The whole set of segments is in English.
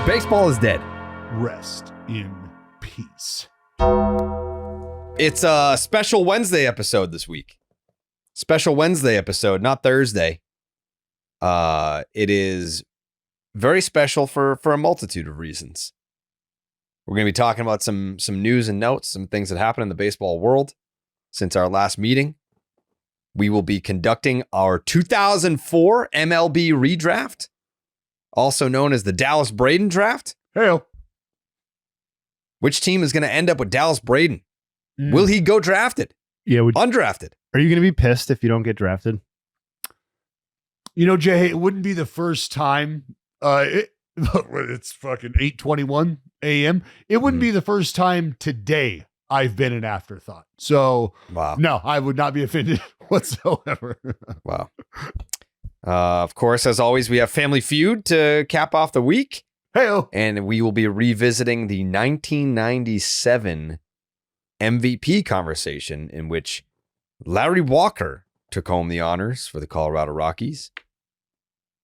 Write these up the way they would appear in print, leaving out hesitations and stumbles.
Baseball is dead. Rest in peace. It's a special Wednesday episode this week. Special Wednesday episode, not Thursday. It is very special for a multitude of reasons. We're going to be talking about some news and notes, some things that happened in the baseball world since our last meeting. We will be conducting our 2004 MLB redraft, also known as the Dallas Braden draft. Hey, which team is going to end up with Dallas Braden? Will he go drafted? Yeah. Undrafted? Are you going to be pissed if you don't get drafted? You know, Jay, it wouldn't be the first time. It's fucking 8:21 a.m. It wouldn't be the first time today I've been an afterthought. So, wow. No, I would not be offended whatsoever. Wow. Of course, as always, we have Family Feud to cap off the week. Hey-o. And we will be revisiting the 1997 MVP conversation in which Larry Walker took home the honors for the Colorado Rockies.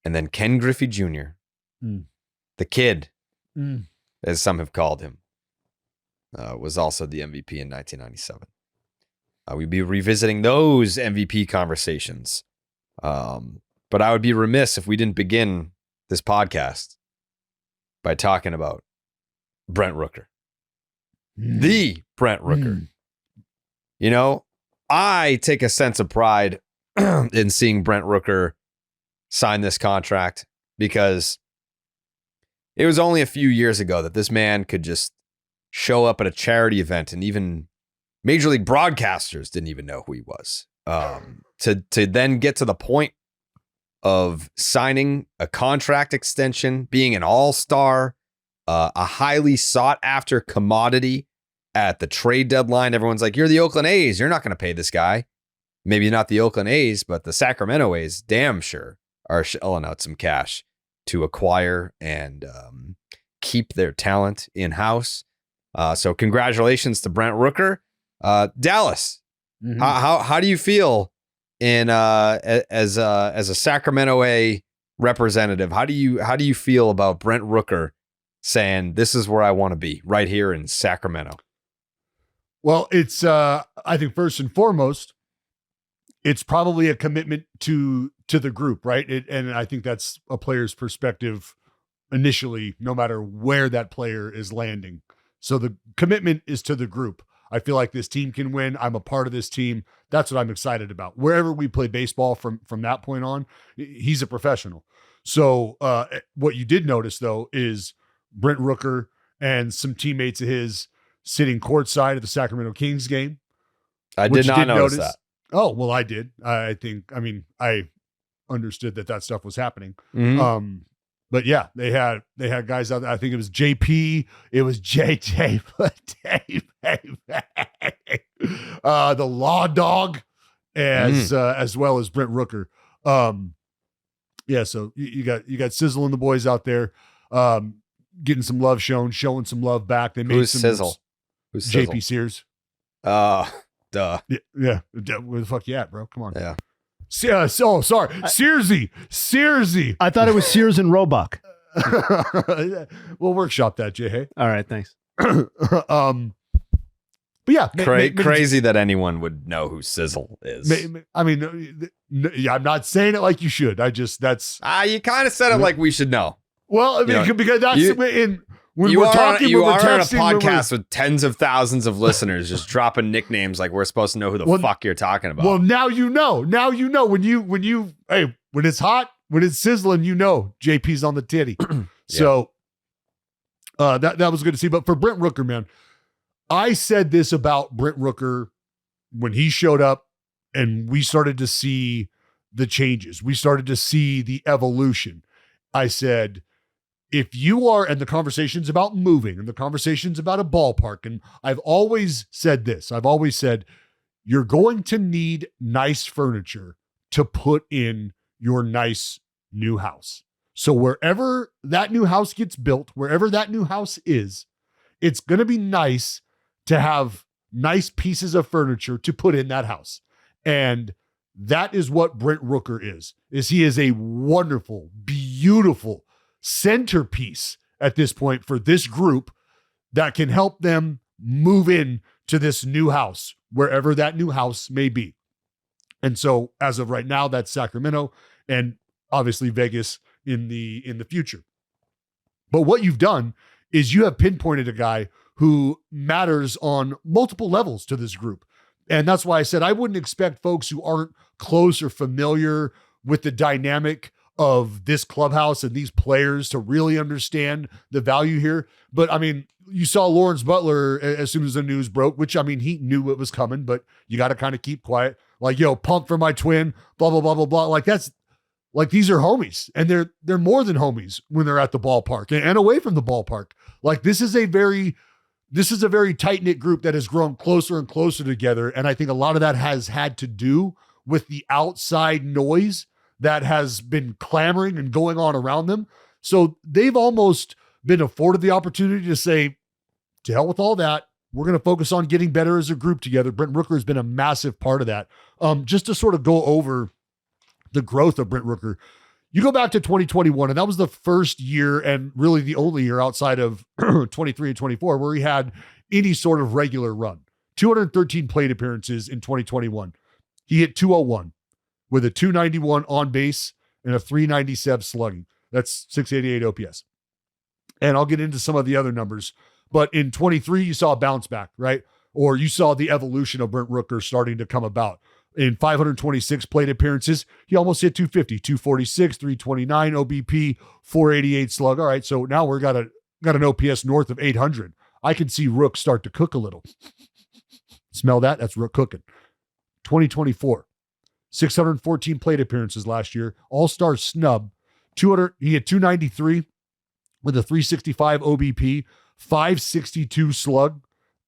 And then Ken Griffey Jr., the kid, as some have called him, was also the MVP in 1997. We'd be revisiting those MVP conversations. But I would be remiss if we didn't begin this podcast by talking about Brent Rooker. The Brent Rooker. You know, I take a sense of pride in seeing Brent Rooker sign this contract because it was only a few years ago that this man could just show up at a charity event and even Major League broadcasters didn't even know who he was. To then get to the point of signing a contract extension, being an all-star, a highly sought-after commodity at the trade deadline. Everyone's like, you're the Oakland A's. You're not going to pay this guy. Maybe not the Oakland A's, but the Sacramento A's damn sure are shelling out some cash to acquire and keep their talent in-house. So congratulations to Brent Rooker. Dallas, how do you feel as a Sacramento A representative? How do you feel about Brent Rooker saying this is where I want to be, right here in Sacramento? Well, it's I think first and foremost, it's probably a commitment to the group, right? And I think that's a player's perspective initially, no matter where that player is landing. So the commitment is to the group. I feel like this team can win. I'm a part of this team. That's what I'm excited about. Wherever we play baseball from that point on, he's a professional. So what you did notice, though, is Brent Rooker and some teammates of his sitting courtside at the Sacramento Kings game. I did not notice that. Oh, well, I did. I understood that stuff was happening. But yeah, they had guys out there. I think it was JP. It was JJ. The Law Dog, as well as Brent Rooker. Yeah. So you got Sizzle and the boys out there, getting some love showing some love back. They made Who's some Sizzle? Who's Sizzle? JP Sears. Duh. Yeah. Where the fuck you at, bro? Come on. Yeah. Sorry. Searsy. I thought it was Sears and Roebuck. We'll workshop that, Jay. All right, thanks. But yeah, crazy that anyone would know who Sizzle is. I mean, I'm not saying it like you should. You kind of said it like we should know. Well, I mean, because that's when you we're are talking. You when are we're on a texting, podcast with tens of thousands of listeners, just dropping nicknames like we're supposed to know who the fuck you're talking about. Well, now you know. Now you know when it's hot, when it's sizzling, you know JP's on the titty. So that was good to see. But for Brent Rooker, man, I said this about Brent Rooker when he showed up, and we started to see the changes. We started to see the evolution. I said, if you are, and the conversation's about moving and the conversation's about a ballpark. And I've always said this. I've always said, you're going to need nice furniture to put in your nice new house. So wherever that new house gets built, wherever that new house is, it's going to be nice to have nice pieces of furniture to put in that house. And that is what Brent Rooker is he is a wonderful, beautiful centerpiece at this point for this group that can help them move in to this new house, wherever that new house may be. And so as of right now, that's Sacramento and obviously Vegas in the future. But what you've done is you have pinpointed a guy who matters on multiple levels to this group. And that's why I said I wouldn't expect folks who aren't close or familiar with the dynamic of this clubhouse and these players to really understand the value here. But I mean, you saw Lawrence Butler as soon as the news broke, which I mean, he knew it was coming, but you got to kind of keep quiet. Like, yo, pump for my twin, blah, blah, blah, blah, blah. Like that's like, these are homies and they're more than homies when they're at the ballpark and away from the ballpark. Like this is a very tight knit group that has grown closer and closer together. And I think a lot of that has had to do with the outside noise that has been clamoring and going on around them. So they've almost been afforded the opportunity to say, to hell with all that. We're going to focus on getting better as a group together. Brent Rooker has been a massive part of that. Just to sort of go over the growth of Brent Rooker, you go back to 2021, and that was the first year and really the only year outside of 23 and 24 where he had any sort of regular run. 213 plate appearances in 2021. He hit 201 with a 291 on base and a 397 slugging. That's 688 OPS. And I'll get into some of the other numbers. But in 23, you saw a bounce back, right? Or you saw the evolution of Brent Rooker starting to come about. In 526 plate appearances, he almost hit 250, 246, 329 OBP, 488 slug. All right, so now we're got an OPS north of 800. I can see Rook start to cook a little. Smell that? That's Rook cooking. 2024, 614 plate appearances last year, all-star snub. He had 293 with a 365 OBP, 562 slug,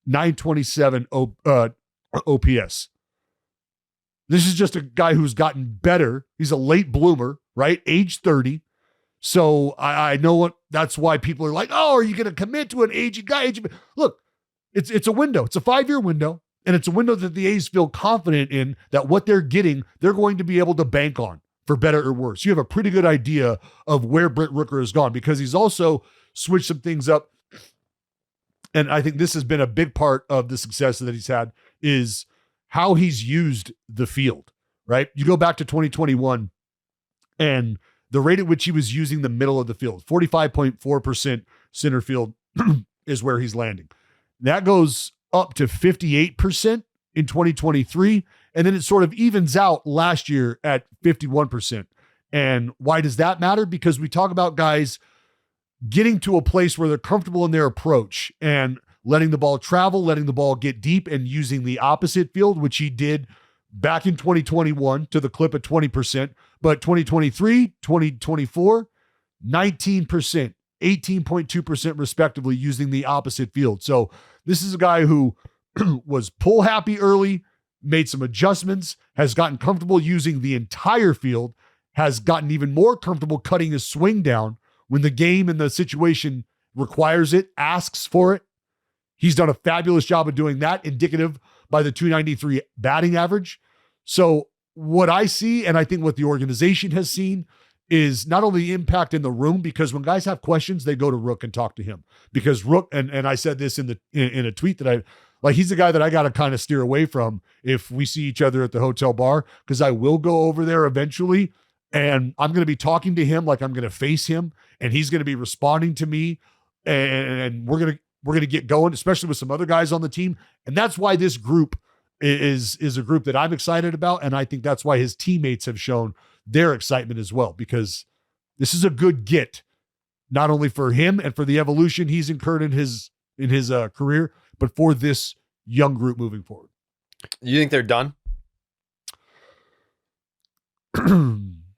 927 OPS. This is just a guy who's gotten better. He's a late bloomer, right? Age 30. So I know that's why people are like, oh, are you going to commit to an aging guy? Look, it's a window. It's a 5-year window. And it's a window that the A's feel confident in that what they're getting, they're going to be able to bank on for better or worse. You have a pretty good idea of where Brent Rooker has gone because he's also switched some things up. And I think this has been a big part of the success that he's had is how he's used the field, right? You go back to 2021 and the rate at which he was using the middle of the field, 45.4% center field is where he's landing. That goes up to 58% in 2023. And then it sort of evens out last year at 51%. And why does that matter? Because we talk about guys getting to a place where they're comfortable in their approach and letting the ball travel, letting the ball get deep and using the opposite field, which he did back in 2021 to the clip of 20%. But 2023, 2024, 19%, 18.2% respectively using the opposite field. So this is a guy who was pull happy early, made some adjustments, has gotten comfortable using the entire field, has gotten even more comfortable cutting his swing down when the game and the situation requires it, asks for it. He's done a fabulous job of doing that, indicative by the 293 batting average. So what I see, and I think what the organization has seen, is not only the impact in the room, because when guys have questions, they go to Rook and talk to him. Because Rook, and I said this in a tweet that he's the guy that I got to kind of steer away from if we see each other at the hotel bar, because I will go over there eventually and I'm going to be talking to him like I'm going to face him and he's going to be responding to me and we're going to get going, especially with some other guys on the team. And that's why this group is a group that I'm excited about. And I think that's why his teammates have shown their excitement as well, because this is a good get, not only for him and for the evolution he's incurred in his career, but for this young group moving forward. You think they're done?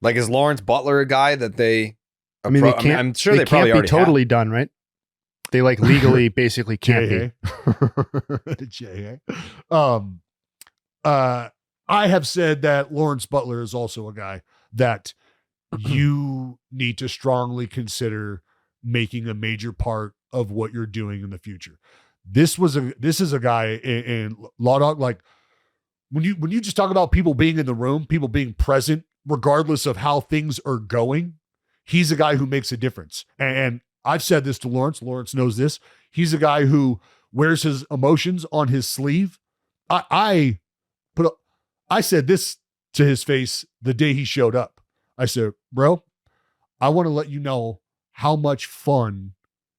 Like, is Lawrence Butler a guy that they? I mean, I'm sure they probably can't already be totally have. done, right? They like legally basically can't be. JAYHAY. I have said that Lawrence Butler is also a guy that you need to strongly consider making a major part of what you're doing in the future. This is a guy in Law Dog. Like when you just talk about people being in the room, people being present, regardless of how things are going, he's a guy who makes a difference. And I've said this to Lawrence. Lawrence knows this. He's a guy who wears his emotions on his sleeve. I said this to his face the day he showed up. I said, bro, I want to let you know how much fun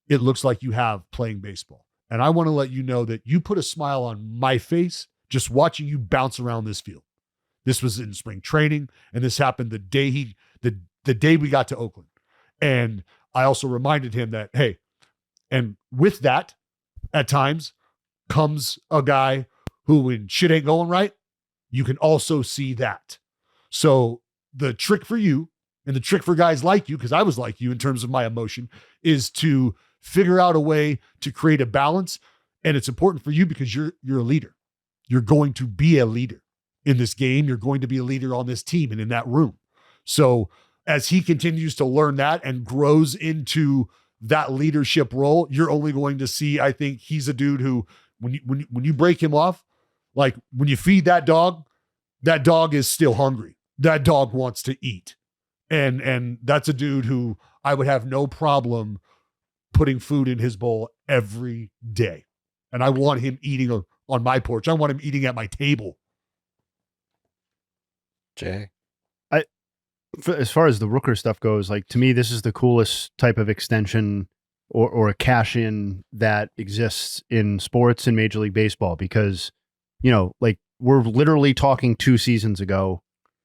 it looks like you have playing baseball. And I want to let you know that you put a smile on my face just watching you bounce around this field. This was in spring training, and this happened the day we got to Oakland. And I also reminded him that, hey, and with that, at times comes a guy who, when shit ain't going right, you can also see that. So the trick for you, and the trick for guys like you, because I was like you in terms of my emotion, is to figure out a way to create a balance. And it's important for you because you're a leader. You're going to be a leader in this game. You're going to be a leader on this team and in that room. So as he continues to learn that and grows into that leadership role, you're only going to see, I think he's a dude who, when you break him off, like when you feed that dog is still hungry. That dog wants to eat. And that's a dude who I would have no problem putting food in his bowl every day. And I want him eating on my porch. I want him eating at my table. Jay. As far as the Rooker stuff goes, like, to me, this is the coolest type of extension or a cash in that exists in sports and Major League Baseball, because, you know, like, we're literally talking 2 seasons ago,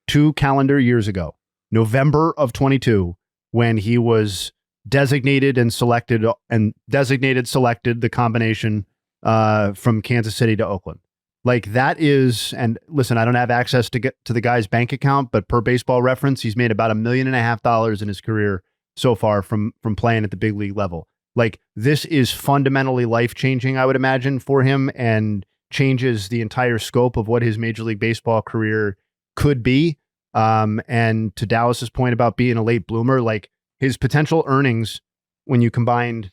2 calendar years ago, November of 22, when he was designated selected the combination from Kansas City to Oakland. Like, that is, and listen, I don't have access to get to the guy's bank account, but per Baseball Reference, he's made about $1.5 million in his career so far from playing at the big league level. Like, this is fundamentally life-changing, I would imagine, for him, and changes the entire scope of what his Major League Baseball career could be. And to Dallas's point about being a late bloomer, like, his potential earnings, when you combined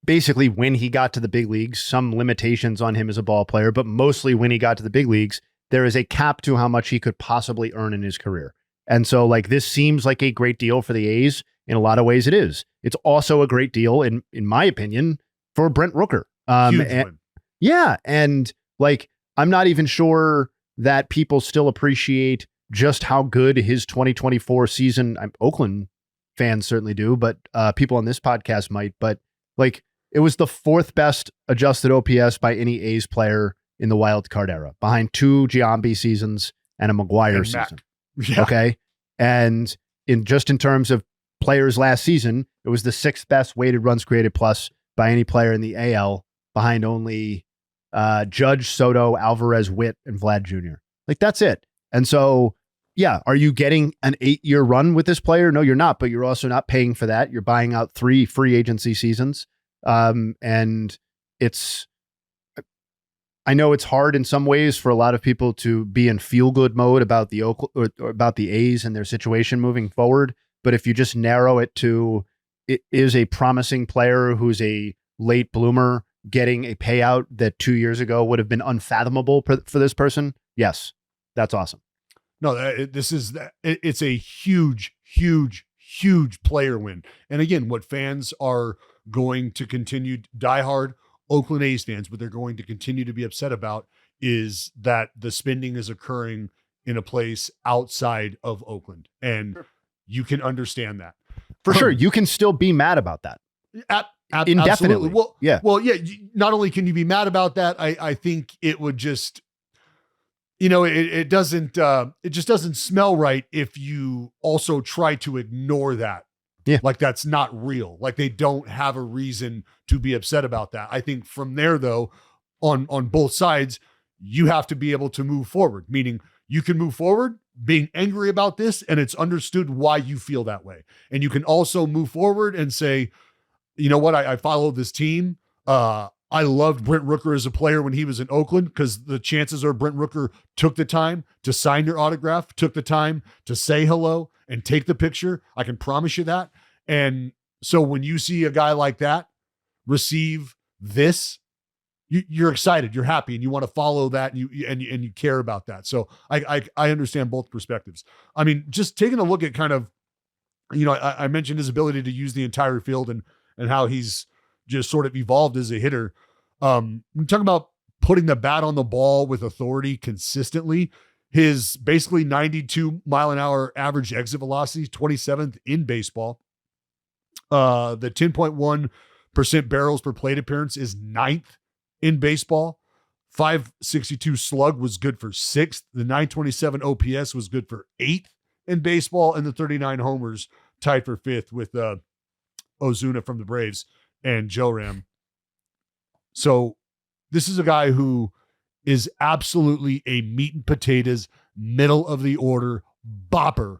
basically when he got to the big leagues, some limitations on him as a ball player, but mostly when he got to the big leagues, there is a cap to how much he could possibly earn in his career. And so, like, this seems like a great deal for the A's. In a lot of ways it is. It's also a great deal, in my opinion, for Brent Rooker. Yeah. And, like, I'm not even sure that people still appreciate just how good his 2024 season, Oakland fans certainly do, but people on this podcast might, but, like, it was the 4th best adjusted OPS by any A's player in the wild card era, behind 2 Giambi seasons and a McGuire season. Yeah. Okay. And in terms of players last season, it was the 6th best weighted runs created plus by any player in the AL, behind only Judge, Soto, Alvarez, Witt, and Vlad Jr. Like, that's it. And so, yeah, are you getting an 8-year run with this player? No, you're not, but you're also not paying for that. You're buying out 3 free agency seasons. And I know it's hard in some ways for a lot of people to be in feel good mode about the about the A's and their situation moving forward. But if you just narrow it to, it is a promising player who's a late bloomer getting a payout that 2 years ago would have been unfathomable for this person. Yes, that's awesome. No, it's a huge, huge, huge player win. And again, what fans are going to continue, diehard Oakland A's fans, what they're going to continue to be upset about is that the spending is occurring in a place outside of Oakland. And you can understand that. For sure. You can still be mad about that. Indefinitely. Well, yeah. Not only can you be mad about that, I think it would just, you know, it just doesn't smell right if you also try to ignore that. Yeah. Like, that's not real. Like, they don't have a reason to be upset about that. I think from there, though, on both sides, you have to be able to move forward, meaning you can move forward being angry about this, and it's understood why you feel that way. And you can also move forward and say, you know what, I followed this team. I loved Brent Rooker as a player when he was in Oakland, because the chances are Brent Rooker took the time to sign your autograph, took the time to say hello and take the picture. I can promise you that. And so when you see a guy like that receive this, you're excited, you're happy, and you want to follow that, and you care about that. So I understand both perspectives. I mean, just taking a look at kind of, you know, I mentioned his ability to use the entire field, and and how he's just sort of evolved as a hitter. We're talking about putting the bat on the ball with authority consistently. His basically 92 mile an hour average exit velocity, 27th in baseball. The 10.1% barrels per plate appearance is 9th in baseball. 562 slug was good for 6th. The 927 OPS was good for 8th in baseball. And the 39 homers tied for 5th with Ozuna from the Braves and Joe Ram. So this is a guy who is absolutely a meat and potatoes, middle of the order bopper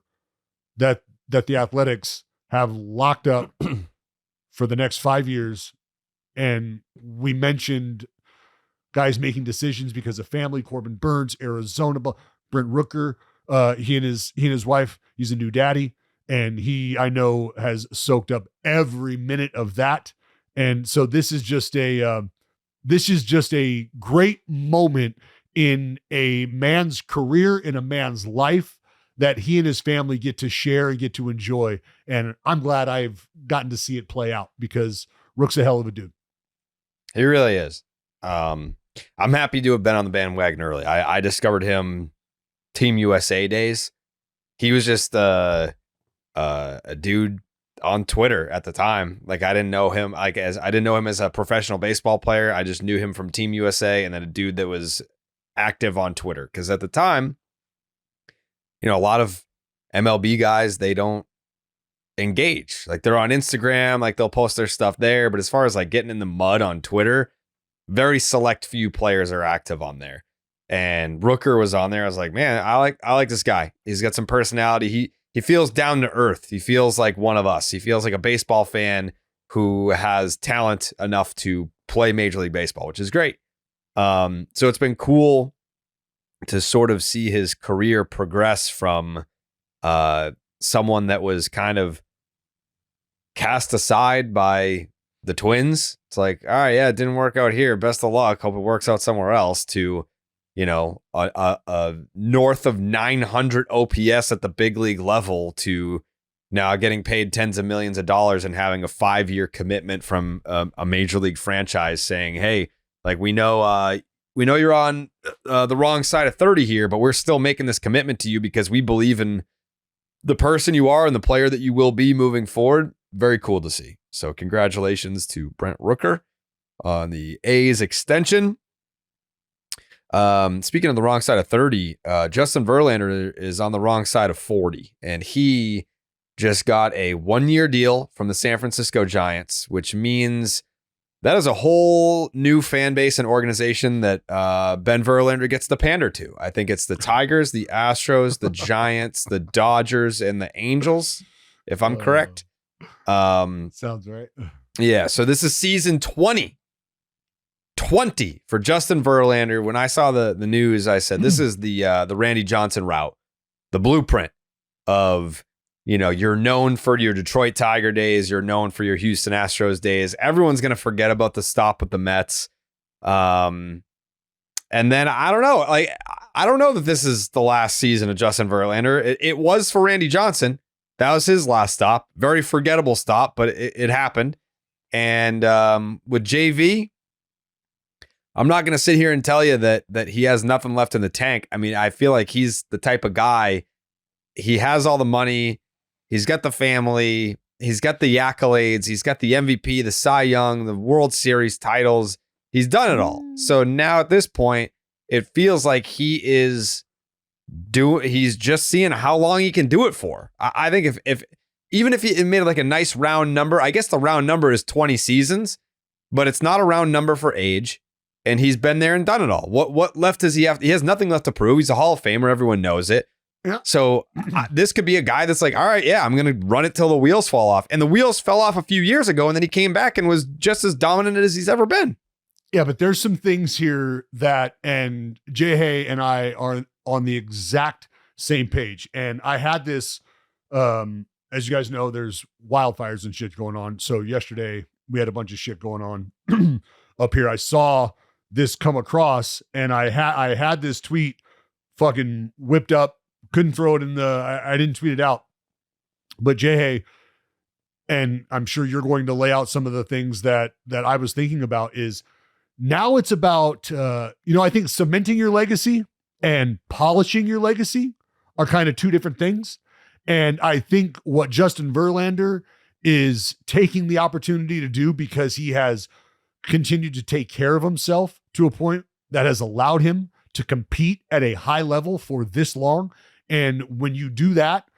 that the Athletics have locked up for the next 5 years. And we mentioned guys making decisions because of family. Corbin Burns, Arizona, Brent Rooker. He and his wife. He's a new daddy, and he, I know, has soaked up every minute of that. And so this is just a great moment in a man's career, in a man's life, that he and his family get to share and get to enjoy. And I'm glad I've gotten to see it play out, because Rook's a hell of a dude. He really is. I'm happy to have been on the bandwagon early. I discovered him Team USA days. He was just a dude on Twitter at the time. Like, I didn't know him as a professional baseball player. I just knew him from Team USA, and then a dude that was active on Twitter. Because at the time, you know, a lot of MLB guys, they don't engage. Like, they're on Instagram, like they'll post their stuff there. But as far as like getting in the mud on Twitter, very select few players are active on there. And Rooker was on there. I was like, man, I like this guy. He's got some personality. He feels down to earth. He feels like one of us. He feels like a baseball fan who has talent enough to play Major League Baseball, which is great. So it's been cool to sort of see his career progress from someone that was kind of cast aside by the Twins. It's like, all right, yeah, it didn't work out here. Best of luck. Hope it works out somewhere else. To, you know, a north of 900 OPS at the big league level, to now getting paid tens of millions of dollars and having a 5-year commitment from a major league franchise saying, hey, like, we know you're on the wrong side of 30 here, but we're still making this commitment to you because we believe in the person you are and the player that you will be moving forward. Very cool to see. So congratulations to Brent Rooker on the A's extension. Speaking of the wrong side of 30, Justin Verlander is on the wrong side of 40, and he just got a 1-year deal from the San Francisco Giants, which means that is a whole new fan base and organization that Ben Verlander gets to pander to. I think it's the Tigers, the Astros, the Giants, the Dodgers, and the Angels, if I'm correct. Sounds right. Yeah, so this is season 20 for Justin Verlander. When I saw the news, I said, this is the Randy Johnson route, the blueprint of, you know, you're known for your Detroit Tiger days, you're known for your Houston Astros days. Everyone's going to forget about the stop with the Mets. And then I don't know that this is the last season of Justin Verlander. It was for Randy Johnson. That was his last stop. Very forgettable stop, but it happened. And with JV, I'm not going to sit here and tell you that he has nothing left in the tank. I mean, I feel like he's the type of guy, he has all the money, he's got the family, he's got the accolades, he's got the MVP, the Cy Young, the World Series titles. He's done it all. So now at this point, it feels like he's just seeing how long he can do it for. I think if even if he made like a nice round number, I guess the round number is 20 seasons, but it's not a round number for age. And he's been there and done it all. What left does he have? He has nothing left to prove. He's a Hall of Famer. Everyone knows it. Yeah. So this could be a guy that's like, all right, yeah, I'm going to run it till the wheels fall off. And the wheels fell off a few years ago, and then he came back and was just as dominant as he's ever been. Yeah, but there's some things here that, and JAYHAY and I are on the exact same page. And I had this, as you guys know, there's wildfires and shit going on. So yesterday we had a bunch of shit going on up here. I saw this come across, and I had this tweet fucking whipped up, couldn't throw it in I didn't tweet it out, but JAYHAY, and I'm sure you're going to lay out some of the things that I was thinking about, is now it's about, I think cementing your legacy and polishing your legacy are kind of two different things. And I think what Justin Verlander is taking the opportunity to do, because he has continued to take care of himself to a point that has allowed him to compete at a high level for this long. And when you do that,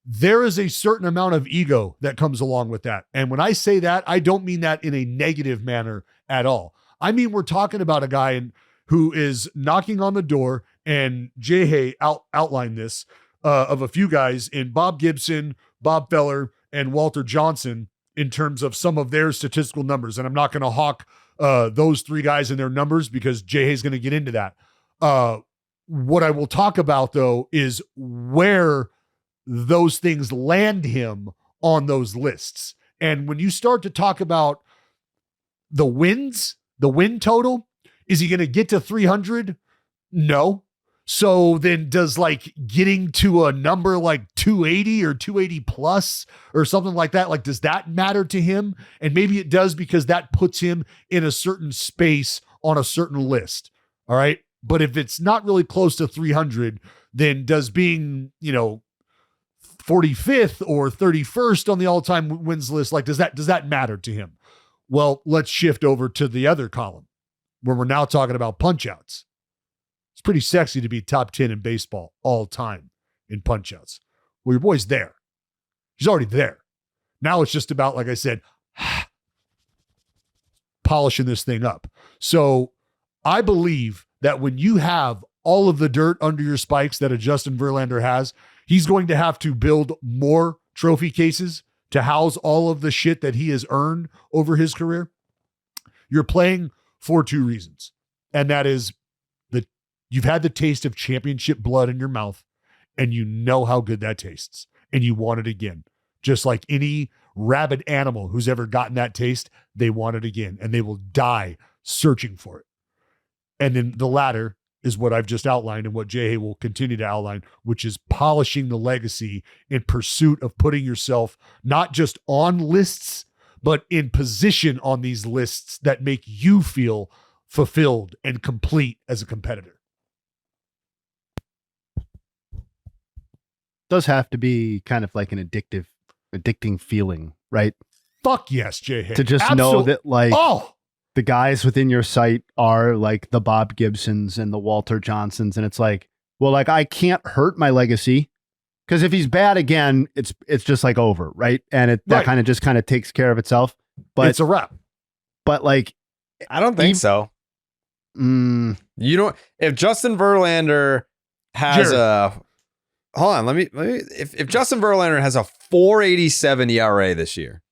there is a certain amount of ego that comes along with that. And when I say that, I don't mean that in a negative manner at all. I mean, we're talking about a guy who is knocking on the door, and JAYHAY outlined this, of a few guys in Bob Gibson, Bob Feller, and Walter Johnson in terms of some of their statistical numbers. And I'm not going to hawk those three guys and their numbers, because JAYHAY is going to get into that. What I will talk about, though, is where those things land him on those lists. And when you start to talk about the wins, the win total, is he going to get to 300? No. So then does like getting to a number like 280 or 280 plus or something like that, like, does that matter to him? And maybe it does, because that puts him in a certain space on a certain list. All right. But if it's not really close to 300, then does being, 45th or 31st on the all-time wins list, like, does that matter to him? Well, let's shift over to the other column, where we're now talking about punch-outs. It's pretty sexy to be top 10 in baseball all time in punch-outs. Well, your boy's there. He's already there. Now it's just about, like I said, polishing this thing up. So I believe that when you have all of the dirt under your spikes that a Justin Verlander has, he's going to have to build more trophy cases to house all of the shit that he has earned over his career. You're playing for two reasons. And that is that you've had the taste of championship blood in your mouth, and you know how good that tastes, and you want it again. Just like any rabid animal who's ever gotten that taste, they want it again, and they will die searching for it. And then the latter is what I've just outlined, and what JAYHAY will continue to outline, which is polishing the legacy in pursuit of putting yourself not just on lists, but in position on these lists that make you feel fulfilled and complete as a competitor. Does have to be kind of like an addicting feeling, right? Fuck yes, JAYHAY. To just know that, like, the guys within your sight are like the Bob Gibsons and the Walter Johnsons. And it's like, well, like, I can't hurt my legacy, because if he's bad again, it's just like over. Right. And that kind of just kind of takes care of itself, but it's a wrap. But like, I don't think so. If Justin Verlander has hold on, let me, if Justin Verlander has a 4.87 ERA this year,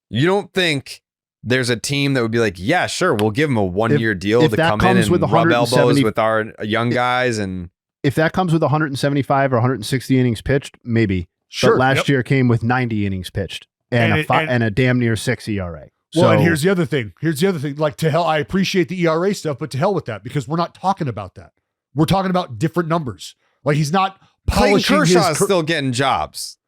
you don't think there's a team that would be like, yeah, sure, we'll give him a 1-year deal to come in and rub elbows with our young guys? And if that comes with 175 or 160 innings pitched, maybe. Sure. But last year came with 90 innings pitched and a damn near 6 ERA. Well, and here's the other thing. Like, to hell, I appreciate the ERA stuff, but to hell with that, because we're not talking about that. We're talking about different numbers. Like, he's not polishing. Clayton Kershaw is still getting jobs.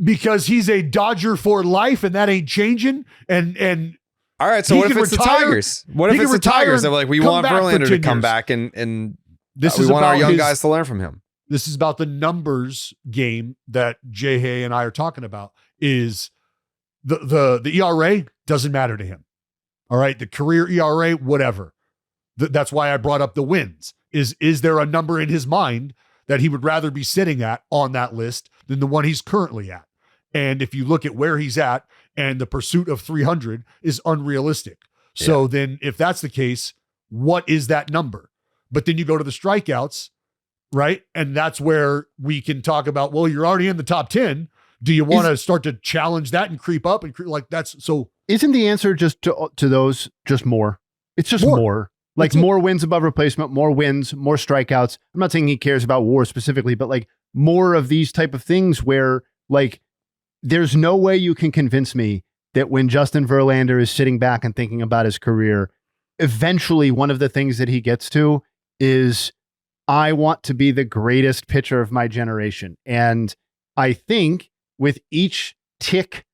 Because he's a Dodger for life, and that ain't changing. And all right, so what if it's the Tigers? What if it's the Tigers? They're like, we want Verlander to come back, and we want our young guys to learn from him. This is about the numbers game that JAYHAY and I are talking about. Is the ERA doesn't matter to him. All right, the career ERA, whatever. That's why I brought up the wins. Is there a number in his mind that he would rather be sitting at on that list than the one he's currently at? And if you look at where he's at, and the pursuit of 300 is unrealistic. So then if that's the case, what is that number? But then you go to the strikeouts, right? And that's where we can talk about, well, you're already in the top 10. Do you want to start to challenge that and creep up? And like, that's so. Isn't the answer just to those just more? It's just more. Like, more wins above replacement, more wins, more strikeouts. I'm not saying he cares about WAR specifically, but like more of these type of things where, like, there's no way you can convince me that when Justin Verlander is sitting back and thinking about his career, eventually one of the things that he gets to is, I want to be the greatest pitcher of my generation. And I think with each tick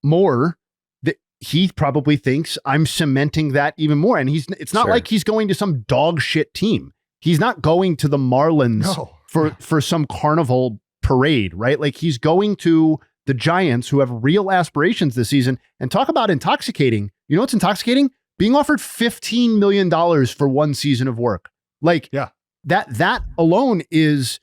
more, that he probably thinks I'm cementing that even more. And it's not Sure. like he's going to some dog shit team. He's not going to the Marlins No. for some carnival parade, right? Like he's going to the Giants, who have real aspirations this season. And talk about intoxicating. You know what's intoxicating? Being offered $15 million for one season of work. Like Yeah. that alone is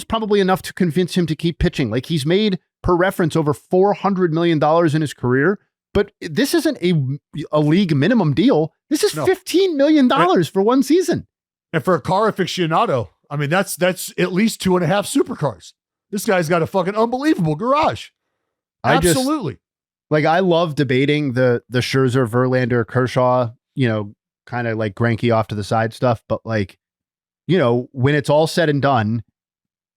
probably enough to convince him to keep pitching. Like he's made, per reference, over $400 million in his career. But this isn't a league minimum deal. This is No. $15 million for one season. And for a car aficionado, I mean, that's at least 2.5 supercars. This guy's got a fucking unbelievable garage. Absolutely. I love debating the Scherzer, Verlander, Kershaw, kind of like Greinke off to the side stuff. But when it's all said and done,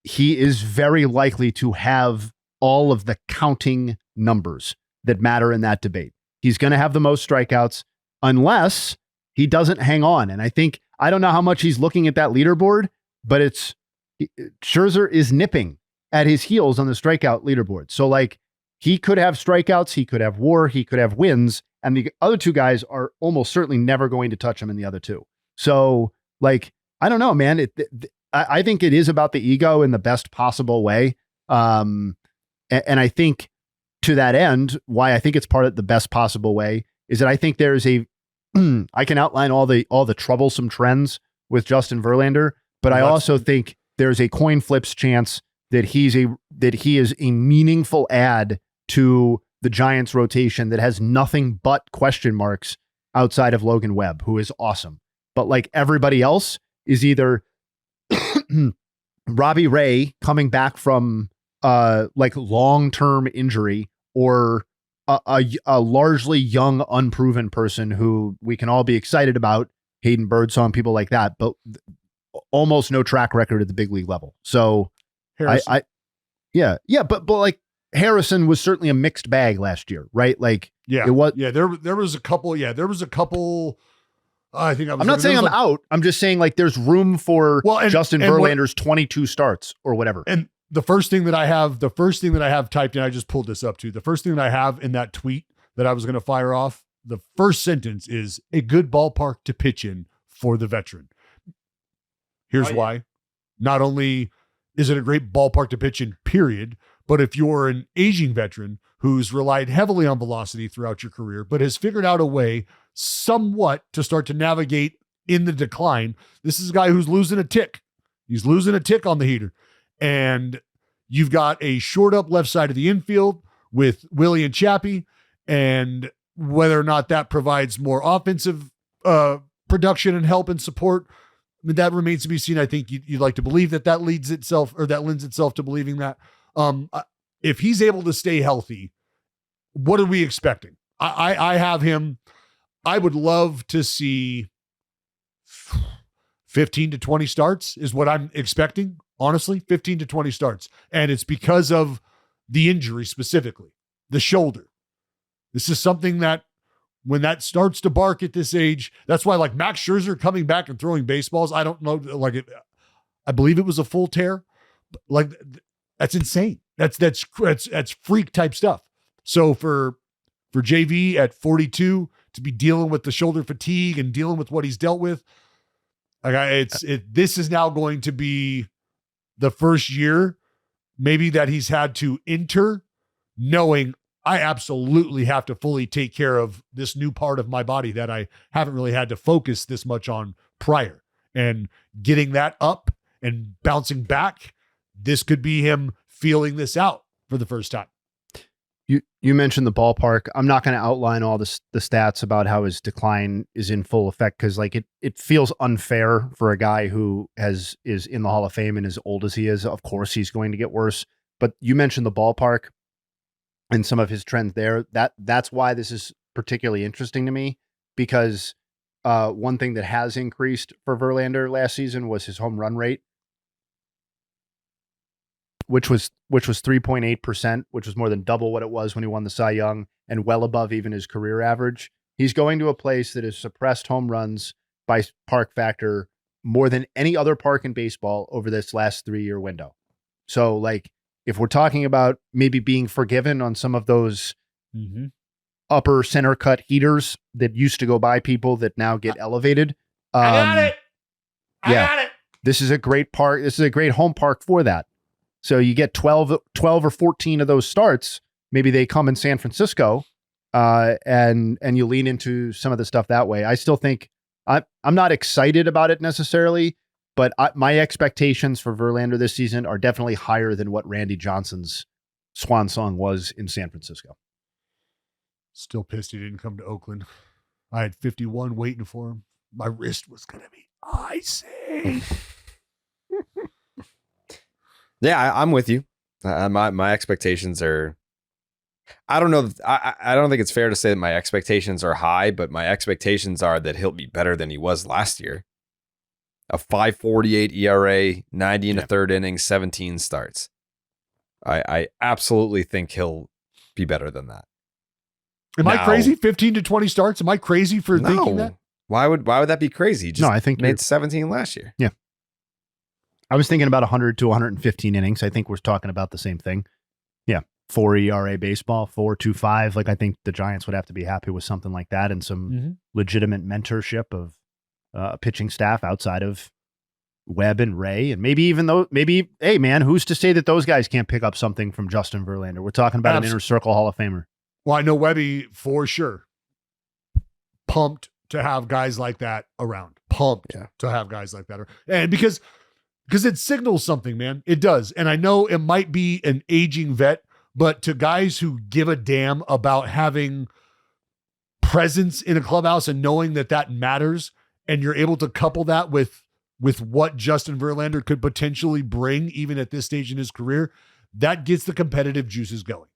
he is very likely to have all of the counting numbers that matter in that debate. He's going to have the most strikeouts unless he doesn't hang on. And I don't know how much he's looking at that leaderboard, but Scherzer is nipping at his heels on the strikeout leaderboard. So he could have strikeouts, he could have WAR, he could have wins, and the other two guys are almost certainly never going to touch him in the other two. So I don't know, man. I think it is about the ego in the best possible way. And I think to that end, why I think it's part of the best possible way is that I think there's I can outline all the troublesome trends with Justin Verlander, but I also think there's a coin flips chance that he is a meaningful add to the Giants rotation that has nothing but question marks outside of Logan Webb, who is awesome. But everybody else is either Robbie Ray coming back from long-term injury, or a largely young, unproven person who we can all be excited about, Hayden Birdsong, people like that, but almost no track record at the big league level. So Harrison. but Harrison was certainly a mixed bag last year, right? Yeah, it was. Yeah, there was a couple. Yeah, there was a couple. I think I'm not saying I'm out. I'm just saying there's room for Justin Verlander's 22 starts or whatever. And the first thing that I have typed in, I just pulled this up too. The first thing that I have in that tweet that I was going to fire off, the first sentence is a good ballpark to pitch in for the veteran. Here's why. Not only is it a great ballpark to pitch in, period, but if you're an aging veteran who's relied heavily on velocity throughout your career, but has figured out a way somewhat to start to navigate in the decline, this is a guy who's losing a tick. He's losing a tick on the heater. And you've got a short up left side of the infield with Willie and Chappie, and whether or not that provides more offensive production and help and support, that remains to be seen. I think you'd like to believe that lends itself to believing that. If he's able to stay healthy, what are we expecting? I have him. I would love to see 15 to 20 starts is what I'm expecting. Honestly, 15 to 20 starts. And it's because of the injury specifically, the shoulder. This is something that when that starts to bark at this age, that's why Max Scherzer coming back and throwing baseballs, I don't know, I believe it was a full tear. That's insane. That's freak type stuff. So for JV at 42 to be dealing with the shoulder fatigue and dealing with what he's dealt with, this is now going to be the first year maybe that he's had to enter knowing I absolutely have to fully take care of this new part of my body that I haven't really had to focus this much on prior, and getting that up and bouncing back. This could be him feeling this out for the first time. You mentioned the ballpark. I'm not going to outline all the stats about how his decline is in full effect, because it feels unfair for a guy who is in the Hall of Fame and as old as he is. Of course, he's going to get worse. But you mentioned the ballpark and some of his trends there. That's why this is particularly interesting to me, because one thing that has increased for Verlander last season was his home run rate, which was 3.8%, which was more than double what it was when he won the Cy Young and well above even his career average. He's going to a place that has suppressed home runs by park factor more than any other park in baseball over this last 3-year window. So if we're talking about maybe being forgiven on some of those Mm-hmm. upper center cut heaters that used to go by people that now get elevated. I got it. I got it. This is a great park. This is a great home park for that. So you get 12 or 14 of those starts. Maybe they come in San Francisco, and you lean into some of the stuff that way. I still think I'm not excited about it necessarily, but my expectations for Verlander this season are definitely higher than what Randy Johnson's swan song was in San Francisco. Still pissed he didn't come to Oakland. I had 51 waiting for him. My wrist was going to be icy. Yeah, I'm with you. My expectations are, I don't know. I don't think it's fair to say that my expectations are high, but my expectations are that he'll be better than he was last year. A 5.48 ERA, 90 in the third inning, 17 starts. I absolutely think he'll be better than that. Am I crazy? 15 to 20 starts? Am I crazy for thinking that? Why would that be crazy? He just I think made 17 last year. Yeah. I was thinking about 100 to 115 innings. I think we're talking about the same thing. Yeah. 4 ERA baseball, 4.25. Like, I think the Giants would have to be happy with something like that and some legitimate mentorship of pitching staff outside of Webb and Ray. And maybe, hey, man, who's to say that those guys can't pick up something from Justin Verlander? We're talking about an inner circle Hall of Famer. Well, I know Webby for sure. Pumped to have guys like that around. Pumped to have guys like that. And because it signals something, man. It does. And I know it might be an aging vet, but to guys who give a damn about having presence in a clubhouse and knowing that matters, and you're able to couple that with what Justin Verlander could potentially bring even at this stage in his career, that gets the competitive juices going.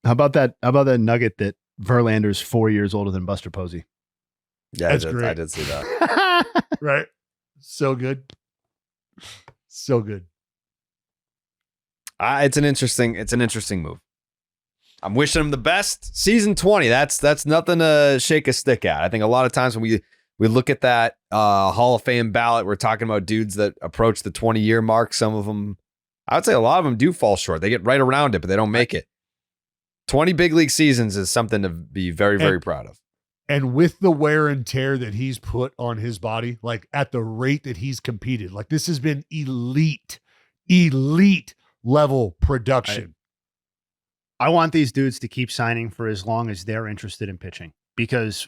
How about that nugget that Verlander's 4 years older than Buster Posey? Yeah, that's great. I did see that. Right. So good. So good. It's an interesting move. I'm wishing him the best. Season 20. That's nothing to shake a stick at. I think a lot of times when we look at that Hall of Fame ballot, we're talking about dudes that approach the 20-year mark. Some of them, I would say a lot of them do fall short. They get right around it, but they don't make it. 20 big league seasons is something to be very, very proud of. And with the wear and tear that he's put on his body, like at the rate that he's competed, like this has been elite level production. I want these dudes to keep signing for as long as they're interested in pitching, because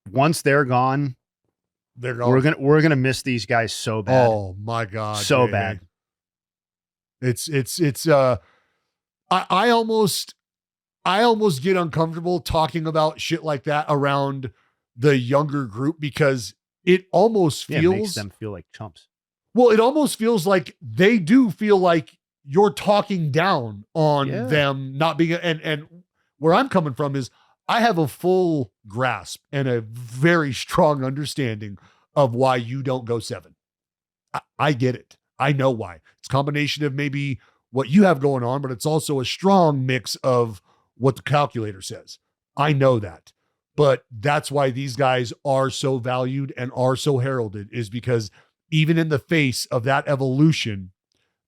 once they're gone, we're gonna miss these guys so bad. Oh my God. So bad. It's I almost get uncomfortable talking about shit like that around the younger group, because it almost feels it makes them feel like chumps. Well, it almost feels like they do feel like you're talking down on them not being, and where I'm coming from is I have a full grasp and a very strong understanding of why you don't go 7. I get it. I know why. It's a combination of maybe what you have going on, but it's also a strong mix of what the calculator says. I know that. But that's why these guys are so valued and are so heralded, is because even in the face of that evolution,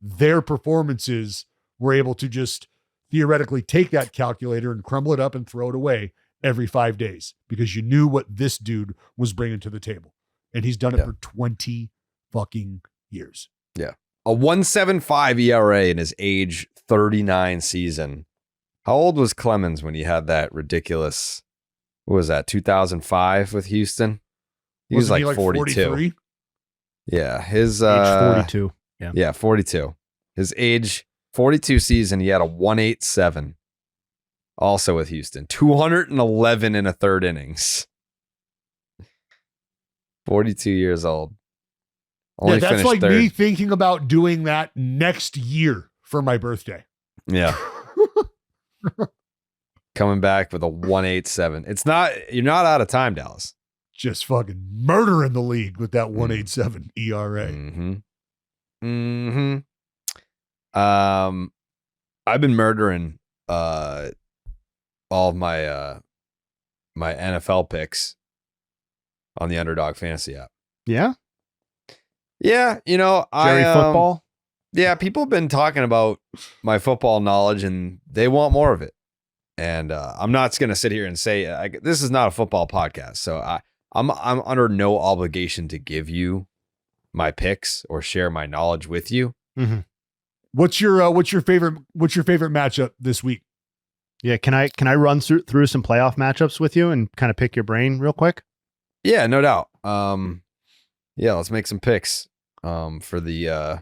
their performances were able to just theoretically take that calculator and crumble it up and throw it away every 5 days, because you knew what this dude was bringing to the table. And he's done it for 20 fucking years. Yeah. A 1.75 ERA in his age 39 season. How old was Clemens when he had that ridiculous, what was that, 2005 with Houston? He was like 42. 43? Yeah, his age 42. Yeah, 42. His age 42 season, he had a 1.87. Also with Houston, 211 in a third innings. 42 years old. Only that's like third. Me thinking about doing that next year for my birthday. Yeah. Coming back with a 1.87. You're not out of time, Dallas. Just fucking murdering the league with that 1.87 ERA. I've been murdering all of my my NFL picks on the Underdog Fantasy app. Yeah? Yeah, Jerry football? Yeah, people have been talking about my football knowledge and they want more of it. And I'm not going to sit here and say this is not a football podcast, so I'm under no obligation to give you my picks or share my knowledge with you. Mm-hmm. What's your favorite matchup this week? Yeah, can I run through some playoff matchups with you and kind of pick your brain real quick? Yeah, no doubt. Yeah, let's make some picks for the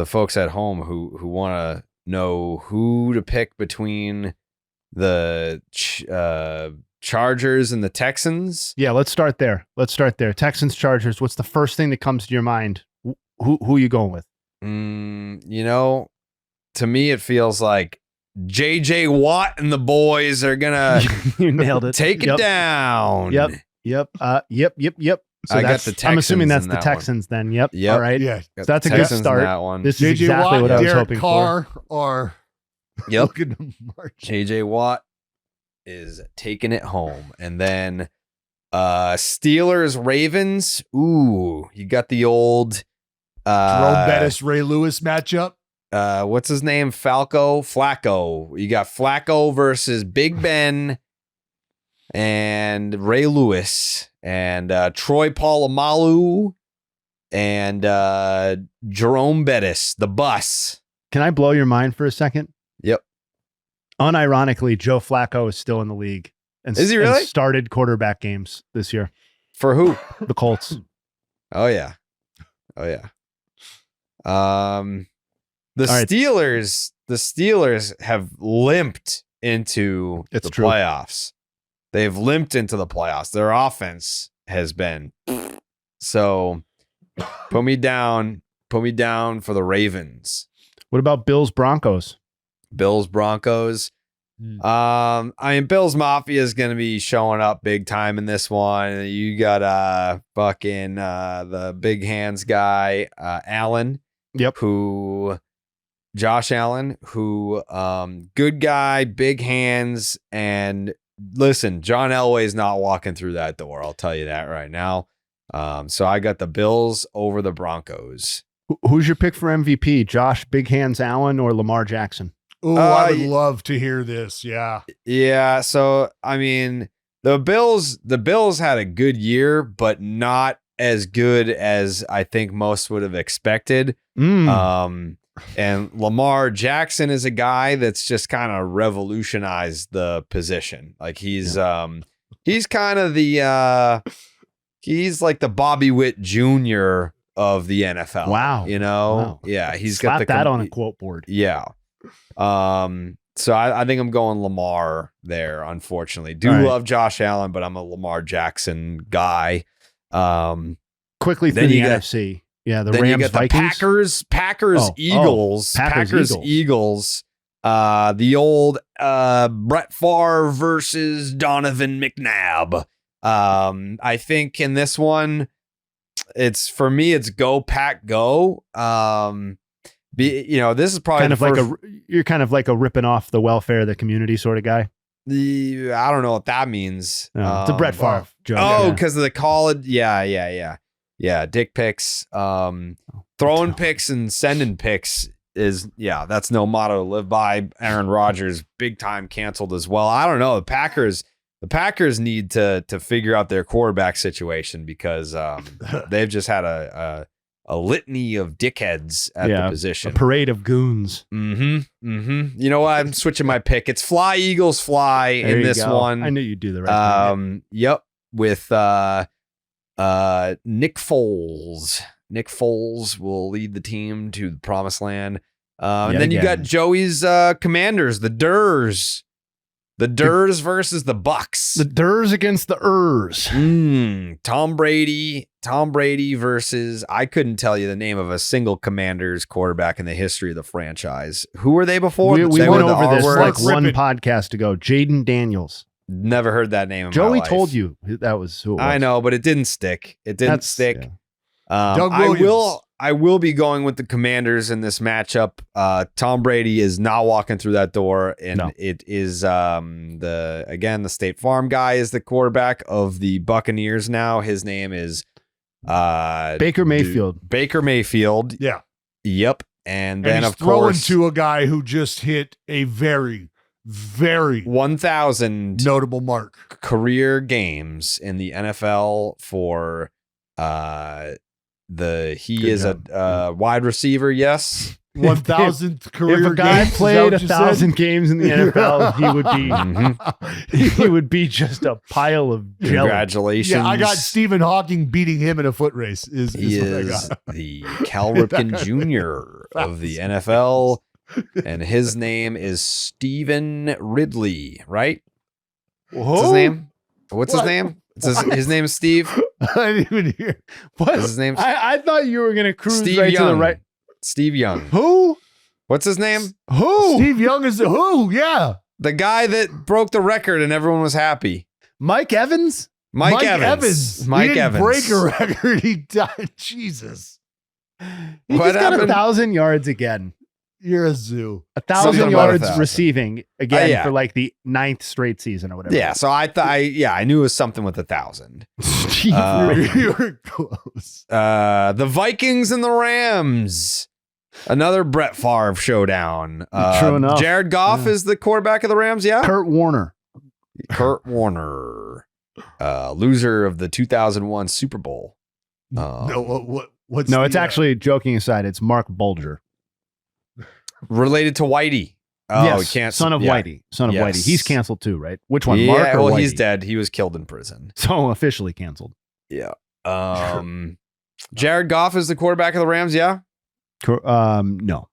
folks at home who want to know who to pick between the Chargers and the Texans. Yeah, let's start there. Texans, Chargers. What's the first thing that comes to your mind? Who are you going with? You know, to me, it feels like JJ Watt and the boys are gonna You nailed it. take it down. Yep. Yep. So I got the I'm assuming Texans that's in the that Texans then. Yep. Yep. All right. Yeah. So that's a good Texans in start. that one. This is JJ exactly Watt, what I was Derek hoping Carr are Yep. looking to march. JJ Watt is taking it home. And then Steelers, Ravens. Ooh, you got the old Jerome Bettis, Ray Lewis matchup. What's his name? Flacco. You got Flacco versus Big Ben and Ray Lewis and Troy Polamalu and Jerome Bettis, the bus. Can I blow your mind for a second? Yep. Unironically, Joe Flacco is still in the league. And Is he really? and started quarterback games this year. For who? The Colts. Oh yeah. The All right. Steelers have limped into It's the true. playoffs. They've limped into the playoffs. Their offense has been so. Put me down for the Ravens. What about Bills, Broncos? Bills, Broncos. I mean, Bills Mafia is going to be showing up big time in this one. You got fucking the big hands guy, Allen. Yep. Josh Allen, who good guy, big hands, and listen, John Elway's not walking through that door. I'll tell you that right now. So I got the Bills over the Broncos. Who's your pick for MVP? Josh Big Hands Allen or Lamar Jackson? Oh, I would love to hear this. Yeah. Yeah. So I mean, the Bills had a good year, but not as good as I think most would have expected. And Lamar Jackson is a guy that's just kind of revolutionized the position. Like he's kind of he's like the Bobby Witt Jr. of the NFL. Wow. You know? Wow. Yeah. He's Slap got the that on a quote board. Yeah. So I think I'm going Lamar there, unfortunately. All right. Love Josh Allen, but I'm a Lamar Jackson guy. Quickly through Then the you got- NFC. Yeah, the then Rams, you got the Vikings. Packers, Eagles. Packers, Eagles. The old Brett Favre versus Donovan McNabb. I think in this one, it's go Pack go. This is probably kind of you're kind of like a ripping off the welfare of the community sort of guy. I don't know what that means. It's a Brett Favre joke. Oh, Yeah. because of the college. Yeah. Dick pics. Throwing picks and sending picks that's no motto to live by. Aaron Rodgers, big time canceled as well. I don't know. The Packers need to figure out their quarterback situation because they've just had a litany of dickheads at the position. A parade of goons. You know what? I'm switching my pick. It's fly, Eagles, fly There in you this go. one. I knew you'd do the right thing. Yep. With Nick Foles. Nick Foles will lead the team to the promised land. And then you got Joey's Commanders, the Durs. The Durs versus the Bucks. The Durs against the Ers. Tom Brady versus, I couldn't tell you the name of a single Commanders quarterback in the history of the franchise. Who were they before? We They went were the over this R-word? like one podcast ago. Jaden Daniels. Never heard that name in my Joey life. told you that was who it was. I know, but it didn't stick. Yeah. Doug Williams. I will be going with the Commanders in this matchup. Tom Brady is not walking through that door, and it is the State Farm guy is the quarterback of the Buccaneers now. His name is Baker Mayfield. Baker Mayfield. Yeah. Yep. And then he's of throwing course to a guy who just hit a very, very 1,000 notable mark. career games in the NFL for he is a wide receiver. Yes. 1,000th career If a guy games, played is that what you 1,000 said? games in the NFL, he would be Mhm. he would be just a pile of jelly. Congratulations. Yeah, I got Stephen Hawking beating him in a foot race. He What I is got. the Cal Ripken Jr. of the NFL, and his name is Stephen Ridley, right? What's his name? What's his What? name? His name is Steve. I didn't even hear. What? What's his name? I thought you were gonna cruise Steve right Young. to the right. Steve Young. Who? What's his name? Who? Steve Young is who? Yeah. The guy that broke the record and everyone was happy. Mike Evans? Mike Evans. He Mike didn't Evans. break a record. He died. Jesus. He What just got happened? 1,000 yards again. You're a zoo. 1,000 Something about yards 1,000. receiving again yeah. for like the 9th straight season or whatever. Yeah, so I thought I knew it was something with 1,000. Steve You were close. The Vikings and the Rams. Another Brett Favre showdown. True enough. Jared Goff Yeah. is the quarterback of the Rams, yeah? Kurt Warner. Kurt Warner. Loser of the 2001 Super Bowl. No, what's No, the, it's actually, joking aside, it's Mark Bulger. Related to Whitey. Oh, yes, he can't. son of yeah. Whitey. Son of Yes. Whitey. He's canceled too, right? Which one, Yeah, Mark or well, Whitey? he's dead. He was killed in prison. So officially canceled. Yeah. Jared Goff is the quarterback of the Rams, yeah? No.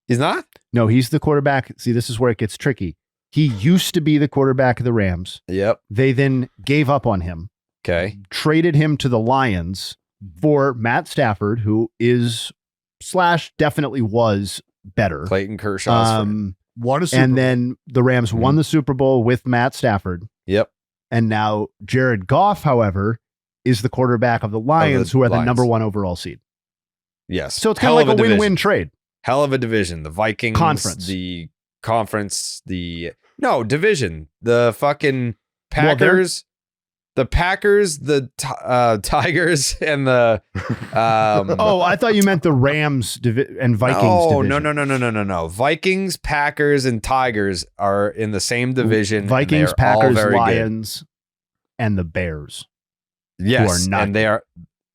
He's not? No, he's the quarterback. See, this is where it gets tricky. He used to be the quarterback of the Rams. Yep. They then gave up on him, Okay. traded him to the Lions for Matt Stafford, who is / definitely was better. Clayton Kershaw's friend. won a Super And Bowl. then the Rams won the Super Bowl with Matt Stafford. Yep. And now Jared Goff, however, is the quarterback of the Lions, who are the Lions. number 1 overall seed. Yes. So it's kind of like a division. win-win trade. Hell of a division. The Vikings. Conference. The conference. No, division. The fucking Well, they're- Packers. The Packers, the Tigers, and the. Oh, I thought you meant the Rams and Vikings division. No. Vikings, Packers, and Tigers are in the same division. and Vikings, they're all Packers, very good. Lions, and the Bears. Yes, are not and they are.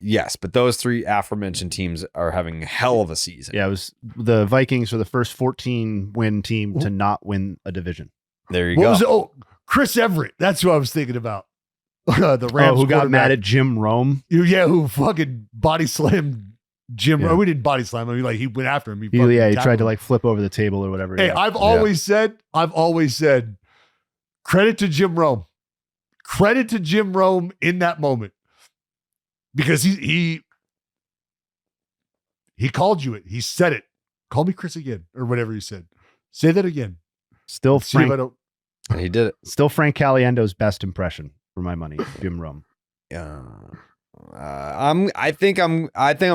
Yes, but those three aforementioned teams are having a hell of a season. Yeah, it was the Vikings are the first 14-win team to not win a division. There you What go. was it? Oh, Chris Everett. That's who I was thinking about. The Rams Who got mad quarterback. at Jim Rome? Yeah, who fucking body slammed Jim. Yeah. Rome. We didn't body slam him. He went after him. He fucking tried tackled to him. like flip over the table or whatever. Hey, Yeah. I've always said, credit to Jim Rome. Credit to Jim Rome in that moment. Because he called you it. He said it. Call me Chris again, or whatever he said. Say that again. Still See if I Frank, don't. He did it. still Frank Caliendo's best impression for my money. Jim Rome. I think I'm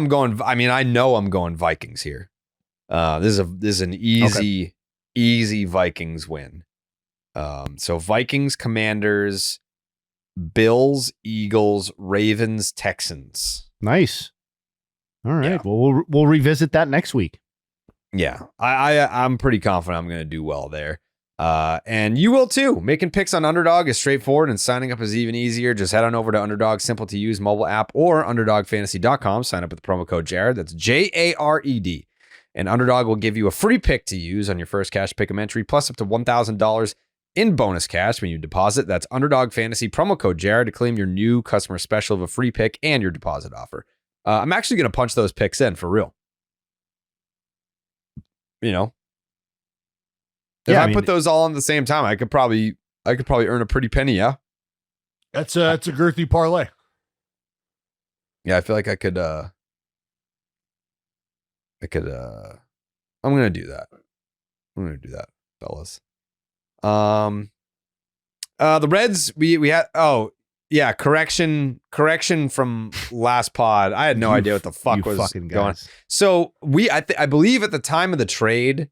going. I mean, I know I'm going Vikings here. This is an easy Vikings win. So Vikings, Commanders, Bills, Eagles, Ravens, Texans. Nice. All right. Yeah. Well, we'll revisit that next week. Yeah, I'm pretty confident I'm going to do well there. And you will too. Making picks on Underdog is straightforward and signing up is even easier. Just head on over to Underdog's simple to use mobile app or underdogfantasy.com. Sign up with the promo code Jared. That's JARED. And Underdog will give you a free pick to use on your first cash pick'em entry, plus up to $1,000 in bonus cash when you deposit. That's Underdog Fantasy, promo code Jared to claim your new customer special of a free pick and your deposit offer. I'm actually going to punch those picks in for real. You know, if Yeah, I I mean- put those all in the same time, I could probably earn a pretty penny. Yeah. That's a girthy parlay. Yeah. I feel like I could, I'm going to do that. I'm going to do that, fellas. The Reds, we had, correction from last pod. I had no idea what the fuck was fucking going on. guys. So I believe at the time of the trade,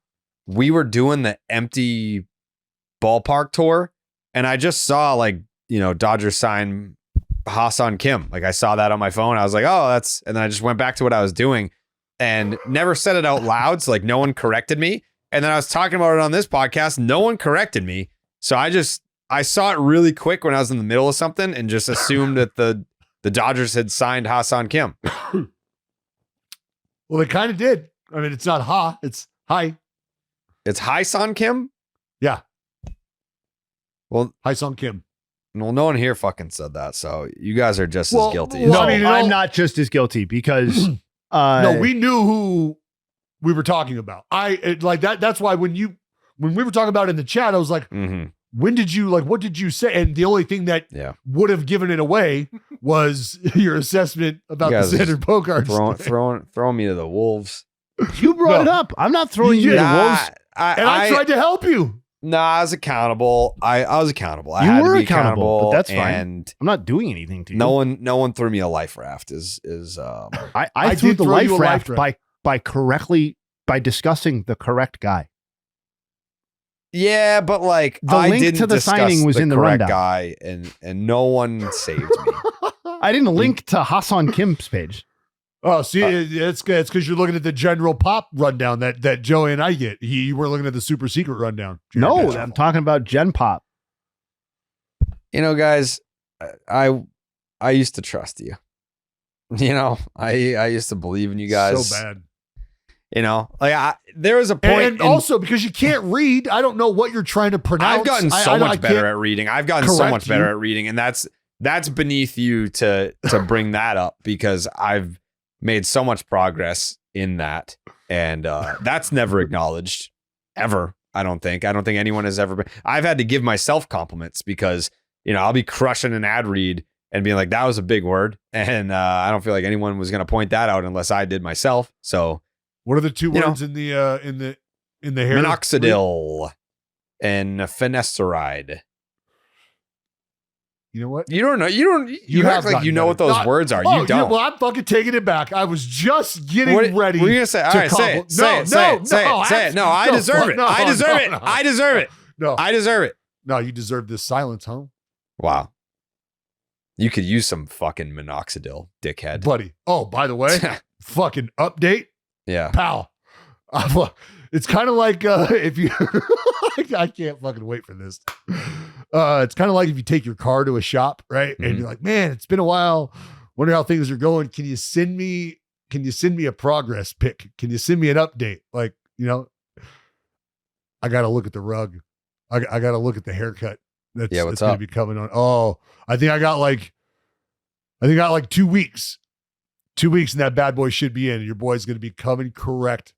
we were doing the empty ballpark tour, and I just saw Dodgers sign Ha-Seong Kim. Like I saw that on my phone. I was like, oh, and then I just went back to what I was doing and never said it out loud. So no one corrected me. And then I was talking about it on this podcast. No one corrected me. So I saw it really quick when I was in the middle of something and just assumed that the Dodgers had signed Ha-Seong Kim. Well, they kind of did. I mean, it's not Ha, it's Hi. It's Ha-Seong Kim? Yeah. Well, Ha-Seong Kim. well, no one here fucking said that. So you guys are just Well, as guilty. well, No, I mean, I'm not just as guilty because No, we knew who we were talking about. Like that. That's why when we were talking about it in the chat, I was like, Mhm. when did you, like, what did you say? And the only thing that Yeah. would have given it away was your assessment about You the guys are Xander Bogaerts. Throwing me to the wolves. you brought it No. up. I'm not throwing you to the wolves. And I tried to help you. No, I was accountable. I was accountable. I You had to were be accountable, but that's fine. And I'm not doing anything to you. no one threw me a life raft. I I threw did the throw life you a life raft by discussing the correct guy. Yeah, but like The I link didn't to the discuss signing was in the correct rundown. guy, and no one saved me. I didn't link to Ha-Seong Kim's page. Oh, see, it's because you're looking at the general pop rundown that Joey and I get. You were looking at the super secret rundown. No, I'm talking about Gen Pop. You know, guys, I used to trust you. You know, I used to believe in you guys. So bad. You know, like there was a point, And also because you can't read, I don't know what you're trying to pronounce. I've gotten so much better at reading. I've gotten so correct much better you. at reading, and that's beneath you to bring that up because I've made so much progress in that, and that's never acknowledged ever. I don't think anyone has ever been. I've had to give myself compliments because I'll be crushing an ad read and being like, that was a big word, and I don't feel like anyone was going to point that out unless I did myself. So. What are the two words in the hair? Minoxidil and finasteride. You know what? You don't know. You act like you know what those words are. You don't. Well, I'm fucking taking it back. I was just getting ready. What are you gonna say? All right, say it. Say it. No, I deserve it. I deserve it. I deserve it. No, I deserve it. No, you deserve this silence, huh? Wow. You could use some fucking minoxidil, dickhead. Buddy. Oh, by the way, fucking update. Yeah. Pal. It's kind of like if you I can't fucking wait for this. It's kind of like if you take your car to a shop, right? And you're like, man, it's been a while. Wonder how things are going. Can you send me a progress pic? Can you send me an update? Like, I got to look at the rug. I got to look at the haircut. That's going to be coming on. Oh, I think I got like 2 weeks. 2 weeks and that bad boy should be in. And your boy's going to be coming correct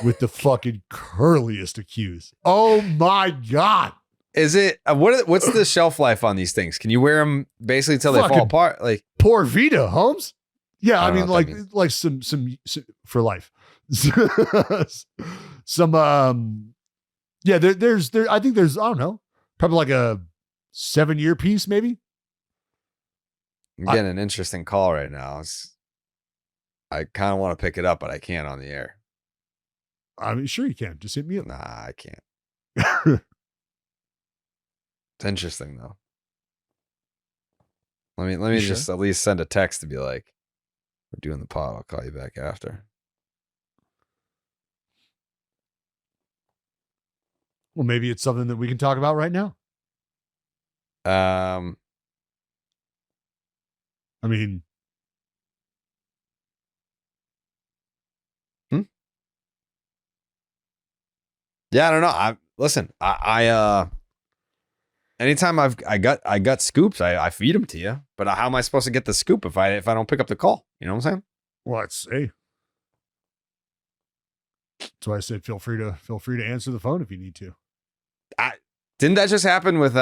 with the fucking curliest of cues. Oh my God. Is it, what's the shelf life on these things? Can you wear them basically until they fall apart? Like poor Vita, Holmes. Yeah. I mean, like some for life. Some, yeah, there's, I think there's, I don't know, probably like a 7-year piece, maybe. I'm getting an interesting call right now. I kind of want to pick it up, but I can't on the air. I mean, sure you can. Just hit me up. Nah, I can't. It's interesting though. Let me just at least send a text to be like, we're doing the pod. I'll call you back after. Well, maybe it's something that we can talk about right now. I mean, yeah, I don't know. Listen, anytime I got scoops, I feed them to you. But how am I supposed to get the scoop if I don't pick up the call? You know what I'm saying? well, let's see. That's why I said feel free to answer the phone if you need to. Didn't that just happen with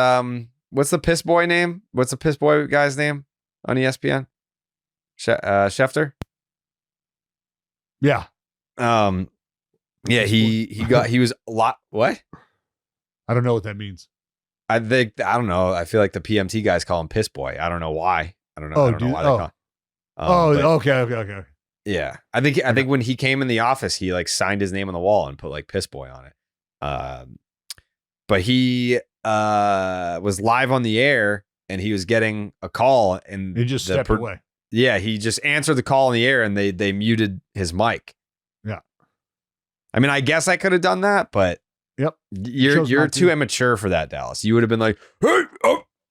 what's the piss boy name? What's the piss boy guy's name on ESPN? Schefter. Yeah. Yeah, he was a lot. What? I don't know what that means. I don't know. I feel like the PMT guys call him piss boy. I don't know why. I don't know why they call him. Okay. Yeah. I think when he came in the office, he like signed his name on the wall and put like piss boy on it. But he was live on the air and he was getting a call and He just stepped away. Yeah, he just answered the call in the air and they muted his mic. Yeah. I mean, I guess I could have done that, but Yep. you're not too to. immature for that, Dallas. You would have been like, "Hey,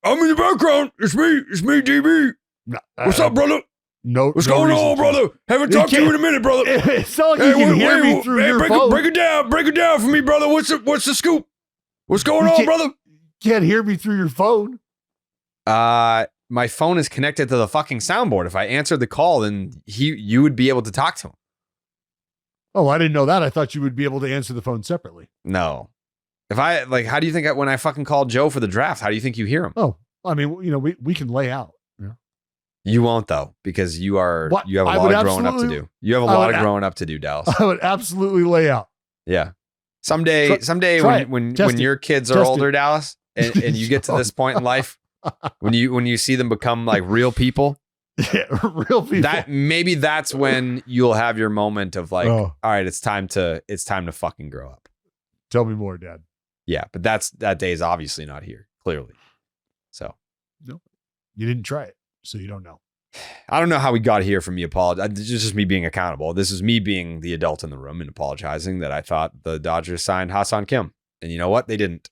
I'm in the background. It's me, DB. No, What's up, brother? No, What's no going reason on, to. brother? Haven't talked to you in a minute, brother. It's not like you can hear me through your phone. break it down for me, brother. What's the scoop? What's going on, brother? Can't hear me through your phone. My phone is connected to the fucking soundboard. If I answered the call, then you would be able to talk to him. Oh, I didn't know that. I thought you would be able to answer the phone separately. No. If I how do you think when I fucking called Joe for the draft, how do you think you hear him? Oh, I mean, we can lay out. Yeah. You won't though, because you have a I lot would of growing up to absolutely- do. You have a lot of growing up to do, Dallas. I would absolutely lay out. Yeah. Someday try it. when Test it. your kids are Test older, it. Dallas, and you get to this point in life, when you see them become like real people, Yeah, real people. that's when you'll have your moment of like, Oh. all right, it's time to fucking grow up. Tell me more, Dad. Yeah, but that day is obviously not here, clearly. So You didn't try it, so you don't know. I don't know how we got here from me apologizing. It's just me being accountable. This is me being the adult in the room and apologizing that I thought the Dodgers signed Ha-Seong Kim. And you know what? They didn't.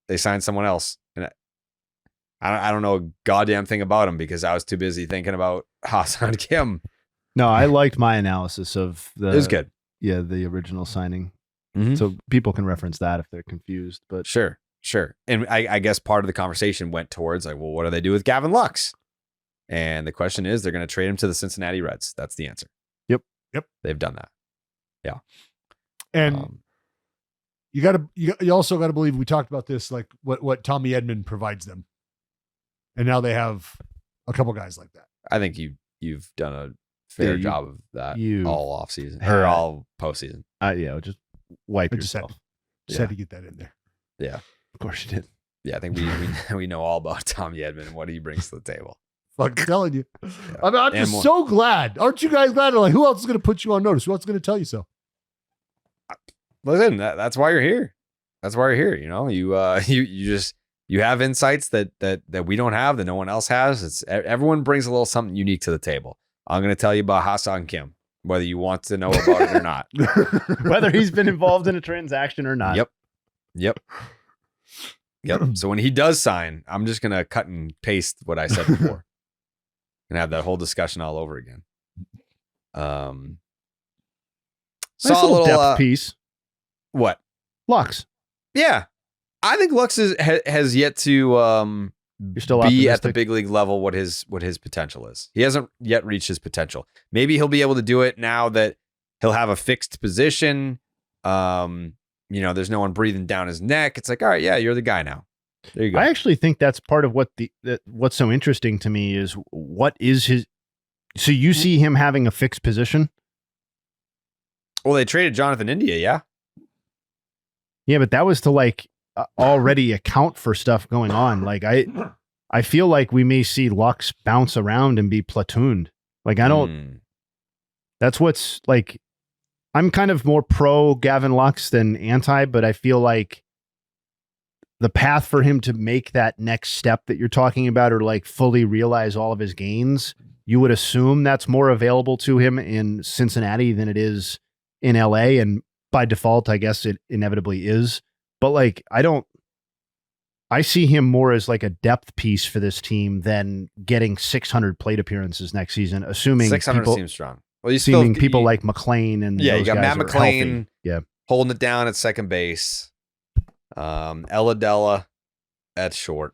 They signed someone else. And I don't know a goddamn thing about him because I was too busy thinking about Ha-Seong Kim. No, I liked my analysis of It was good. Yeah, the original signing. Mhm. So people can reference that if they're confused. But Sure. And I guess part of the conversation went towards like, well, what do they do with Gavin Lux? And the question is, they're going to trade him to the Cincinnati Reds. That's the answer. Yep. They've done that. Yeah. And you also got to believe we talked about this, like what Tommy Edman provides them, and now they have a couple guys like that. I think you've done a fair job of that all off season or all postseason. Just wipe I just yourself. Had to get that in there. Yeah, Of course you did. yeah. I think we know all about Tommy Edman and what he brings to the table. I'm telling you. Yeah. I mean, I'm And just more. so glad. Aren't you guys glad? Like, who else is going to put you on notice? Who else is going to tell you so? Listen, that's why you're here. That's why you're here. You know, you have insights that we don't have, that no one else has. Everyone brings a little something unique to the table. I'm going to tell you about Ha-Seong Kim, whether you want to know about it or not. Whether he's been involved in a transaction or not. Yep. So when he does sign, I'm just going to cut and paste what I said before and have that whole discussion all over again. Nice Saw a little little depth piece. What? Lux. Yeah. I think Lux has yet to You're still be at the optimistic? big league level what his potential is. He hasn't yet reached his potential. Maybe he'll be able to do it now that he'll have a fixed position. There's no one breathing down his neck. It's like, all right, yeah, you're the guy now. There you go. I actually think that's part of what's so interesting to me is what is his. So you see him having a fixed position? Well, they traded Jonathan India, yeah. Yeah, but that was to already account for stuff going on. Like I feel like we may see Lux bounce around and be platooned. Like I don't. That's what's like. I'm kind of more pro Gavin Lux than anti, but I feel like the path for him to make that next step that you're talking about, or like fully realize all of his gains, you would assume that's more available to him in Cincinnati than it is in LA. And by default, I guess it inevitably is. But like, I see him more as like a depth piece for this team than getting 600 plate appearances next season, assuming 600 people, seems strong. Well, you assuming people like McLean and you those got guys Matt are healthy. McLean, Yeah, holding it down at second base. Ella Della at short.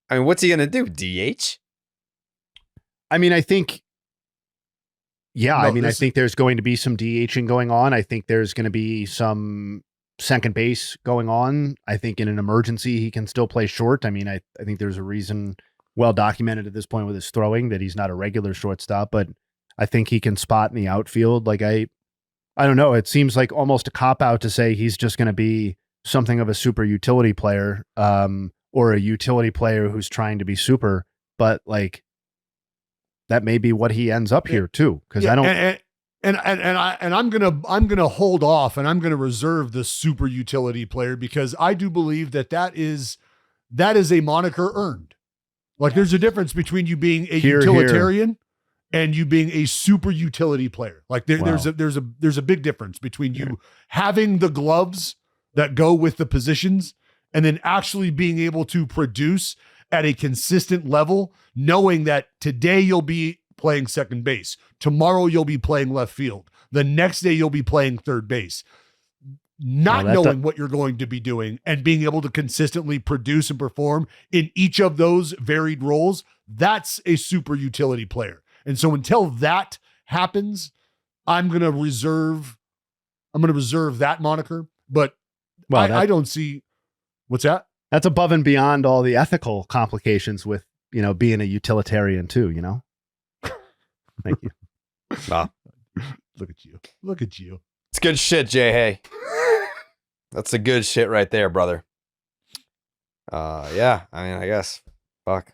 I mean, what's he gonna do? DH? I mean, I think. Yeah, No, I think there's going to be some DHing going on. I think there's going to be some second base going on. I think in an emergency, he can still play short. I mean, I think there's a reason well documented at this point with his throwing that he's not a regular shortstop, but I think he can spot in the outfield. Like I don't know. It seems like almost a cop out to say he's just going to be something of a super utility player, or a utility player who's trying to be super, but like that may be what he ends up here too. Cause I don't, I'm gonna hold off and I'm gonna reserve the super utility player because I do believe that is a moniker earned. Like there's a difference between you being a Here, utilitarian and you being a super utility player. Like there's a big difference between you having the gloves that go with the positions and then actually being able to produce at a consistent level, knowing that today you'll be playing second base, tomorrow you'll be playing left field, the next day you'll be playing third base. Not knowing what you're going to be doing and being able to consistently produce and perform in each of those varied roles, that's a super utility player. And so until that happens, I'm going to reserve that moniker, but I don't see what's that? That's above and beyond all the ethical complications with, being a utilitarian too, Thank you. Wow. Look at you. Look at you. It's good shit, JAYHAY. That's the good shit right there, brother. Yeah, I mean, I guess. Fuck.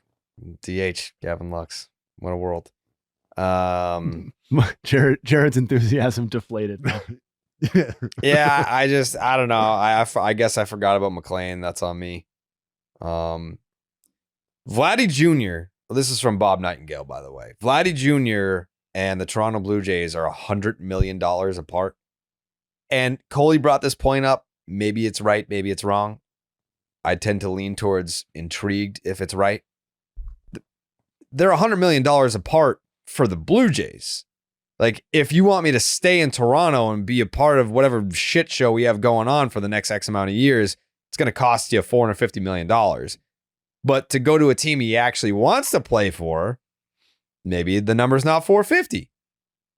DH, Gavin Lux. What a world. Jared's enthusiasm deflated. Yeah, I don't know. I guess I forgot about McLean. That's on me. Vladdy Jr. This is from Bob Nightingale, by the way. Vladdy Jr. and the Toronto Blue Jays are $100 million apart. And Coley brought this point up. Maybe it's right, maybe it's wrong. I tend to lean towards intrigued if it's right. They're $100 million apart for the Blue Jays. Like, if you want me to stay in Toronto and be a part of whatever shit show we have going on for the next X amount of years, it's going to cost you $450 million. But to go to a team he actually wants to play for, maybe the number's not 450.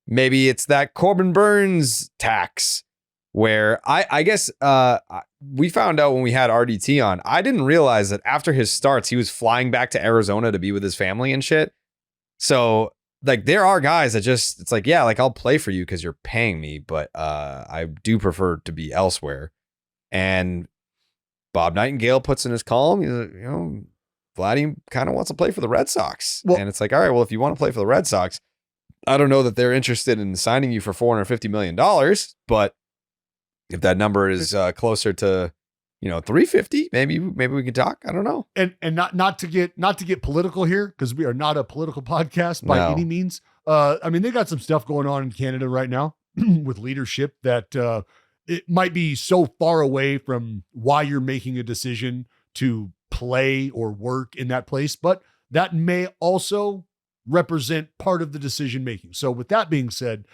Maybe it's that Corbin Burns tax where I guess we found out when we had RDT on, I didn't realize that after his starts, he was flying back to Arizona to be with his family and shit. So like there are guys that just, it's like, yeah, like I'll play for you because you're paying me, but I do prefer to be elsewhere. And Bob Nightingale puts in his column, he's like, Vladdy kind of wants to play for the Red Sox. Well, and it's like, all right, well, if you want to play for the Red Sox, I don't know that they're interested in signing you for $450 million, but if that number is closer to, 350, maybe we can talk. I don't know. And not to get political here, because we are not a political podcast by any means. I mean, they got some stuff going on in Canada right now with leadership that it might be so far away from why you're making a decision to play or work in that place, but that may also represent part of the decision making. So with that being said,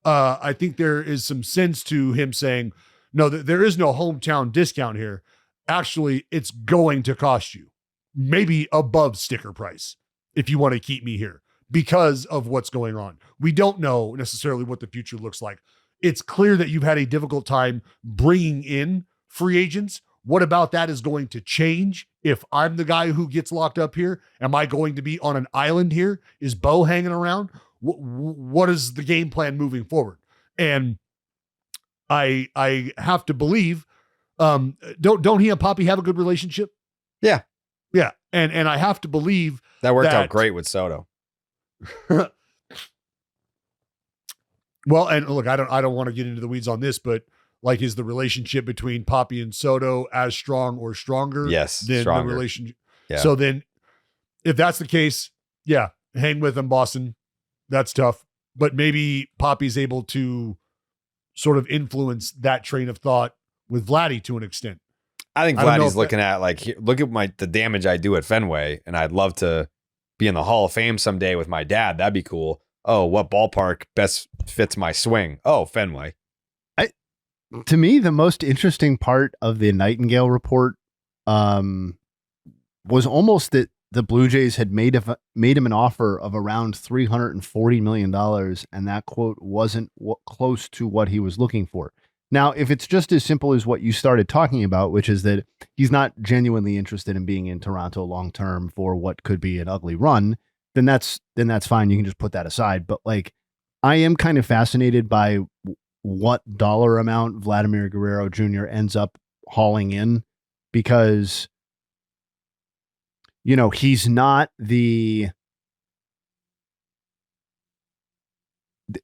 I think there is some sense to him saying, no, there is no hometown discount here. Actually, it's going to cost you maybe above sticker price if you want to keep me here because of what's going on. We don't know necessarily what the future looks like. It's clear that you've had a difficult time bringing in free agents. What about that is going to change if I'm the guy who gets locked up here? Am I going to be on an island here? Is Bo hanging around? What is the game plan moving forward? And I have to believe, don't he and Poppy have a good relationship? Yeah. Yeah. And I have to believe that worked out great with Soto. Well, and look, I don't want to get into the weeds on this, but like, is the relationship between Poppy and Soto as strong or stronger? Yes, than stronger. The relationship? Yeah. So then, if that's the case, yeah, hang with them, Boston. That's tough, but maybe Poppy's able to sort of influence that train of thought with Vladdy to an extent. I think Vladdy's looking at like, look at the damage I do at Fenway, and I'd love to be in the Hall of Fame someday with my dad. That'd be cool. Oh, what ballpark best fits my swing? Oh, Fenway. To me, the most interesting part of the Nightingale report was almost that the Blue Jays had made him an offer of around $340 million, and that quote wasn't close to what he was looking for. Now, if it's just as simple as what you started talking about, which is that he's not genuinely interested in being in Toronto long term for what could be an ugly run, then that's fine. You can just put that aside. But like, I am kind of fascinated by what dollar amount Vladimir Guerrero Jr. ends up hauling in, because he's not there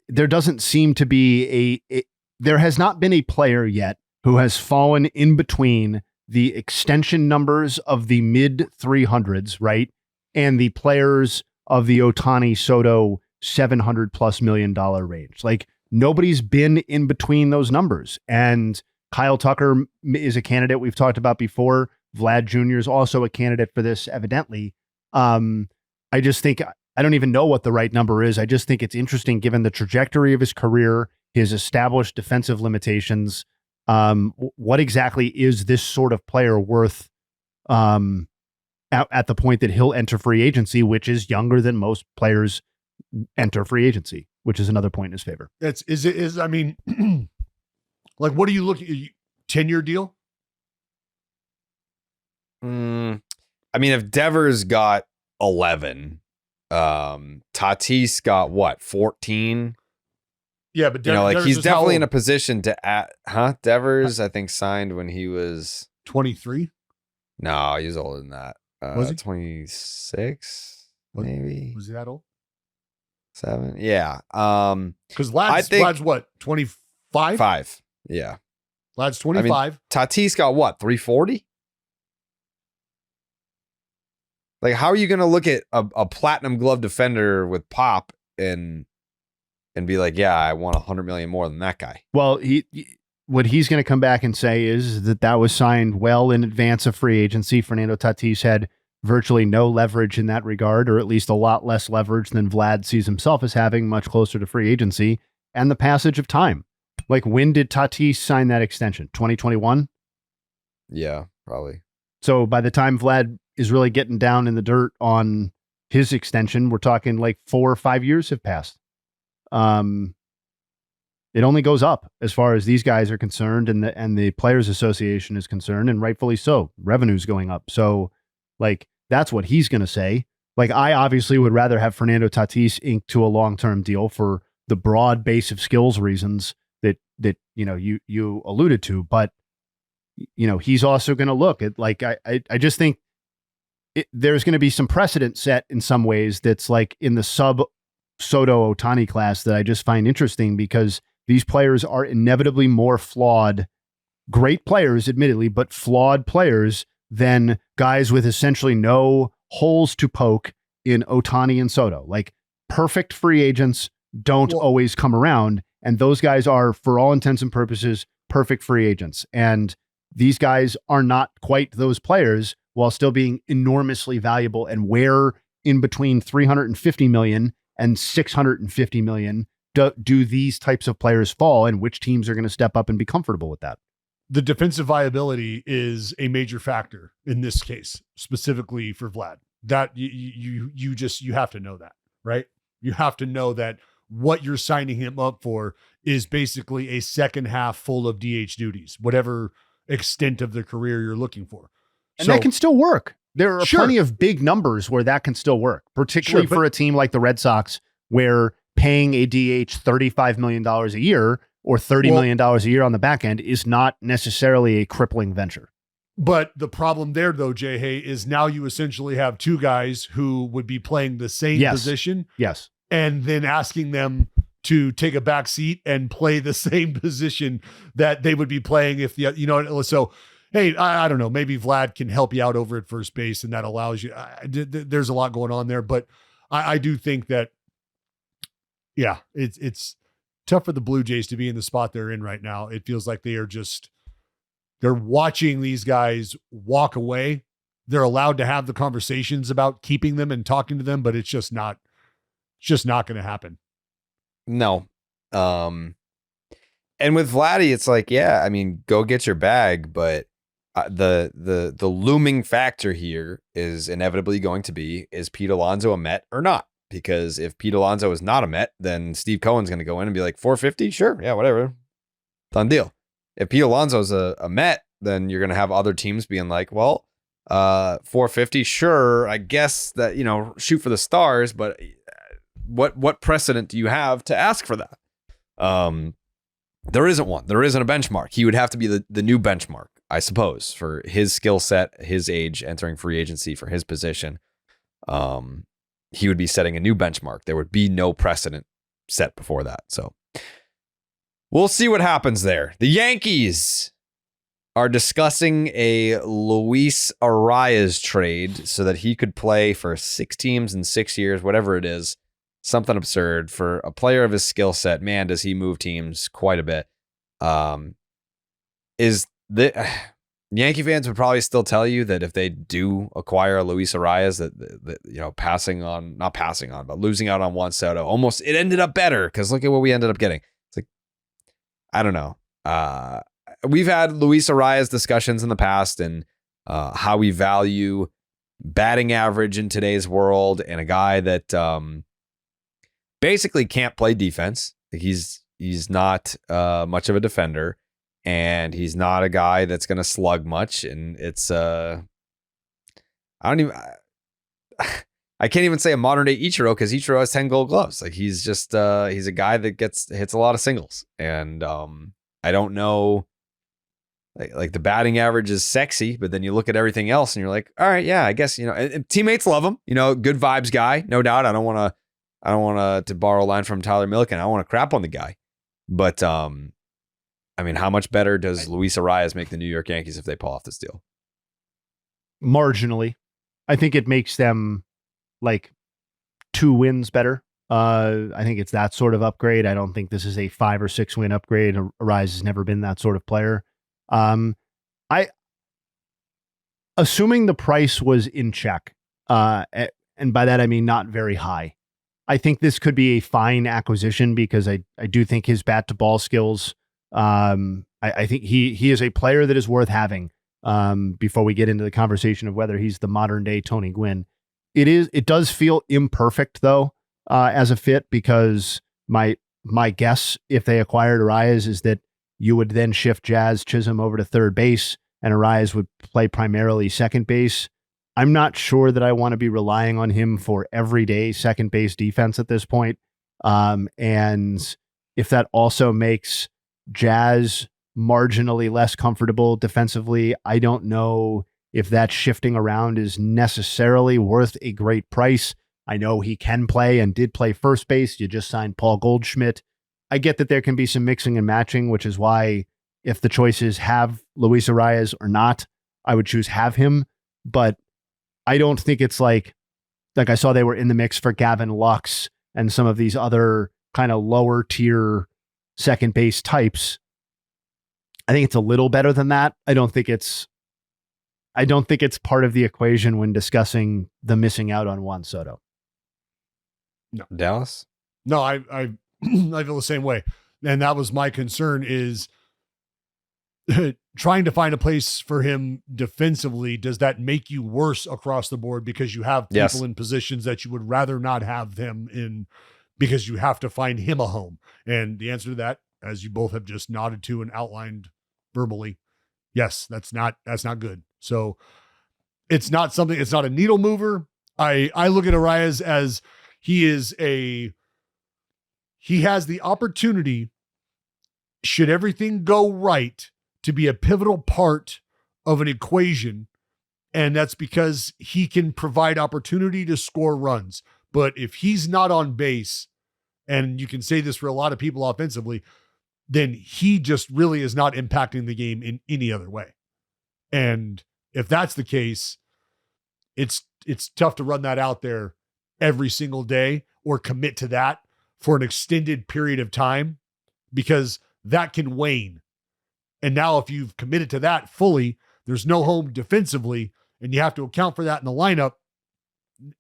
doesn't seem to be there has not been a player yet who has fallen in between the extension numbers of the mid 300s, right? And the players of the Ohtani, Soto, $700+ million range. Like nobody's been in between those numbers. And Kyle Tucker is a candidate we've talked about before. Vlad Jr. is also a candidate for this, evidently. I just think, I don't even know what the right number is. I just think it's interesting given the trajectory of his career, his established defensive limitations. What exactly is this sort of player worth at the point that he'll enter free agency, which is younger than most players enter free agency, which is another point in his favor. I mean, like, what are you looking at? 10-year deal? I mean, if Devers got 11, Tatis got what, 14? Yeah, but like he's definitely in a position to add, Devers, I think, signed when he was 23. No, he was older than that. Was he 26? Maybe. Was he that old? 7? Yeah. Because Vlad's what, 25? 5. Yeah. Vlad's 25. I mean, Tatis got what, 340? Like, how are you going to look at a platinum glove defender with pop and be like, yeah, I want 100 million more than that guy? Well, what he's going to come back and say is that was signed well in advance of free agency. Fernando Tatis had virtually no leverage in that regard, or at least a lot less leverage than Vlad sees himself as having, much closer to free agency and the passage of time. Like, when did Tatis sign that extension? 2021? Yeah, probably. So by the time Vlad is really getting down in the dirt on his extension, we're talking like 4 or 5 years have passed. It only goes up as far as these guys are concerned, and the Players Association is concerned, and rightfully so. Revenue's going up. So, like, that's what he's going to say. Like, I obviously would rather have Fernando Tatis inked to a long-term deal for the broad base of skills reasons that you alluded to, but he's also going to look at, like, I just think there's going to be some precedent set in some ways that's like in the sub Soto Ohtani class that I just find interesting, because these players are inevitably more flawed, great players, admittedly, but flawed players than guys with essentially no holes to poke in Ohtani and Soto. Like, perfect free agents don't always come around, and those guys are, for all intents and purposes, perfect free agents. And these guys are not quite those players, while still being enormously valuable. And where in between 350 million and 650 million do these types of players fall, and which teams are going to step up and be comfortable with that? The defensive viability is a major factor in this case, specifically for Vlad. That you have to know that, right? You have to know that what you're signing him up for is basically a second half full of DH duties, whatever extent of the career you're looking for. And that can still work. There are plenty of big numbers where that can still work, particularly for a team like the Red Sox, where paying a DH $35 million a year or $30 million a year on the back end is not necessarily a crippling venture. But the problem there, though, JAYHAY, is now you essentially have two guys who would be playing the same position. Yes. And then asking them to take a back seat and play the same position that they would be playing if so. Hey, I don't know. Maybe Vlad can help you out over at first base, and that allows you. There's a lot going on there, but I do think that, yeah, it's tough for the Blue Jays to be in the spot they're in right now. It feels like they're watching these guys walk away. They're allowed to have the conversations about keeping them and talking to them, but it's just not going to happen. No. And with Vladdy, it's like, yeah, I mean, go get your bag, but the looming factor here is inevitably going to be, is Pete Alonso a Met or not? Because if Pete Alonso is not a Met, then Steve Cohen's going to go in and be like, 450? Sure. Yeah, whatever. Done deal. If Pete Alonso's a Met, then you're going to have other teams being like, well, 450, sure, I guess that, shoot for the stars, but what precedent do you have to ask for that? There isn't one. There isn't a benchmark. He would have to be the new benchmark, I suppose, for his skill set, his age, entering free agency for his position. He would be setting a new benchmark. There would be no precedent set before that. So we'll see what happens there. The Yankees are discussing a Luis Arraez trade so that he could play for 6 teams in 6 years, whatever it is. something absurd for a player of his skill set. Man, does he move teams quite a bit. Is the Yankee fans would probably still tell you that if they do acquire Luis Arraez, that you know, not passing on, but losing out on Juan Soto, almost it ended up better because look at what we ended up getting. It's like, I don't know. We've had Luis Arraez discussions in the past and how we value batting average in today's world, and a guy that basically can't play defense. He's not much of a defender. And he's not a guy that's going to slug much. And it's, I can't even say a modern day Ichiro because Ichiro has 10 gold gloves. Like he's just, he's a guy that hits a lot of singles. And I don't know, like the batting average is sexy, but then you look at everything else and you're like, all right, yeah, I guess, you know, and teammates love him, you know, good vibes guy, no doubt. I don't want to borrow a line from Tyler Milliken. I don't want to crap on the guy, but, I mean, how much better does Luis Arraez make the New York Yankees if they pull off this deal? Marginally. I think it makes them like 2 wins better. I think it's that sort of upgrade. I don't think this is a 5 or 6 win upgrade. Arraez has never been that sort of player. Assuming the price was in check, and by that I mean not very high, I think this could be a fine acquisition because I do think his bat to ball skills, I think he is a player that is worth having. Before we get into the conversation of whether he's the modern day Tony Gwynn, it does feel imperfect though, as a fit, because my guess if they acquired Arraez is that you would then shift Jazz Chisholm over to third base and Arraez would play primarily second base. I'm not sure that I want to be relying on him for everyday second base defense at this point. And if that also makes Jazz marginally less comfortable defensively, I don't know if that shifting around is necessarily worth a great price. I know he can play and did play first base. You just signed Paul Goldschmidt. I get that there can be some mixing and matching, which is why if the choice is have Luis Arraez or not, I would choose have him. But I don't think it's like I saw they were in the mix for Gavin Lux and some of these other kind of lower tier second base types. I think it's a little better than that. I don't think it's part of the equation when discussing the missing out on Juan Soto. No. Dallas? No, I feel the same way. And that was my concern, is trying to find a place for him defensively. Does that make you worse across the board because you have people in positions that you would rather not have them in, because you have to find him a home? And the answer to that, as you both have just nodded to and outlined verbally, yes, that's not good. So it's not a needle mover. I look at Arraez as he has the opportunity, should everything go right, to be a pivotal part of an equation. And that's because he can provide opportunity to score runs. But if he's not on base, and you can say this for a lot of people offensively, then he just really is not impacting the game in any other way. And if that's the case, it's tough to run that out there every single day or commit to that for an extended period of time, because that can wane. And now if you've committed to that fully, there's no home defensively, and you have to account for that in the lineup.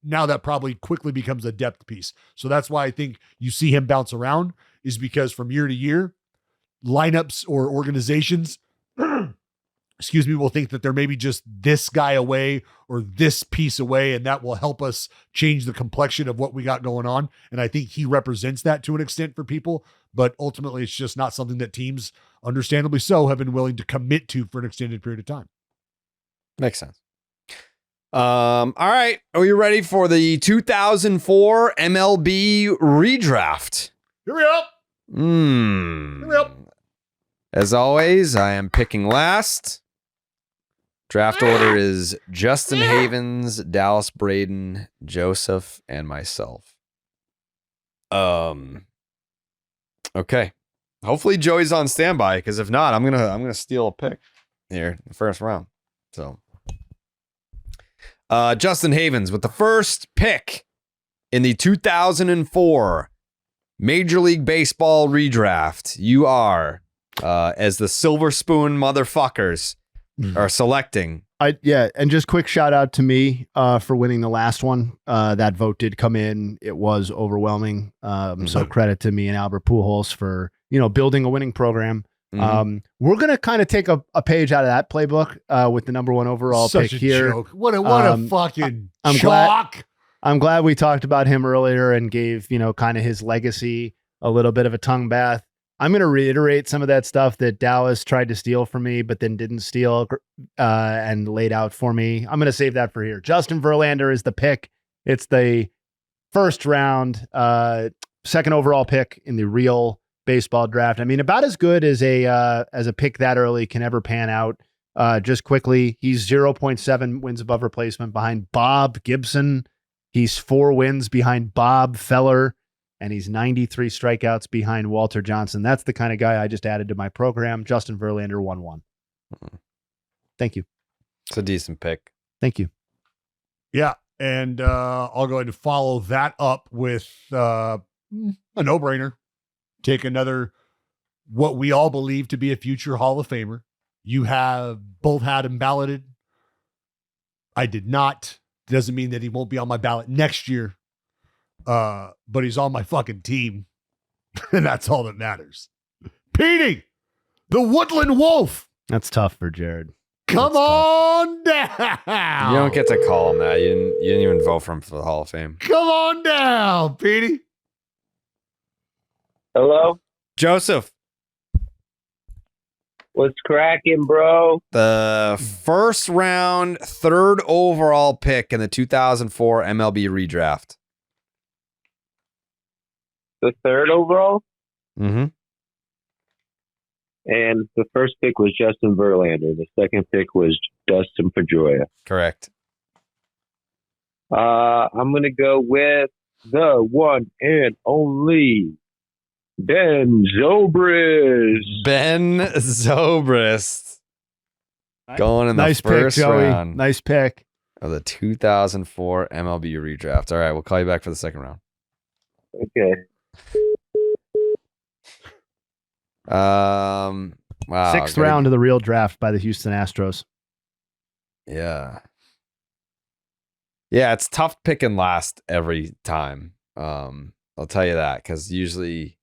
Now that probably quickly becomes a depth piece. So that's why I think you see him bounce around, is because from year to year, lineups or organizations, excuse me, will think that they're maybe just this guy away or this piece away, and that will help us change the complexion of what we got going on. And I think he represents that to an extent for people, but ultimately it's just not something that teams, understandably so, have been willing to commit to for an extended period of time. Makes sense. All right. Are you ready for the 2004 MLB redraft? Here we go. Here we go. As always, I am picking last. Draft order is Justin Havens, Dallas Braden, Joseph, and myself. Okay. Hopefully Joey's on standby, because if not, I'm gonna steal a pick here in the first round. So Justin Havens with the first pick in the 2004 Major League Baseball redraft, you are, as the Silver Spoon motherfuckers are selecting. And just quick shout out to me for winning the last one. That vote did come in. It was overwhelming. So credit to me and Albert Pujols for, building a winning program. We're going to kind of take a page out of that playbook with the number 1 overall Such pick a here. joke. What a fucking I'm shock. I'm glad we talked about him earlier and gave, kind of his legacy a little bit of a tongue bath. I'm going to reiterate some of that stuff that Dallas tried to steal from me, but then didn't steal and laid out for me. I'm going to save that for here. Justin Verlander is the pick. It's the first round, second overall pick in the real baseball draft. I mean, about as good as a pick that early can ever pan out. Just quickly, he's 0.7 wins above replacement behind Bob Gibson. He's 4 wins behind Bob Feller. And he's 93 strikeouts behind Walter Johnson. That's the kind of guy I just added to my program. Justin Verlander 1-1. Thank you. It's a decent pick. Thank you. Yeah. And I'll go ahead and follow that up with a no-brainer. Take another, what we all believe to be a future Hall of Famer. You have both had him balloted. I did not. Doesn't mean that he won't be on my ballot next year. But he's on my fucking team. And that's all that matters. Petey, the Woodland Wolf. That's tough for Jared. Come on down. You don't get to call him that. You didn't even vote for him for the Hall of Fame. Come on down, Petey. Hello? Joseph, What's cracking, bro? the first round, 3rd overall pick in the 2004 MLB redraft. The 3rd overall? Mm-hmm. And the first pick was Justin Verlander. The second pick was Dustin Pedroia. Correct. I'm going to go with the one and only Ben Zobrist. Ben Zobrist. Going in the Nice pick, first Joey. round Nice pick. of the 2004 MLB redraft. All right, we'll call you back for the second round. Okay. Wow. 6th round of the real draft by the Houston Astros. Yeah. Yeah, it's tough picking last every time. I'll tell you that, because usually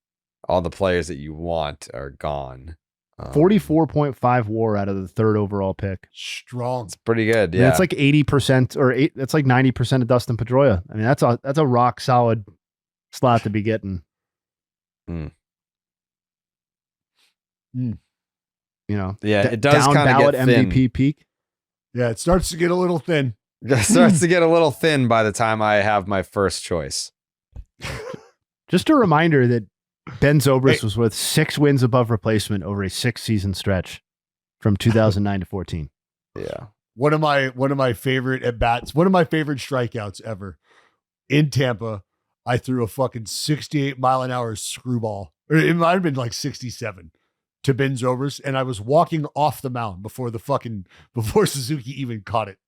all the players that you want are gone. 44.5 WAR out of the 3rd overall pick. Strong. It's pretty good. I mean, Yeah. it's like 80% or that's like 90% of Dustin Pedroia. I mean, that's a rock solid slot to be getting. Yeah, it does down kind of ballot get thin. MVP peak. Yeah, it starts to get a little thin. It starts to get a little thin by the time I have my first choice. Just a reminder that Ben Zobrist was with 6 wins above replacement over a 6-season stretch from 2009 to 14. Yeah. One of my favorite at bats, one of my favorite strikeouts ever in Tampa. I threw a fucking 68 mile an hour screwball, or it might have been like 67 to Ben Zobrist, and I was walking off the mound before Suzuki even caught it.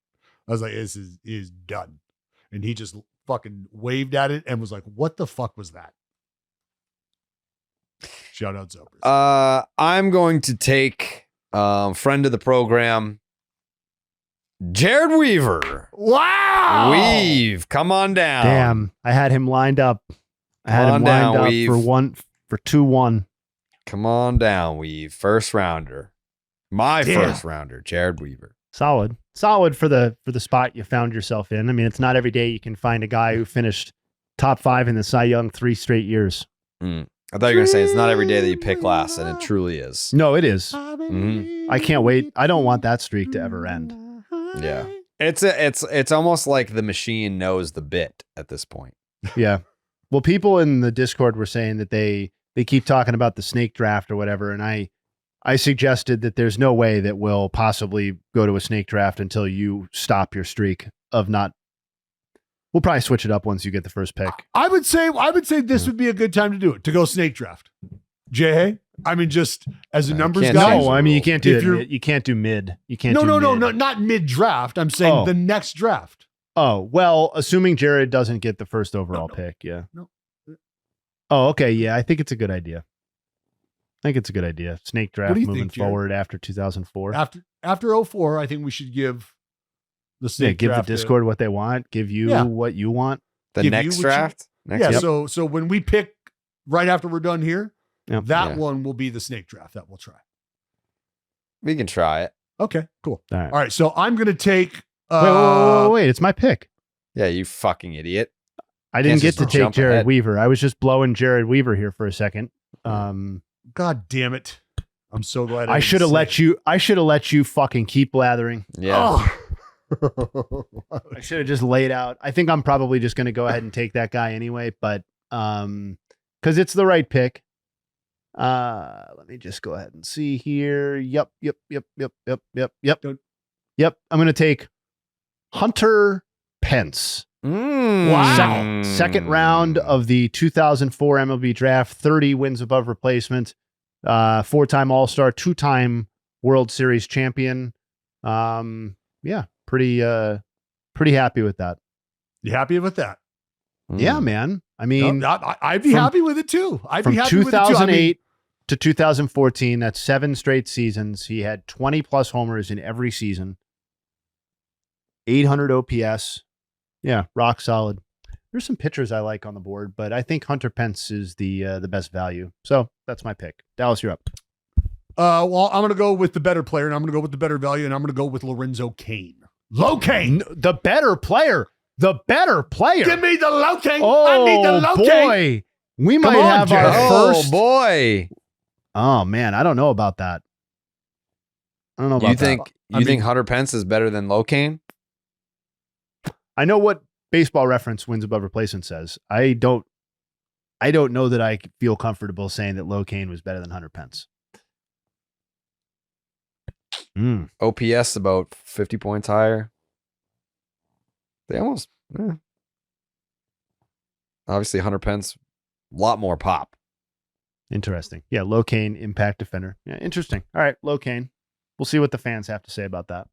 I was like, "This is done," and he just fucking waved at it and was like, "What the fuck was that?" Shout out Zobrist. I'm going to take friend of the program, Jared Weaver. Wow, Weave, come on down. Damn, I had him lined up. I had him lined up for 2-1. Come on down, Weave. First rounder. My first rounder, Jared Weaver. Solid for the spot you found yourself in. I mean, it's not every day you can find a guy who finished top 5 in the Cy Young 3 straight years. I thought you were going to say it's not every day that you pick last, and it truly is. No, it is. Mhm. I can't wait. I don't want that streak to ever end. Yeah. It's almost like the machine knows the bit at this point. Yeah. Well, people in the Discord were saying that they keep talking about the snake draft or whatever, and I suggested that there's no way that we'll possibly go to a snake draft until you stop your streak of not. We'll probably switch it up once you get the first pick. I would say this would be a good time to do it, to go snake draft. JAYHAY, I mean, just as a numbers can't guy. No, I mean you can't If do you're- it. You can't do mid. You can't. No, do no, mid. not mid draft. I'm saying Oh. the next draft. Oh, well, assuming Jared doesn't get the first overall pick. Yeah. No. Oh, okay. Yeah. I think it's a good idea. Snake do draft you moving think, Jared? forward after 2004. After 04, I think we should give the snake Give the draft Discord what they want. Give you what you want. The give next you what draft? Yeah. So when we pick right after we're done here, Yep. that one will be the snake draft that we'll try. We can try it. Okay, cool. All right. All right. So I'm going to take. Wait. It's my pick. Yeah, you fucking idiot. I didn't get just to take jump Jared ahead. Weaver. I was just blowing Jared Weaver here for a second. God damn it! I'm so glad. I should have let you. I should have let you fucking keep blathering. Yeah. I should have just laid out. I think I'm probably just going to go ahead and take that guy anyway, but because it's the right pick. Let me just go ahead and see here. Yep. Don't- Yep. I'm going to take Hunter Pence. Wow. Second round of the 2004 MLB draft, 30 wins above replacement, 4-time All-Star, 2-time World Series champion. Yeah, pretty happy with that. You happy with that? Yeah, man. I mean, I'd be happy with it too. I'd be from happy with it too. 2008 to 2014, that's 7 straight seasons. He had 20 plus homers in every season. 800 OPS. Yeah, rock solid. There's some pitchers I like on the board, but I think Hunter Pence is the best value. So that's my pick. Dallas, you're up. Well, I'm going to go with the better player, and I'm going to go with the better value, and I'm going to go with Lorenzo Cain. Locaine. The better player. The better player. Give me the Locaine. Oh, I need the Locaine. boy. We might on, have Jared. our Oh, first. boy. Oh, man. I don't know about that. I don't know about You that. think think Hunter Pence is better than Locaine? I know what Baseball Reference wins above replacement says. I don't know that I feel comfortable saying that Locaine was better than Hunter Pence. OPS about 50 points higher. They almost obviously Hunter Pence, a lot more pop. Interesting. Yeah, Locaine, impact defender. Yeah, interesting. All right, Locaine. We'll see what the fans have to say about that.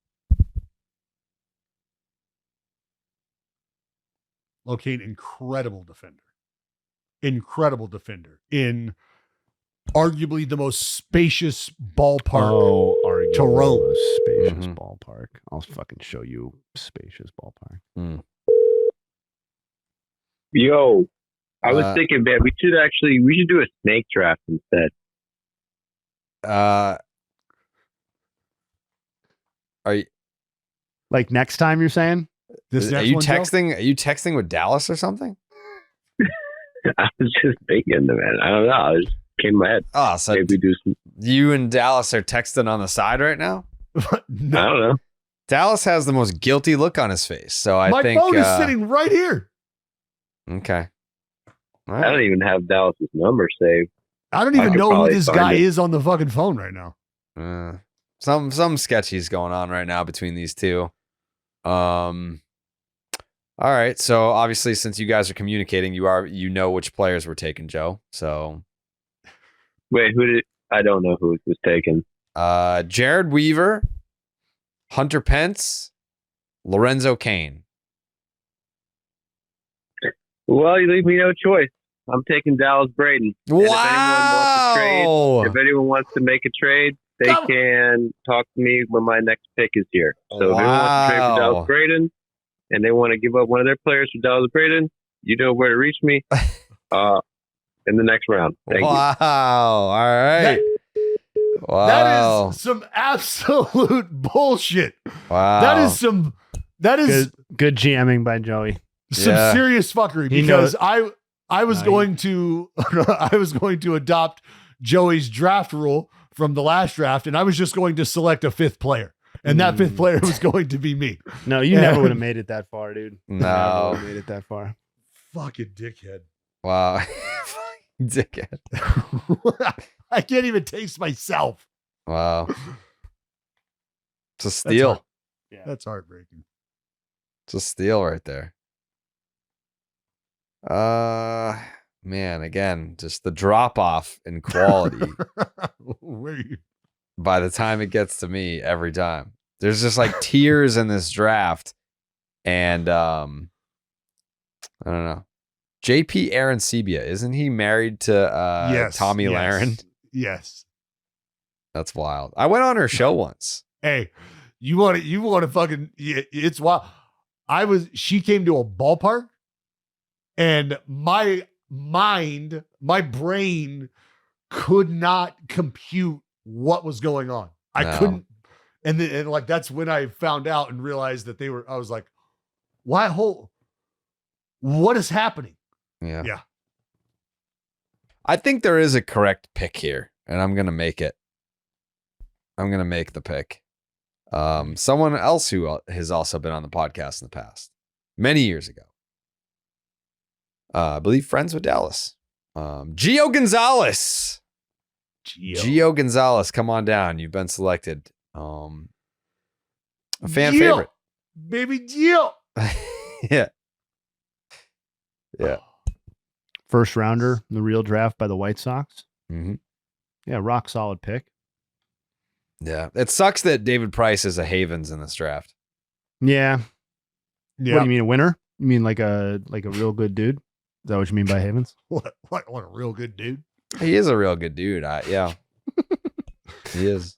Locaine, incredible defender. Incredible defender in arguably the most spacious ballpark. Oh, to roam. Spacious Mhm. ballpark. I'll fucking show you spacious ballpark. Yo, I was Uh, thinking, man, we should do a snake draft instead. Are you Like next time you're saying? This are next you one, Joe? texting? Are you texting with Dallas or something? I was just thinking, man. I don't know. It just came to my head. Oh, so Maybe do some. you and Dallas are texting on the side right now? No. I don't know. Dallas has the most guilty look on his face. So I My think phone is sitting right here. Okay. All I right. don't even have Dallas's number saved. I don't I even could know who probably this find guy it. is on the fucking phone right now. Some sketchies going on right now between these two. All right. So obviously, since you guys are communicating, you know which players were taken, Joe. So Wait, I don't know who was taken. Jared Weaver, Hunter Pence, Lorenzo Cain. Well, you leave me no choice. I'm taking Dallas Braden. And Wow. If anyone wants to make a trade, they Come- can talk to me when my next pick is here. So if anyone wants to trade for Wow. Dallas Braden and they want to give up one of their players for Dallas Braden, you know where to reach me in the next round. Thank you. Wow. All right. Wow. That is some absolute bullshit. wow. That is Good GMing by Joey. some Yeah. serious fuckery He because knows- I was No, going to I was going to adopt Joey's draft rule from the last draft, and I was just going to select a fifth player, and that fifth player was going to be me. No, you never would have made it that far, dude. You never No. would have made it that far. Fucking dickhead. Wow. Dickhead. I can't even taste myself. Wow. It's a steal. That's heartbreaking. It's a steal right there. Man, again, just the drop off in quality Where you? by the time it gets to me every time. There's just like tears in this draft And I don't know. JP Arancibia, isn't he married to Yes, Tommy yes, Lahren? Yes. That's wild. I went on her show once. Hey, you want to fucking, it's wild. She came to a ballpark and my brain could not compute what was going on. I No. couldn't. And like, that's when I found out and realized that I was like, what is happening? Yeah. Yeah. I think there is a correct pick here, and I'm going to make it. I'm going to make the pick. Someone else who has also been on the podcast in the past, many years ago. I believe friends with Dallas. Gio Gonzalez. Gio Gonzalez, come on down. You've been selected. A fan favorite. Baby Gio. Yeah. Yeah. First rounder in the real draft by the White Sox. Mm-hmm. Yeah, rock solid pick. Yeah. It sucks that David Price is a Havens in this draft. Yeah. Yeah. What do you mean, a winner? You mean like a real good dude? Is that what you mean by Havens? What a real good dude. He is a real good dude. Yeah. He is.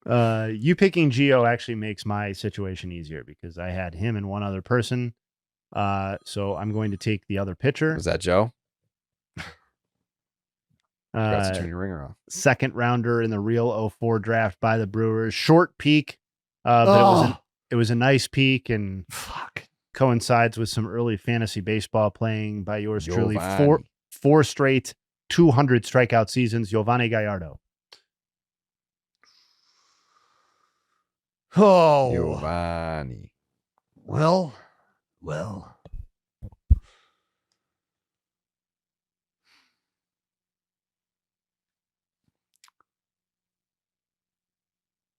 You picking Gio actually makes my situation easier because I had him and one other person. So I'm going to take the other pitcher. Was that Joe? Congrats to turning your ringer off. Second rounder in the real 04 draft by the Brewers. Short peak, but it was a nice peak and coincides with some early fantasy baseball playing by yours truly. Four straight 200 strikeout seasons. Yovani Gallardo. Oh, Giovanni. well.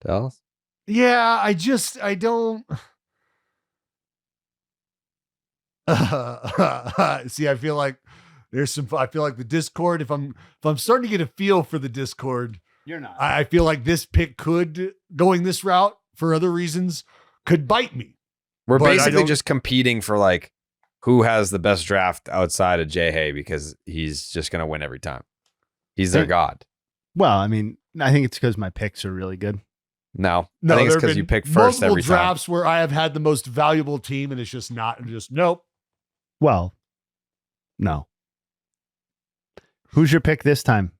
Dallas? Yeah, I don't. See, I feel like the Discord, if I'm starting to get a feel for the Discord, You're not. I feel like this pick going this route for other reasons could bite me. We're But I basically don't- just competing for like who has the best draft outside of JAYHAY because he's just going to win every time. He's their god. Well, I mean, I think it's because my picks are really good. No, I think it's there have because you been pick first multiple every time. drafts where I have had the most valuable team, and it's just nope. Well, no. Who's your pick this time?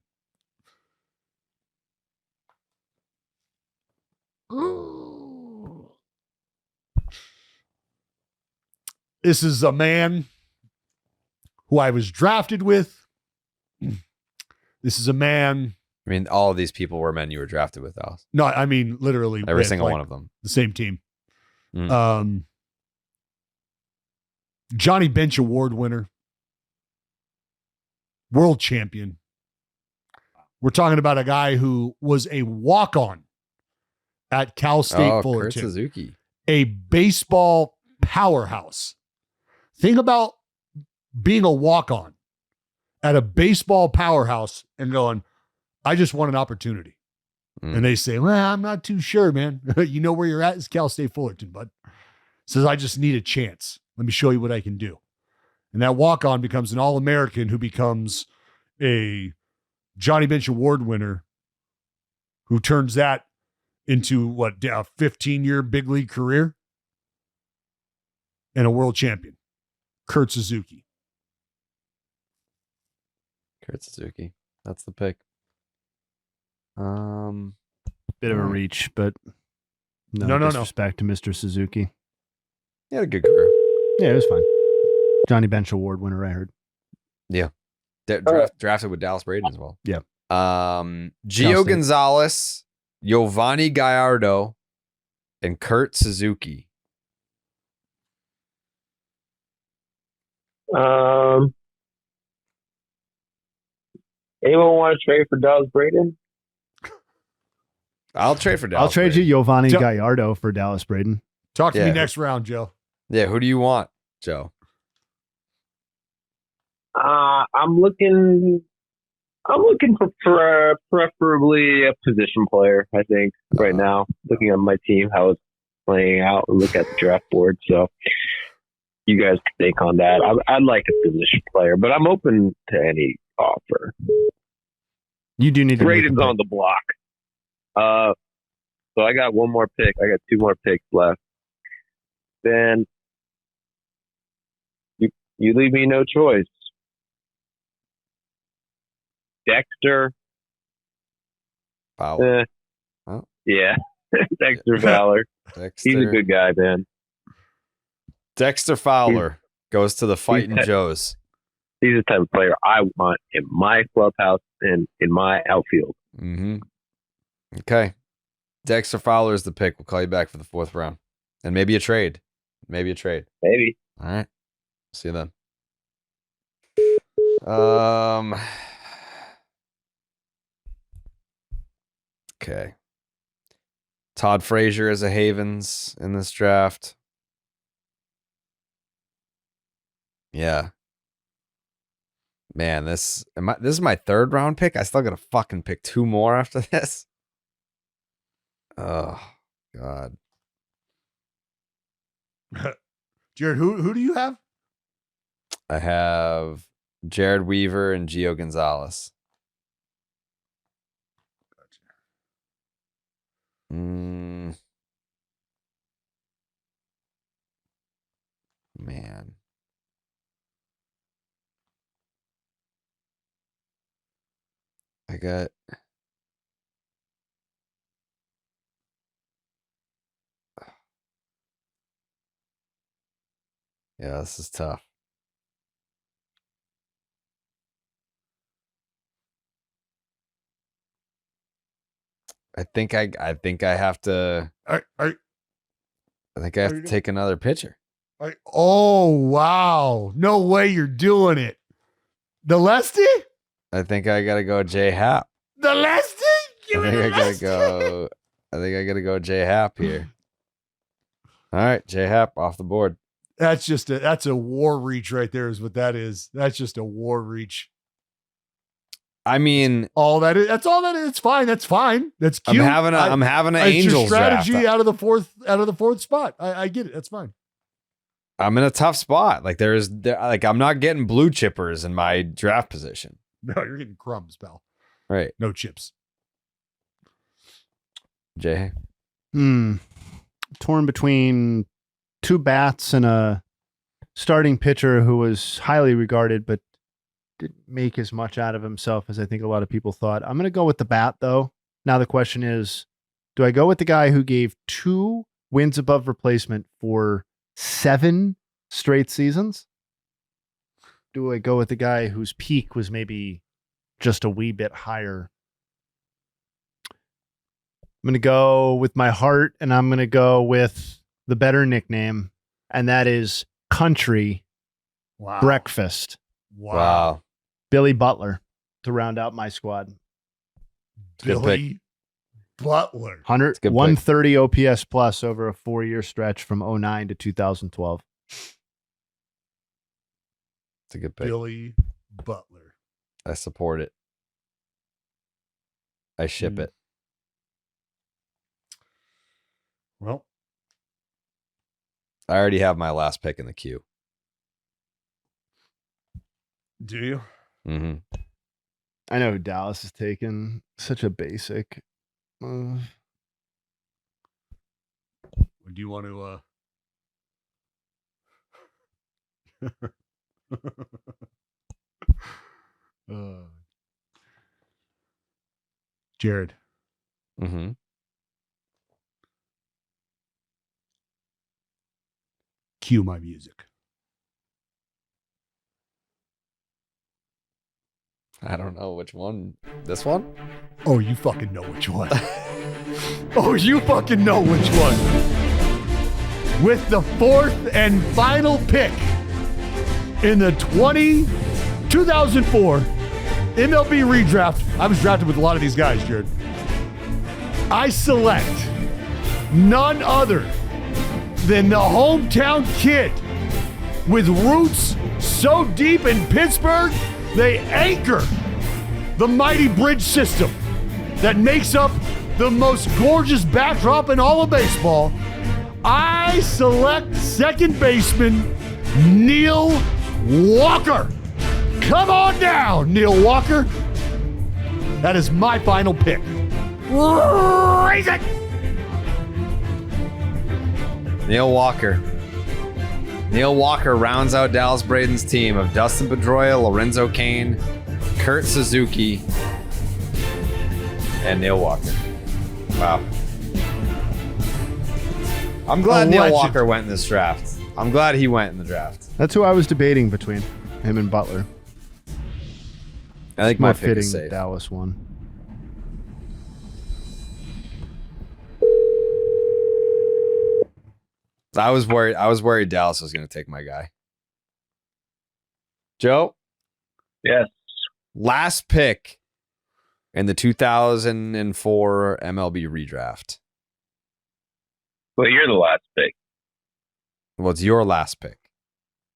This is a man who I was drafted with. This is a man. I mean, all of these people were men you were drafted with, Alice. No, I mean literally Every with, single like, one of them. the same team. Mm. Johnny Bench Award winner, world champion. We're talking about a guy who was a walk-on at Cal State Kurt Fullerton, Suzuki. a baseball powerhouse. Think about being a walk-on at a baseball powerhouse and going, I just want an opportunity. Mm. And they say, well, I'm not too sure, man. You know where you're at is Cal State Fullerton, bud. Says, I just need a chance. Let me show you what I can do. And that walk-on becomes an All-American who becomes a Johnny Bench Award winner who turns that into a 15-year big league career and a world champion. Kurt Suzuki. Kurt Suzuki. That's the pick. Bit of a reach, but No. disrespect to Mr. Suzuki. He had a good career. Yeah, it was fine. Johnny Bench Award winner, I heard. Drafted with Dallas Braden as well. Yeah. Gio State. Gonzalez, Yovani Gallardo, and Kurt Suzuki. Anyone want to trade for Dallas Braden? I'll trade for Dallas. I'll trade Braden. you Yovani Jo- Gallardo for Dallas Braden. Talk to me Yeah. next round, Joe. Yeah, who do you want, Joe? I'm looking for preferably a position player. I think right now, looking at my team, how it's playing out, and look at the draft board. So you guys think on that. I'd like a position player, but I'm open to any offer. You do need to make a Braden's pick. on the block. So I got one more pick. I got 2 more picks left. Then you leave me no choice. Dexter. Fowler. Yeah. Dexter Fowler. Dexter, He's a good guy, man. Dexter Fowler goes to the Fighting he's- Joes. He's the type of player I want in my clubhouse and in my outfield. Mm-hmm. Okay. Dexter Fowler is the pick. We'll call you back for the 4th round. And maybe a trade. Maybe. Maybe. All right. See you then. Okay. Todd Frazier is a Havens in this draft. Yeah. Man, this is my 3rd round pick. I still gotta fucking pick 2 more after this. Oh God. Jared, who do you have? I have Jared Weaver and Gio Gonzalez. Man. I got Yeah, this is tough. I think I have to Are I think I have to take another pitcher. oh, wow. No way you're doing it. The Lesty? I think I gotta go J Hap. The Lesty? Give me the Lesty. I think I gotta go J Hap here. All right, J Hap off the board. That's a war reach right there is what that is. That's just a war reach. I mean, That's all that is. It's fine. That's fine. That's cute. I'm having an it's your Angels strategy draft. out of the 4th spot. I get it. That's fine. I'm in a tough spot. Like I'm not getting blue chippers in my draft position. No, you're getting crumbs, pal. Right. No chips. Jay. Torn between 2 bats and a starting pitcher who was highly regarded, but didn't make as much out of himself as I think a lot of people thought. I'm going to go with the bat, though. Now the question is, do I go with the guy who gave 2 wins above replacement for 7 straight seasons? Do I go with the guy whose peak was maybe just a wee bit higher? I'm going to go with my heart, and I'm going to go with the better nickname, and that is Country Wow. Breakfast. Wow. Billy Butler to round out my squad. Good Billy Butler. 100, It's a good pick. 130 OPS plus over a 4-year stretch from 2009 to 2012. It's a good pick. Billy Butler. I support it. I ship it. Well, I already have my last pick in the queue. do you? Mm-hmm. I know who Dallas is taking. Such a basic. Or do you want to Jared, Mm-hmm. cue my music. I don't know which one. This one? Oh, you fucking know which one. Oh, you fucking know which one. With the 4th and final pick in the 2004 MLB redraft. I was drafted with a lot of these guys, Jared. I select none other than the hometown kid with roots so deep in Pittsburgh, they anchor the mighty bridge system that makes up the most gorgeous backdrop in all of baseball. I select second baseman Neil Walker. Come on down, Neil Walker. That is my final pick. Raise it. Neil Walker. Neil Walker rounds out Dallas Braden's team of Dustin Pedroia, Lorenzo Cain, Kurt Suzuki, and Neil Walker. Wow. I'm glad Neil legend. Walker went in this draft. I'm glad he went in the draft. That's who I was debating between him and Butler. I think My my pick fitting is safe. Dallas one. I was worried Dallas was going to take my guy. Joe? Yes. Last pick in the 2004 MLB redraft. Well, you're the last pick. Well, it's your last pick.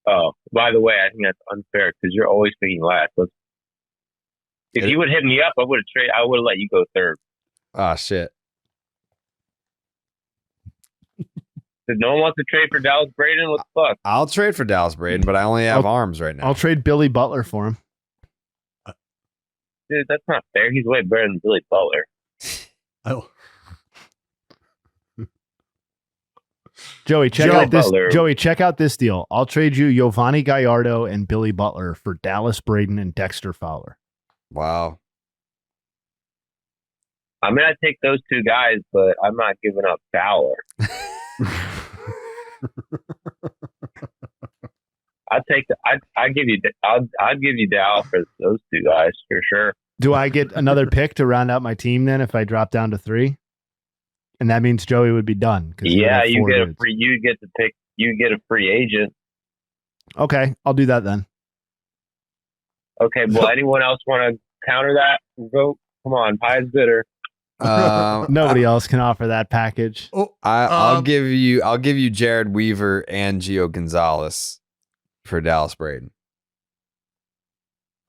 Oh, by the way, I think that's unfair because you're always picking last. If you would hit me up, I would have let you go third. Ah, shit. If no one wants to trade for Dallas Braden, what the fuck? I'll trade for Dallas Braden, but I only have arms right now. I'll trade Billy Butler for him. Dude, that's not fair. He's way better than Billy Butler. Oh. Joey, check Joe out this. Butler. Joey, check out this deal. I'll trade you Giovanni Gallardo and Billy Butler for Dallas Braden and Dexter Fowler. Wow. I'm gonna take those two guys, but I'm not giving up Fowler. I'd give you Dallas for those two guys for sure. Do I get another pick to round out my team then if I drop down to 3? And that means Joey would be done. Yeah, you get to pick. You get a free agent. Okay, I'll do that then. Okay, well, anyone else want to counter that? Vote. Come on, pie's bitter. Nobody else can offer that package. Oh, I'll give you Jared Weaver and Gio Gonzalez for Dallas Braden.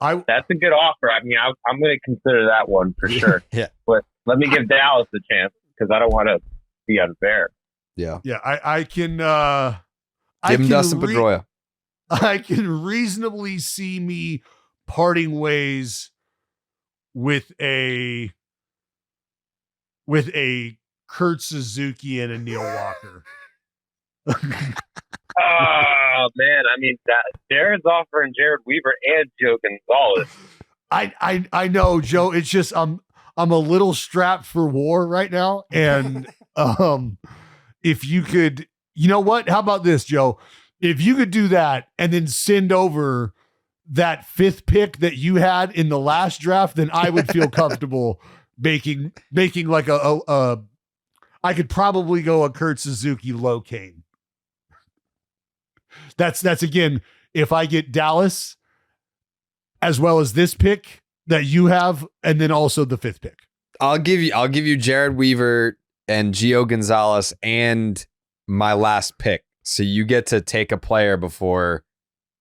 That's a good offer. I mean, I'm going to consider that one for sure. Yeah. But let me give Dallas a chance because I don't want to be unfair. Yeah. yeah, I can. Give him Dustin Pedroia. I can reasonably see me parting ways with a Kurt Suzuki and a Neil Walker. Oh man, I mean, Jared's offering Jared Weaver and Joe Gonzalez. I know, Joe. It's just I'm a little strapped for war right now, and if you could, you know what? How about this, Joe? If you could do that and then send over that 5th pick that you had in the last draft, then I would feel comfortable making like a I could probably go a Kurt Suzuki low cane. That's again, if I get Dallas as well as this pick that you have, and then also the 5th pick. I'll give you Jared Weaver and Gio Gonzalez and my last pick. So you get to take a player before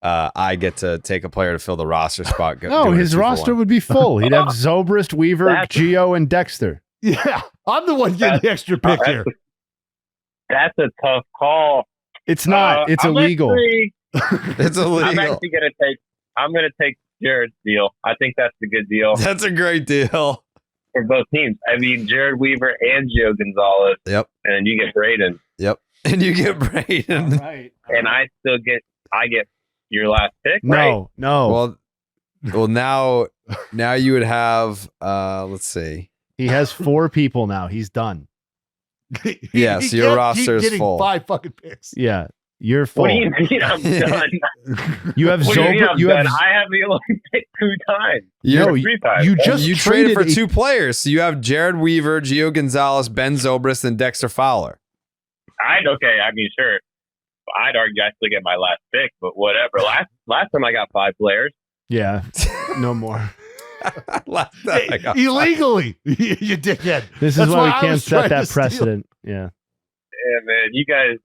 I get to take a player to fill the roster spot. No, his roster would be full. He'd have Zobrist, Weaver, Gio, and Dexter. Yeah, I'm the one getting the extra pick here. That's a tough call. It's not. It's illegal. It's illegal. I'm gonna take Jared's deal. I think that's a good deal That's a great deal. for both teams. I mean, Jared Weaver and Gio Gonzalez. Yep. And then you get Braden. Yep. And you get Braden. Right. And I get your last pick, right? No. Well, now you would have. Let's see. He has 4 people now. He's done. Yeah, so your roster is getting full. 5 fucking picks. Yeah, you're full. What do you mean I'm done? You have What do you mean I'm Zobrist. done? I have the only pick 2 times. No, Or 3 times. You traded for 2 players. So you have Jared Weaver, Gio Gonzalez, Ben Zobrist, and Dexter Fowler. Okay. I mean, sure. I'd argue I still get my last pick, but whatever. Last time I got 5 players. Yeah, no more. Last time I got Illegally, you dickhead. This That's is why we I can't was set trying that to steal. precedent. Yeah. Yeah, man. You guys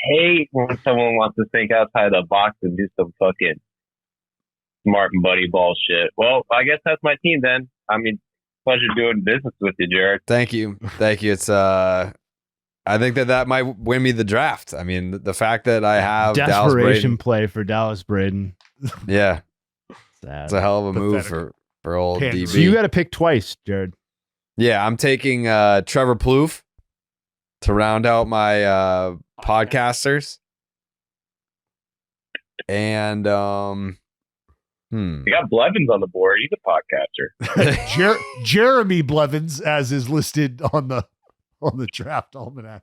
hate when someone wants to think outside the box and do some fucking smart and buddy ball shit. Well, I guess that's my team then. I mean, pleasure doing business with you, Jared. Thank you. It's I think that might win me the draft. I mean, the fact that I have Dallas Desperation Braden, play for Dallas Braden. yeah, Sad. it's a hell of a move Pathetic. for old Pandering. DB. So you got to pick twice, Jared. Yeah, I'm taking Trevor Plouffe to round out my podcasters. And We got Blevins on the board. He's a podcaster. Jeremy Blevins, as is listed on the draft almanac.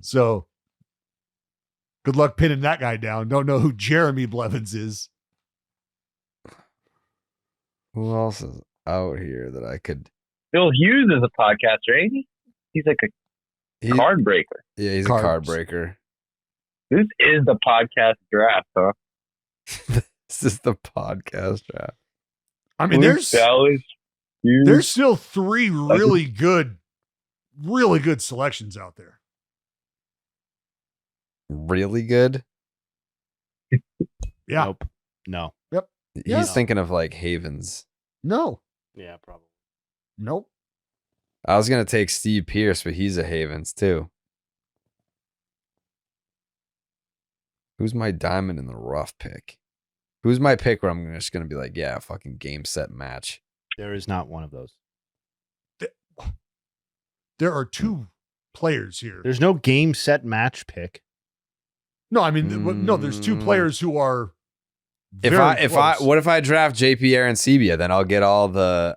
So good luck pinning that guy down. Don't know who Jeremy Blevins is. Who else is out here that I could? Phil Hughes is a podcaster, ain't he? He's like a card breaker. Yeah, he's a Cards. card breaker. This is the podcast draft, huh? This is the podcast draft. I mean, Luke Dallas, Hughes. there's still three really good selections out there. Really good. Yeah. Nope. No. He's Yeah. thinking of like Havens. No. Yeah, probably. Nope. I was gonna take Steve Pierce, but he's a Havens too. Who's my diamond in the rough pick? Who's my pick where I'm just gonna be like, yeah, fucking game set match? There is not one of those. There are two players here. There's no game set match pick. No, I mean, no, there's two players who are. What if I draft JP Arancibia? Then I'll get all the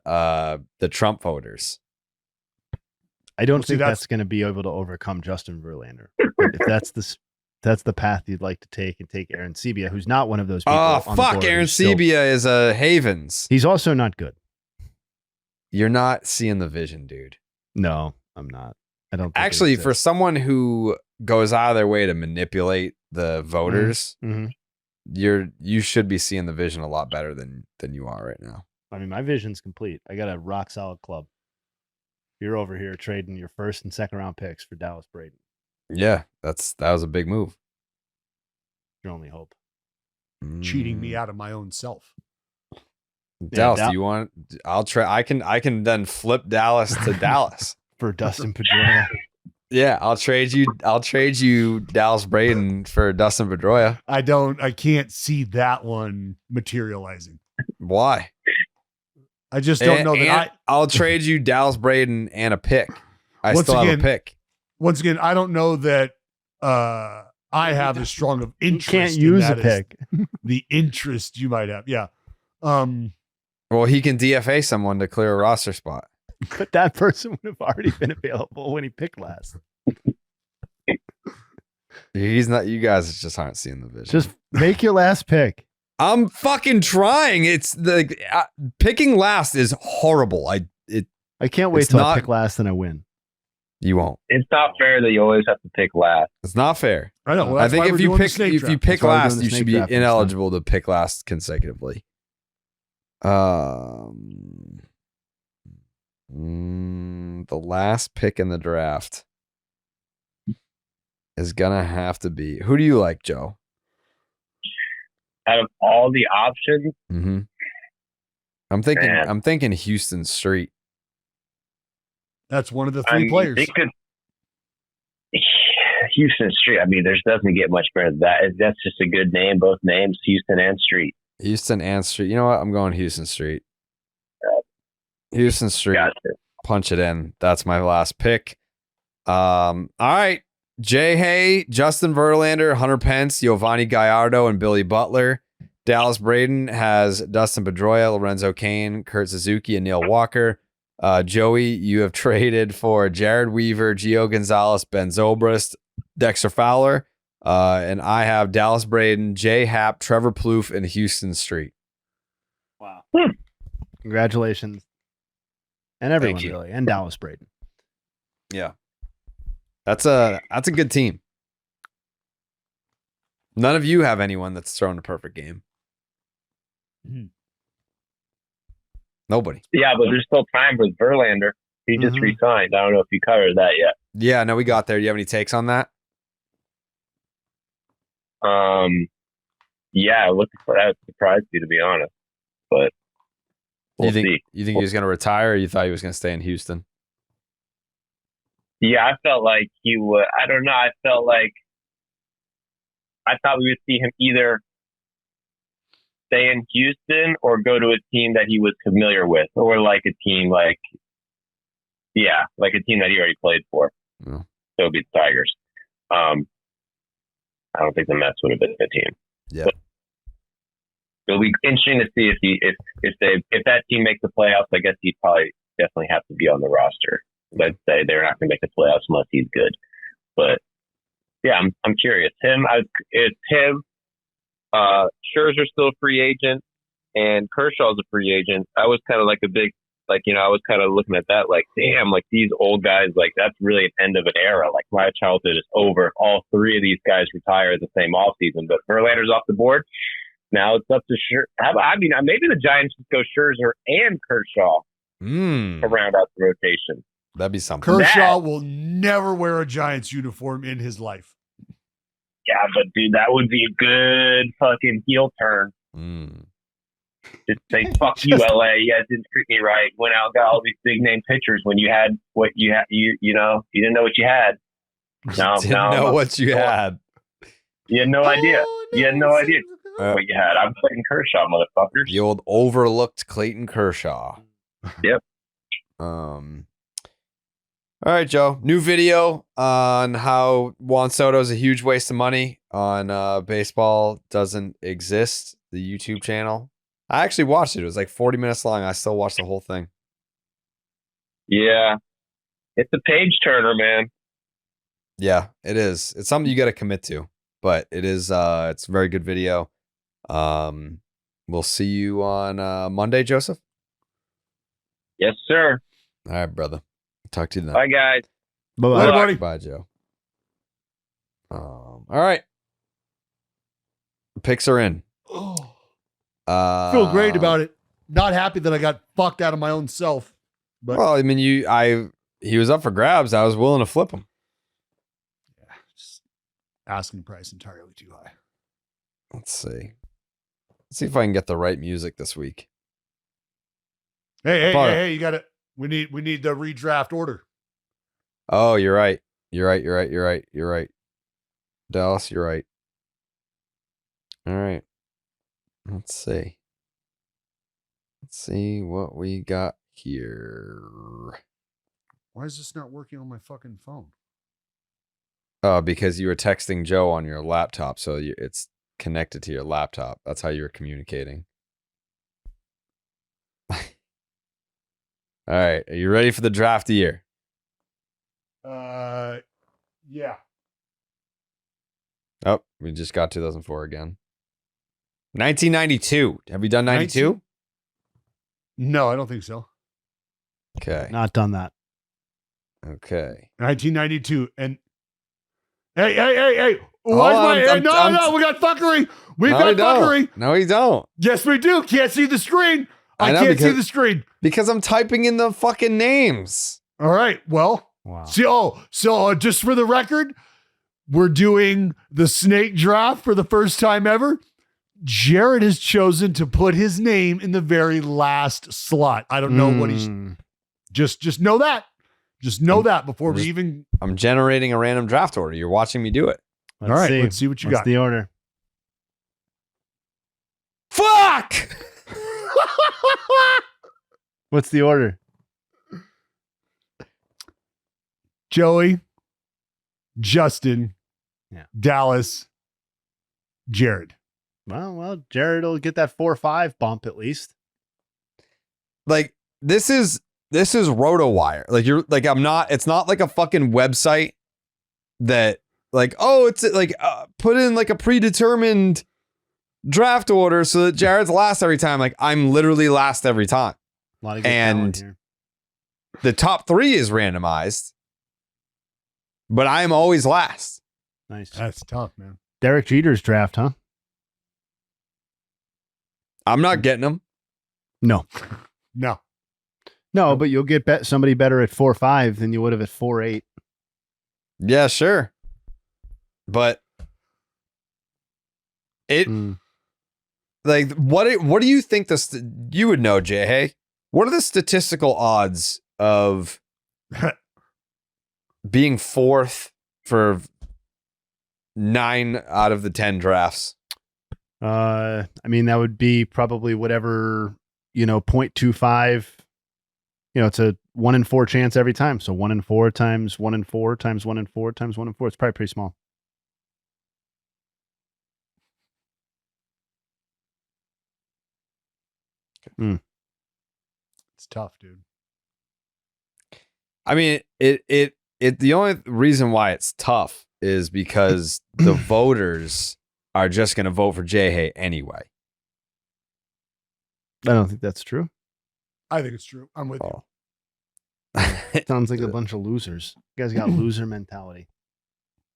Trump voters. I don't Well, see, think that's- that's going to be able to overcome Justin Verlander. But if that's the path you'd like to take, and take Aaron Sebia, who's not one of those people. Oh on the fuck, board Aaron who's still- Sebia is a Havens. He's also not good. You're not seeing the vision, dude. No, I'm not. I don't think it Actually, for exists. someone who goes out of their way to manipulate the voters, Mhm. you should be seeing the vision a lot better than you are right now. I mean, my vision's complete. I got a rock solid club. You're over here trading your first and second round picks for Dallas Braden. Yeah, that was a big move. Your only hope. cheating me out of my own self. Dallas, Yeah, do you want? I'll try. I can then flip Dallas to Dallas. For Dustin Pedroia. Yeah, I'll trade you Dallas Braden for Dustin Pedroia. I can't see that one materializing. Why? I just don't know that I'll trade you Dallas Braden and a pick. I Once still have again, a pick. once again, I don't know that I have as strong of You interest. can't in use a that as pick. The interest you might have. Yeah. Well, he can DFA someone to clear a roster spot. But that person would have already been available when he picked last. He's not. You guys just aren't seeing the vision. Just make your last pick. I'm fucking trying. It's the picking last is horrible. I can't wait It's till I not- pick last and I win. You won't. It's not fair that you always have to pick last. It's not fair. I know. Well, I that's think why if we're you doing the pick snake if draft. you pick That's why we're last, doing the you snake should be draft this time. ineligible to pick last consecutively. The last pick in the draft is gonna have to be. Who do you like, Joe? Out of all the options, Mm-hmm. Man. I'm thinking Houston Street. That's one of the I three mean, players. they could. Houston Street. I mean, there doesn't get much better than that. That's just a good name. Both names, Houston and Street. Houston and Street. You know what? I'm going Houston Street. Houston Street. Gotcha. Punch it in. That's my last pick. All right. JAYHAY, Justin Verlander, Hunter Pence, Giovanni Gallardo, and Billy Butler. Dallas Braden has Dustin Pedroia, Lorenzo Cain, Kurt Suzuki, and Neil Walker. Joey, you have traded for Jared Weaver, Gio Gonzalez, Ben Zobrist, Dexter Fowler. And I have Dallas Braden, Jay Happ, Trevor Plouffe, and Houston Street. Wow. Congratulations. And everyone, you. really. And Dallas Braden. Yeah. That's a good team. None of you have anyone that's thrown a perfect game. Mhm. Nobody. Yeah, but there's still time with Verlander. He just Mhm. resigned. I don't know if you covered that yet. Yeah, no, we got there. Do you have any takes on that? Yeah, that surprised me, to be honest. But we'll see. You think he was going to retire, or you thought he was going to stay in Houston? Yeah, I felt like he would. I don't know. I thought we would see him either stay in Houston or go to a team that he was familiar with, or like a team like a team that he already played for. Yeah. So it'd be the Tigers. I don't think the Mets would have been a team. Yeah. But it'll be interesting to see if that team makes the playoffs. I guess he'd probably definitely have to be on the roster. I'd say they're not going to make the playoffs unless he's good. But yeah, I'm curious. It's him. Scherzer's still a free agent, and Kershaw's a free agent. I was kind of like I was kind of looking at that like, damn, like these old guys, like that's really an end of an era. Like my childhood is over. All three of these guys retire at the same offseason, but Verlander's off the board. Now it's up to maybe the Giants just go Scherzer and Kershaw to round out the rotation. That'd be something. Kershaw will never wear a Giants uniform in his life. Yeah, but dude, that would be a good fucking heel turn. Just say, fuck you, LA. You guys didn't treat me right. Went out, got all these big name pitchers when you had what you had. You didn't know what you had. Didn't know what you had. You had no idea. You had no idea what you had. I'm Clayton Kershaw, motherfuckers. The old overlooked Clayton Kershaw. Yep. All right, Joe. New video on how Juan Soto is a huge waste of money on baseball doesn't exist. The YouTube channel. I actually watched it. It was like 40 minutes long. I still watched the whole thing. Yeah. It's a page turner, man. Yeah, it is. It's something you got to commit to, but it is. It's a very good video. We'll see you on Monday, Joseph. Yes, sir. All right, brother. Talk to you then. Bye, guys. Bye, buddy. Bye, Joe. All right. Picks are in. Feel great about it. Not happy that I got fucked out of my own self. But well, I mean, he was up for grabs. I was willing to flip him. yeah, just asking price entirely too high. Let's see. Let's see if I can get the right music this week. Hey, you got it. We need the redraft order. Oh, you're right. You're right. Dallas, you're right. All right. Let's see. Let's see what we got here. Why is this not working on my fucking phone? Oh, because you were texting Joe on your laptop, so it's connected to your laptop. That's how you were communicating. All right. Are you ready for the draft year? Yeah. Oh, we just got 2004 again. 1992. Have we done 92? No, I don't think so. Okay. Not done that. Okay. 1992. And hey. Why is no, we got fuckery. We got fuckery. No, we don't. Yes, we do. Can't see the screen. I can't see the screen. Because I'm typing in the fucking names. All right. Well, Wow. So just for the record, we're doing the snake draft for the first time ever. Jared has chosen to put his name in the very last slot. I don't know what he's just know that. Just know that before we even. I'm generating a random draft order. You're watching me do it. All right, let's see what you What's got. the order? Fuck! What's the order? Joey, Justin, Dallas, Jared. Well, Jared will get that 4-5 bump at least. Like this is RotoWire. Like you're like it's not like a fucking website that like, oh, it's like put in like a predetermined draft order so that Jared's last every time. Like I'm literally last every time. A lot of good talent here. The top 3 is randomized, but I am always last. Nice. That's tough, man. Derek Jeter's draft, huh? I'm not getting them. No, No. but you'll get somebody better at 4-5 than you would have at 4-8. Yeah, sure. But it like what do you think you would know, JAYHAY? What are the statistical odds of being fourth for 9 out of the 10 drafts. I mean, that would be probably whatever, 0.25. It's a 1 in 4 chance every time. So 1 in 4 times 1 in 4 times 1 in 4 times 1 in 4. It's probably pretty small. It's tough, dude. I mean, it the only reason why it's tough is because the voters are just going to vote for JAYHAY anyway. I don't think that's true. I think it's true. I'm with you. Sounds like a bunch of losers. You guys got loser mentality.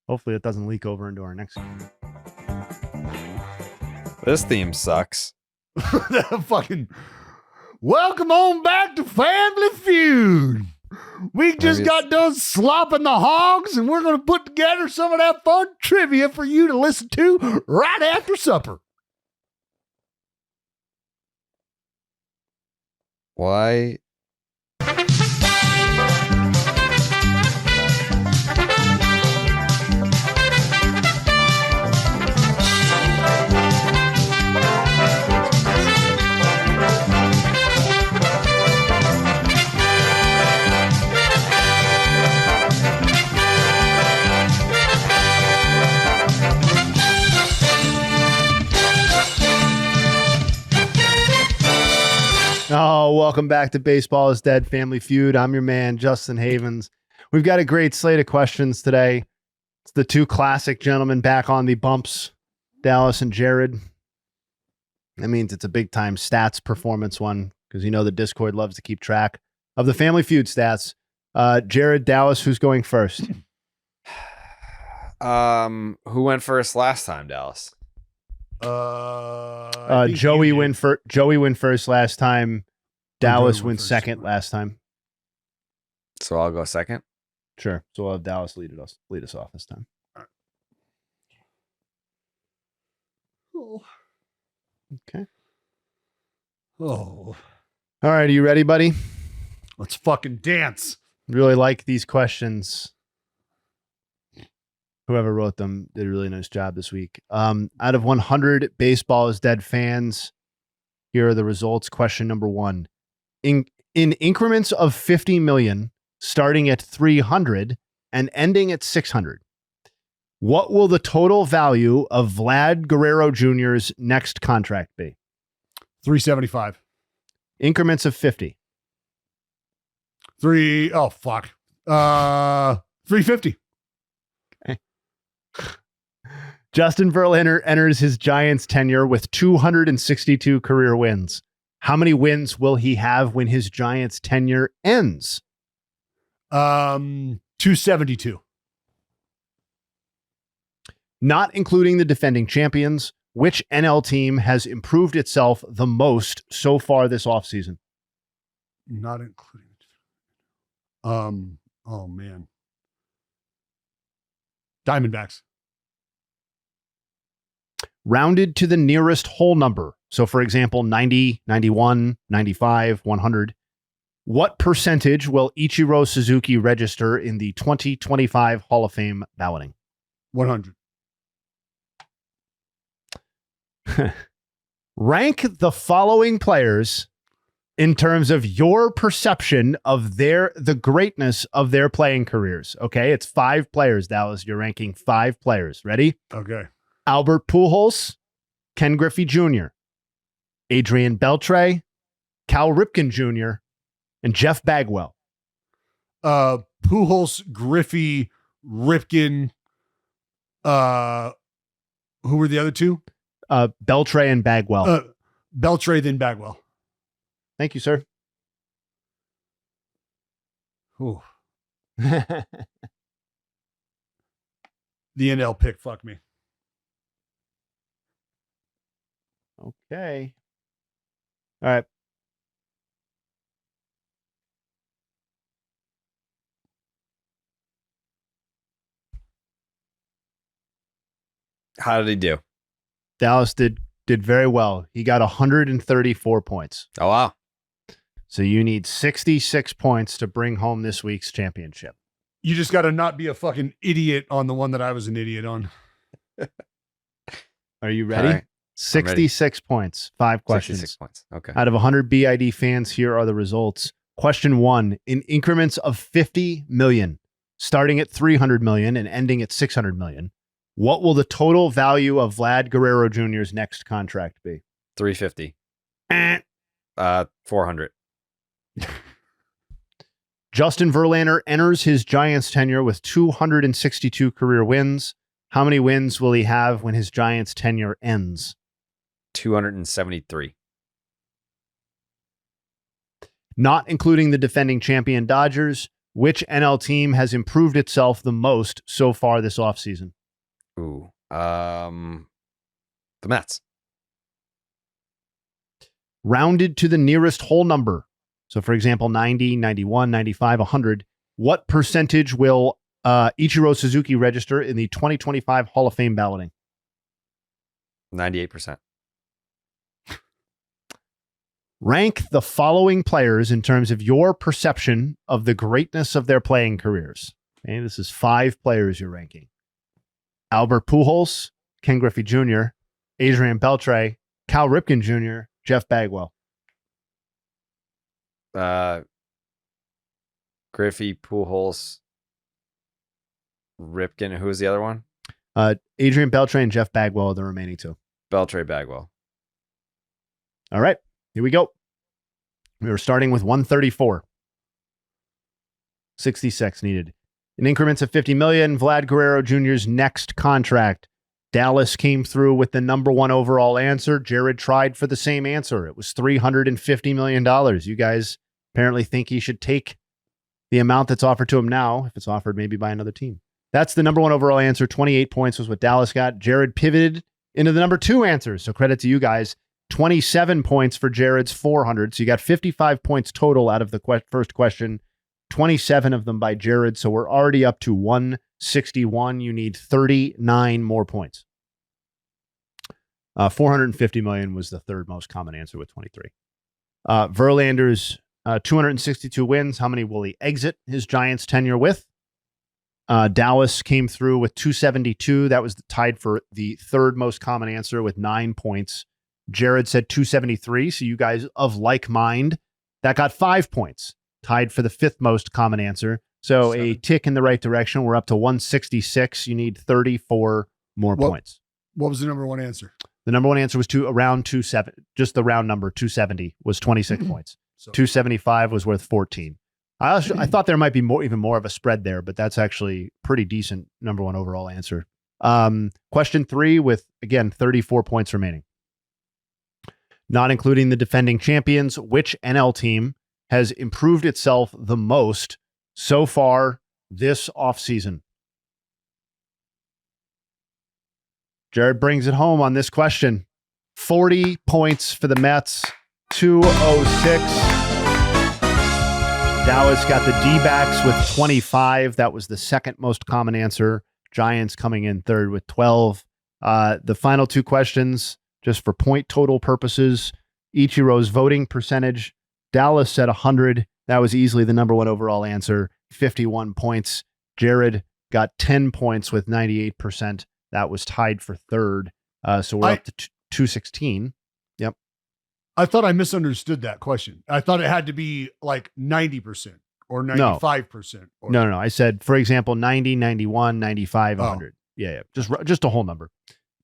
Hopefully it doesn't leak over into our next game. This theme sucks. Fucking welcome on back to Family Feud. We just got done slopping the hogs, and we're going to put together some of that fun trivia for you to listen to right after supper. Why? Oh, welcome back to Baseball is Dead Family Feud. I'm your man, Justin Havens. We've got a great slate of questions today. It's the two classic gentlemen back on the bumps, Dallas and Jared. That means it's a big time stats performance one because the Discord loves to keep track of the Family Feud stats. Jared, Dallas, who's going first? Who went first last time, Dallas? Joey went first last time. Dallas went second last time. So I'll go second. Sure. So we'll have Dallas lead us off this time. Oh. Okay. Oh. All right. Are you ready, buddy? Let's fucking dance. Really like these questions. Whoever wrote them did a really nice job this week. Out of 100 Baseball is Dead fans, here are the results. Question number 1. In increments of 50 million, starting at 300 and ending at 600, what will the total value of Vlad Guerrero Jr.'s next contract be? 375. Increments of 50. 350. Justin Verlander enters his Giants tenure with 262 career wins. How many wins will he have when his Giants tenure ends? 272. Not including the defending champions, which NL team has improved itself the most so far this offseason? Not including. Oh man. Diamondbacks. Rounded to the nearest whole number. So, for example, 90, 91, 95, 100. What percentage will Ichiro Suzuki register in the 2025 Hall of Fame balloting? 100. Rank the following players in terms of your perception of the greatness of their playing careers. Okay, it's 5 players, Dallas. You're ranking 5 players. Ready? Okay. Albert Pujols, Ken Griffey Jr., Adrian Beltre, Cal Ripken Jr., and Jeff Bagwell. Pujols, Griffey, Ripken. Who were the other two? Beltre and Bagwell. Beltre, then Bagwell. Thank you, sir. Ooh. The NL pick, fuck me. Okay. All right. How did he do? Dallas did very well. He got 134 points. Oh, wow. So you need 66 points to bring home this week's championship. You just got to not be a fucking idiot on the one that I was an idiot on. Are you ready? All right. 66 points, 5 questions. 66 points. Okay. Out of 100 BID fans, here are the results. Question 1, in increments of 50 million, starting at 300 million and ending at 600 million, what will the total value of Vlad Guerrero Jr.'s next contract be? 350. 400. Justin Verlander enters his Giants tenure with 262 career wins. How many wins will he have when his Giants tenure ends? 273. Not including the defending champion Dodgers, which NL team has improved itself the most so far this offseason? Ooh. The Mets. Rounded to the nearest whole number. So, for example, 90, 91, 95, 100. What percentage will Ichiro Suzuki register in the 2025 Hall of Fame balloting? 98%. Rank the following players in terms of your perception of the greatness of their playing careers. Okay, this is 5 players you're ranking. Albert Pujols, Ken Griffey Jr., Adrian Beltre, Cal Ripken Jr., Jeff Bagwell. Griffey, Pujols, Ripken. Who was the other one? Adrian Beltre and Jeff Bagwell are the remaining 2. Beltre, Bagwell. All right, here we go. We were starting with 134. 66 needed. In increments of 50 million, Vlad Guerrero Jr.'s next contract. Dallas came through with the number 1 overall answer. Jared tried for the same answer. It was $350 million. You guys apparently think he should take the amount that's offered to him now, if it's offered maybe by another team. That's the number 1 overall answer. 28 points was what Dallas got. Jared pivoted into the number 2 answer. So credit to you guys. 27 points for Jared's 400. So you got 55 points total out of the first question. 27 of them by Jared. So we're already up to 161. You need 39 more points. 450 million was the third most common answer with 23. Verlander's 262 wins. How many will he exit his Giants tenure with? Dallas came through with 272. That was tied for the third most common answer with 9 points. Jared said 273. So you guys of like mind, that got 5 points. Tied for the 5th most common answer. So a tick in the right direction. We're up to 166. You need 34 more points. What was the number 1 answer? The number 1 answer was around 270. Just the round number, 270 was 26 points. So 275 was worth 14. I thought there might be even more of a spread there, but that's actually pretty decent number 1 overall answer. Question 3 with, again, 34 points remaining. Not including the defending champions, which NL team has improved itself the most so far this offseason? Jared brings it home on this question. 40 points for the Mets, 206. Dallas got the D-backs with 25. That was the second most common answer. Giants coming in third with 12. The final 2 questions, just for point total purposes. Ichiro's voting percentage. Dallas said 100. That was easily the number 1 overall answer. 51 points. Jared got 10 points with 98%. That was tied for third. So we're up to 216. Yep. I thought I misunderstood that question. I thought it had to be like 90% or 95%. Or No. I said, for example, 90, 91, 95, 100. Yeah. Just a whole number.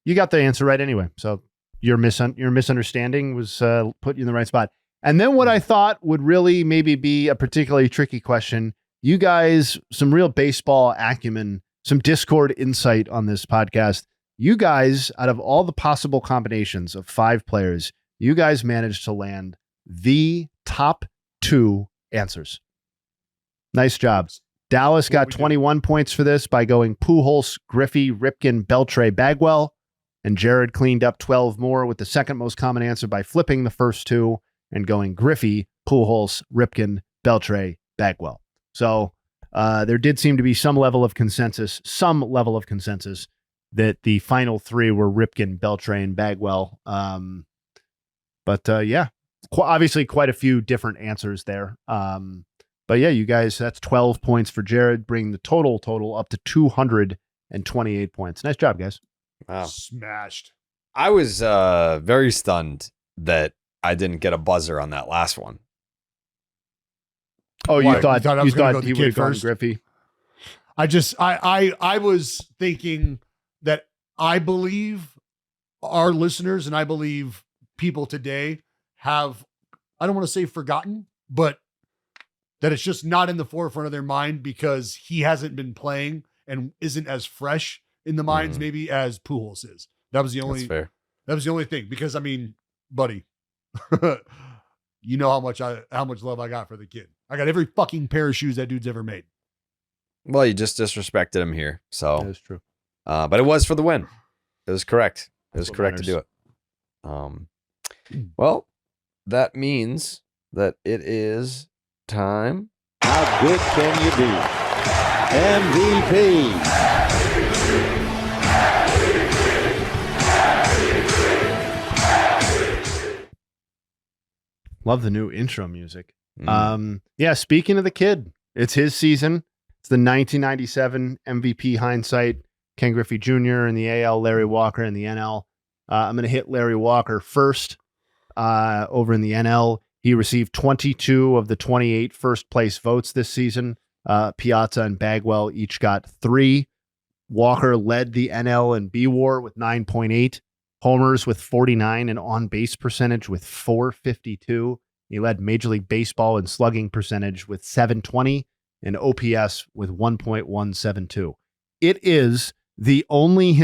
You got the answer right anyway. So your misunderstanding was put you in the right spot. And then what I thought would really maybe be a particularly tricky question. You guys, some real baseball acumen, some Discord insight on this podcast. You guys, out of all the possible combinations of 5 players, you guys managed to land the top 2 answers. Nice job. Dallas got 21 points for this by going Pujols, Griffey, Ripken, Beltre, Bagwell. And Jared cleaned up 12 more with the second most common answer by flipping the first 2 and going Griffey, Pujols, Ripken, Beltre, Bagwell. So there did seem to be some level of consensus that the final 3 were Ripken, Beltre, and Bagwell. But obviously quite a few different answers there. But yeah, you guys, that's 12 points for Jared, bringing the total up to 228 points. Nice job, guys. Wow. Smashed. I was very stunned that I didn't get a buzzer on that last one. Oh, Why? you thought I was gonna go he the would kid have gone first? Griffey? I was thinking that I believe our listeners and I believe people today have, I don't want to say forgotten, but that it's just not in the forefront of their mind because he hasn't been playing and isn't as fresh in the minds maybe as Pujols is. That was the That's only fair. That was the only thing, because I mean, buddy, you know how much love I got for the kid. I got every fucking pair of shoes that dude's ever made. Well, you just disrespected him here. So That is true. but it was for the win. It was correct. It was That's what correct to do it. Well, that means that it is time. How good can you be? MVP. Love the new intro music. Mm. Yeah, speaking of the kid, it's his season. It's the 1997 MVP Hindsight. Ken Griffey Jr. in the AL, Larry Walker in the NL. I'm going to hit Larry Walker first. Over in the NL, he received 22 of the 28 first place votes this season. Piazza and Bagwell each got 3. Walker led the NL in B-WAR with 9.8, homers with 49, and on-base percentage with 452. He led Major League Baseball in slugging percentage with 720 and OPS with 1.172. It is the only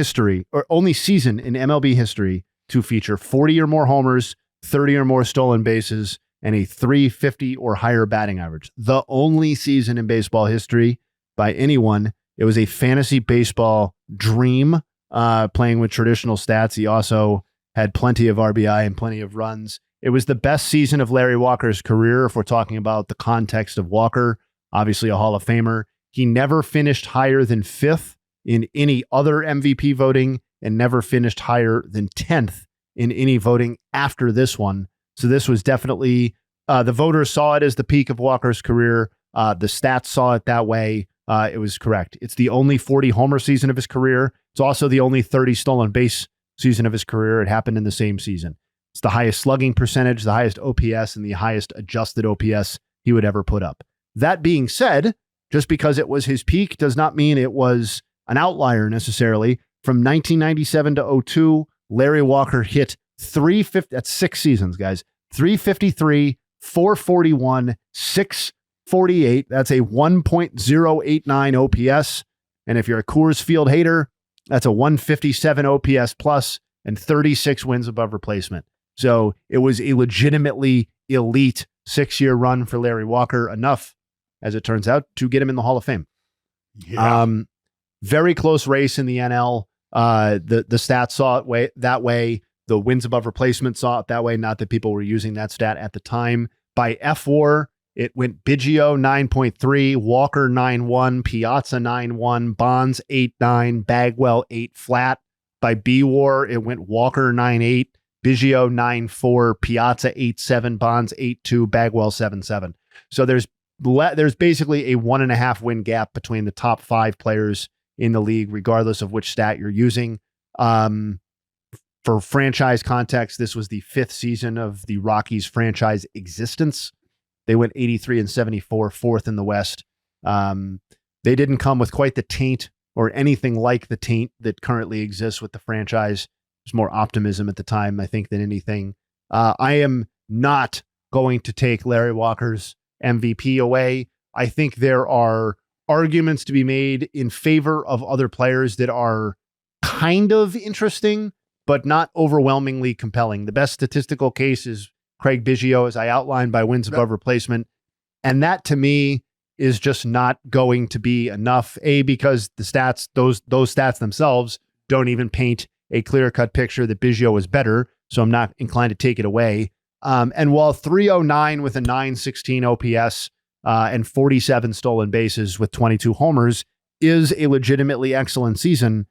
season in MLB history to feature 40 or more homers, 30 or more stolen bases, and a 350 or higher batting average. The only season in baseball history by anyone. It was a fantasy baseball dream, playing with traditional stats. He also had plenty of RBI and plenty of runs. It was the best season of Larry Walker's career, if we're talking about the context of Walker, obviously a Hall of Famer. He never finished higher than 5th in any other MVP voting and never finished higher than 10th in any voting after this one. So this was definitely, the voters saw it as the peak of Walker's career. The stats saw it that way. It was correct. It's the only 40 homer season of his career. It's also the only 30 stolen base season of his career. It happened in the same season. It's the highest slugging percentage, the highest OPS, and the highest adjusted OPS he would ever put up. That being said, just because it was his peak does not mean it was an outlier necessarily. From 1997 to 02, Larry Walker hit 350. That's 6 seasons, guys. 353, 441, 648. That's a 1.089 OPS. And if you're a Coors Field hater, that's a 157 OPS plus and 36 wins above replacement. So it was a legitimately elite 6-year run for Larry Walker, enough, as it turns out, to get him in the Hall of Fame. Yeah. Very close race in the NL. The stats saw it that way. The wins above replacement saw it that way. Not that people were using that stat at the time. By FWAR, it went Biggio 9.3, Walker 9.1, Piazza 9.1, Bonds 8.9, Bagwell 8 flat. By BWAR, it went Walker 9.8, Biggio 9.4, Piazza 8.7, Bonds 8.2, Bagwell 7.7. So there's basically a 1.5 win gap between the top 5 players in the league, regardless of which stat you're using. For franchise context, this was the 5th season of the Rockies franchise existence. They went 83-74, 4th in the West. They didn't come with quite the taint or anything like the taint that currently exists with the franchise. There's more optimism at the time, I think, than anything. I am not going to take Larry Walker's MVP away. I think there are arguments to be made in favor of other players that are kind of interesting, but not overwhelmingly compelling. The best statistical case is Craig Biggio, as I outlined, by wins above replacement. And that, to me, is just not going to be enough. Because the stats, those stats themselves don't even paint a clear-cut picture that Biggio is better. So I'm not inclined to take it away. And while 309 with a 916 OPS and 47 stolen bases with 22 homers is a legitimately excellent season,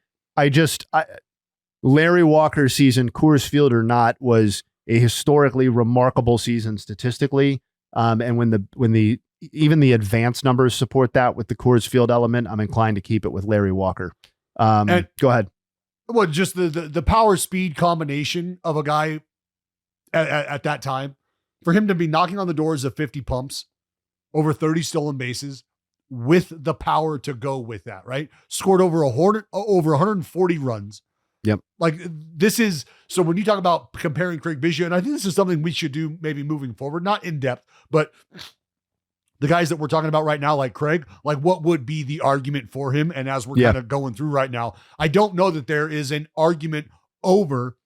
Larry Walker's season, Coors Field or not, was a historically remarkable season statistically. And when the even the advanced numbers support that with the Coors Field element, I'm inclined to keep it with Larry Walker. And- Go ahead. Well, just the power speed combination of a guy at that time, for him to be knocking on the doors of 50 pumps, over 30 stolen bases, with the power to go with that, right? Scored over 140 runs. Yep. Like this is, so when you talk about comparing Craig Biggio, and I think this is something we should do maybe moving forward, not in depth, but the guys that we're talking about right now, like Craig, like what would be the argument for him? And as we're kind of going through right now, I don't know that there is an argument over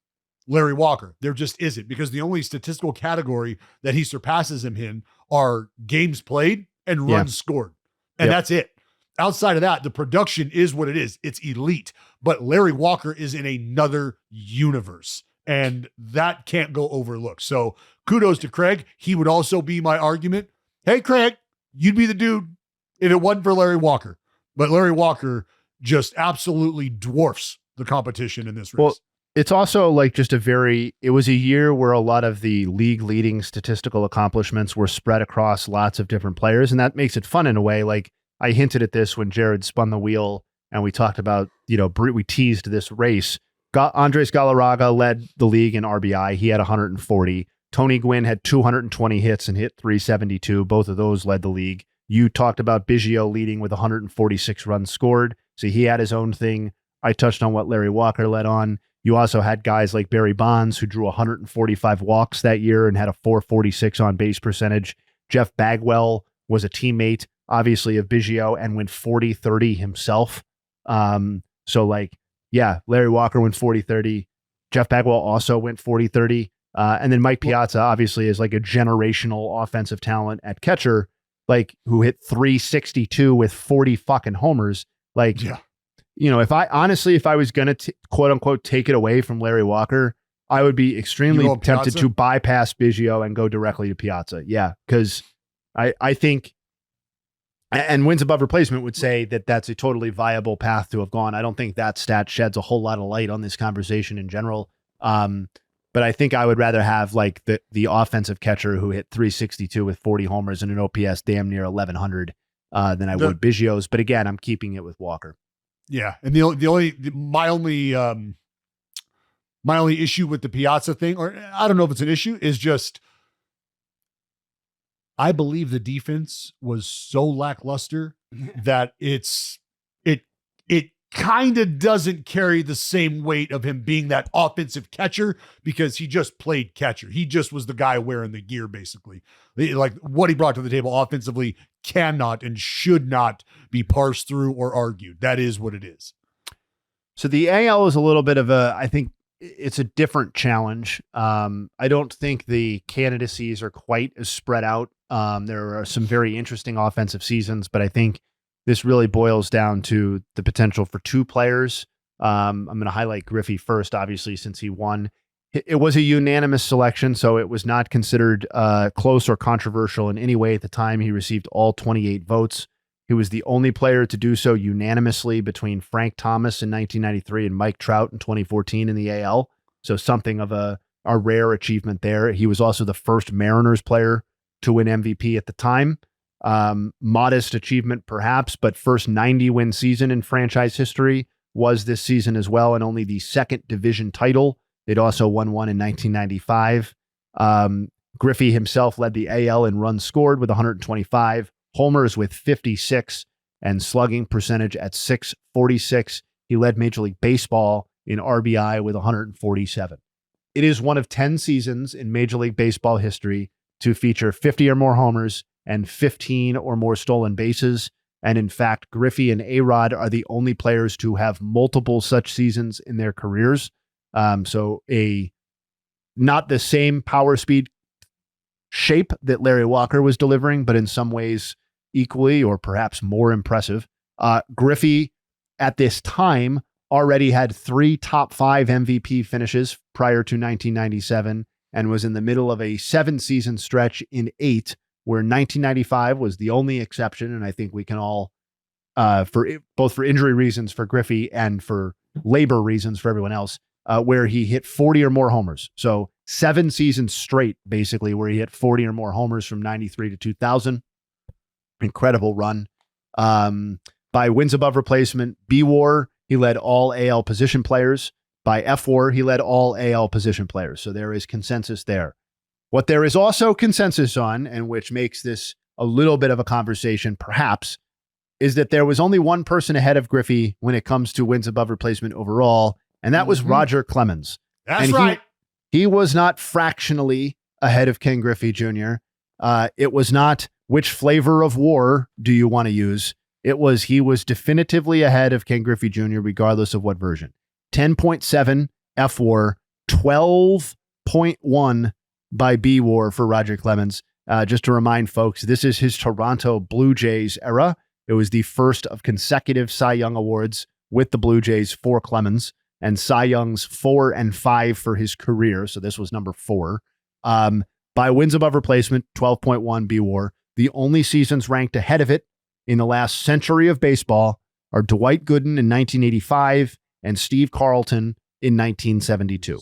Larry Walker. There just isn't, because the only statistical category that he surpasses him in are games played and runs scored. And that's it. Outside of that, the production is what it is. It's elite, but Larry Walker is in another universe, and that can't go overlooked. So kudos to Craig. He would also be my argument. Hey, Craig, you'd be the dude if it wasn't for Larry Walker. But Larry Walker just absolutely dwarfs the competition in this race. Well, it's also like just it was a year where a lot of the league leading statistical accomplishments were spread across lots of different players. And that makes it fun in a way. Like I hinted at this when Jared spun the wheel and we talked about, we teased this race. Andres Galarraga led the league in RBI. He had 140. Tony Gwynn had 220 hits and hit 372. Both of those led the league. You talked about Biggio leading with 146 runs scored. So he had his own thing. I touched on what Larry Walker led on. You also had guys like Barry Bonds, who drew 145 walks that year and had a 446 on base percentage. Jeff Bagwell was a teammate, obviously, of Biggio and went 40-30 himself. Larry Walker went 40-30. Jeff Bagwell also went 40-30. And then Mike Piazza, obviously, is like a generational offensive talent at catcher, like who hit 362 with 40 fucking homers. Like, if I was going to quote unquote take it away from Larry Walker, I would be extremely tempted to bypass Biggio and go directly to Piazza. Yeah. Cause I think, and wins above replacement would say that that's a totally viable path to have gone. I don't think that stat sheds a whole lot of light on this conversation in general. But I think I would rather have like the offensive catcher who hit 362 with 40 homers and an OPS damn near 1100 than I would Biggio's. But again, I'm keeping it with Walker. Yeah, and my only issue with the Piazza thing, or I don't know if it's an issue, is just I believe the defense was so lackluster that it kind of doesn't carry the same weight of him being that offensive catcher, because he just played catcher. He just was the guy wearing the gear, basically. Like what he brought to the table offensively cannot and should not be parsed through or argued. That is what it is. So the AL is a little bit of I think it's a different challenge. I don't think the candidacies are quite as spread out. There are some very interesting offensive seasons, but I think this really boils down to the potential for two players. I'm going to highlight Griffey first, obviously, since he won. It was a unanimous selection, so it was not considered close or controversial in any way at the time. He received all 28 votes. He was the only player to do so unanimously between Frank Thomas in 1993 and Mike Trout in 2014 in the AL. So something of a rare achievement there. He was also the first Mariners player to win MVP at the time. Modest achievement perhaps, but first 90-win season in franchise history was this season as well, and only the second division title. They'd also won one in 1995. Griffey himself led the AL in runs scored with 125, homers with 56, and slugging percentage at .646. He led Major League Baseball in RBI with 147. It is one of 10 seasons in Major League Baseball history to feature 50 or more homers and 15 or more stolen bases. And in fact, Griffey and A-Rod are the only players to have multiple such seasons in their careers. So not the same power speed shape that Larry Walker was delivering, but in some ways equally or perhaps more impressive. Griffey at this time already had 3 top 5 MVP finishes prior to 1997 and was in the middle of a 7-season stretch in 8, where 1995 was the only exception. And I think we can all, both for injury reasons for Griffey and for labor reasons for everyone else, where he hit 40 or more homers. So 7 seasons straight, basically, where he hit 40 or more homers from 93 to 2000. Incredible run. By wins above replacement, B-WAR, he led all AL position players. By F-WAR, he led all AL position players. So there is consensus there. What there is also consensus on, and which makes this a little bit of a conversation, perhaps, is that there was only one person ahead of Griffey when it comes to wins above replacement overall, and that was Roger Clemens. That's and right. He was not fractionally ahead of Ken Griffey Jr. It was not which flavor of war do you want to use. It was he was definitively ahead of Ken Griffey Jr. regardless of what version. 10.7 F-WAR, 12.1 by B-WAR for Roger Clemens. Just to remind folks, this is his Toronto Blue Jays era. It was the first of consecutive Cy Young awards with the Blue Jays for Clemens, and Cy Young's 4 and 5 for his career. So this was number 4. By wins above replacement, 12.1 B-WAR. The only seasons ranked ahead of it in the last century of baseball are Dwight Gooden in 1985 and Steve Carlton in 1972.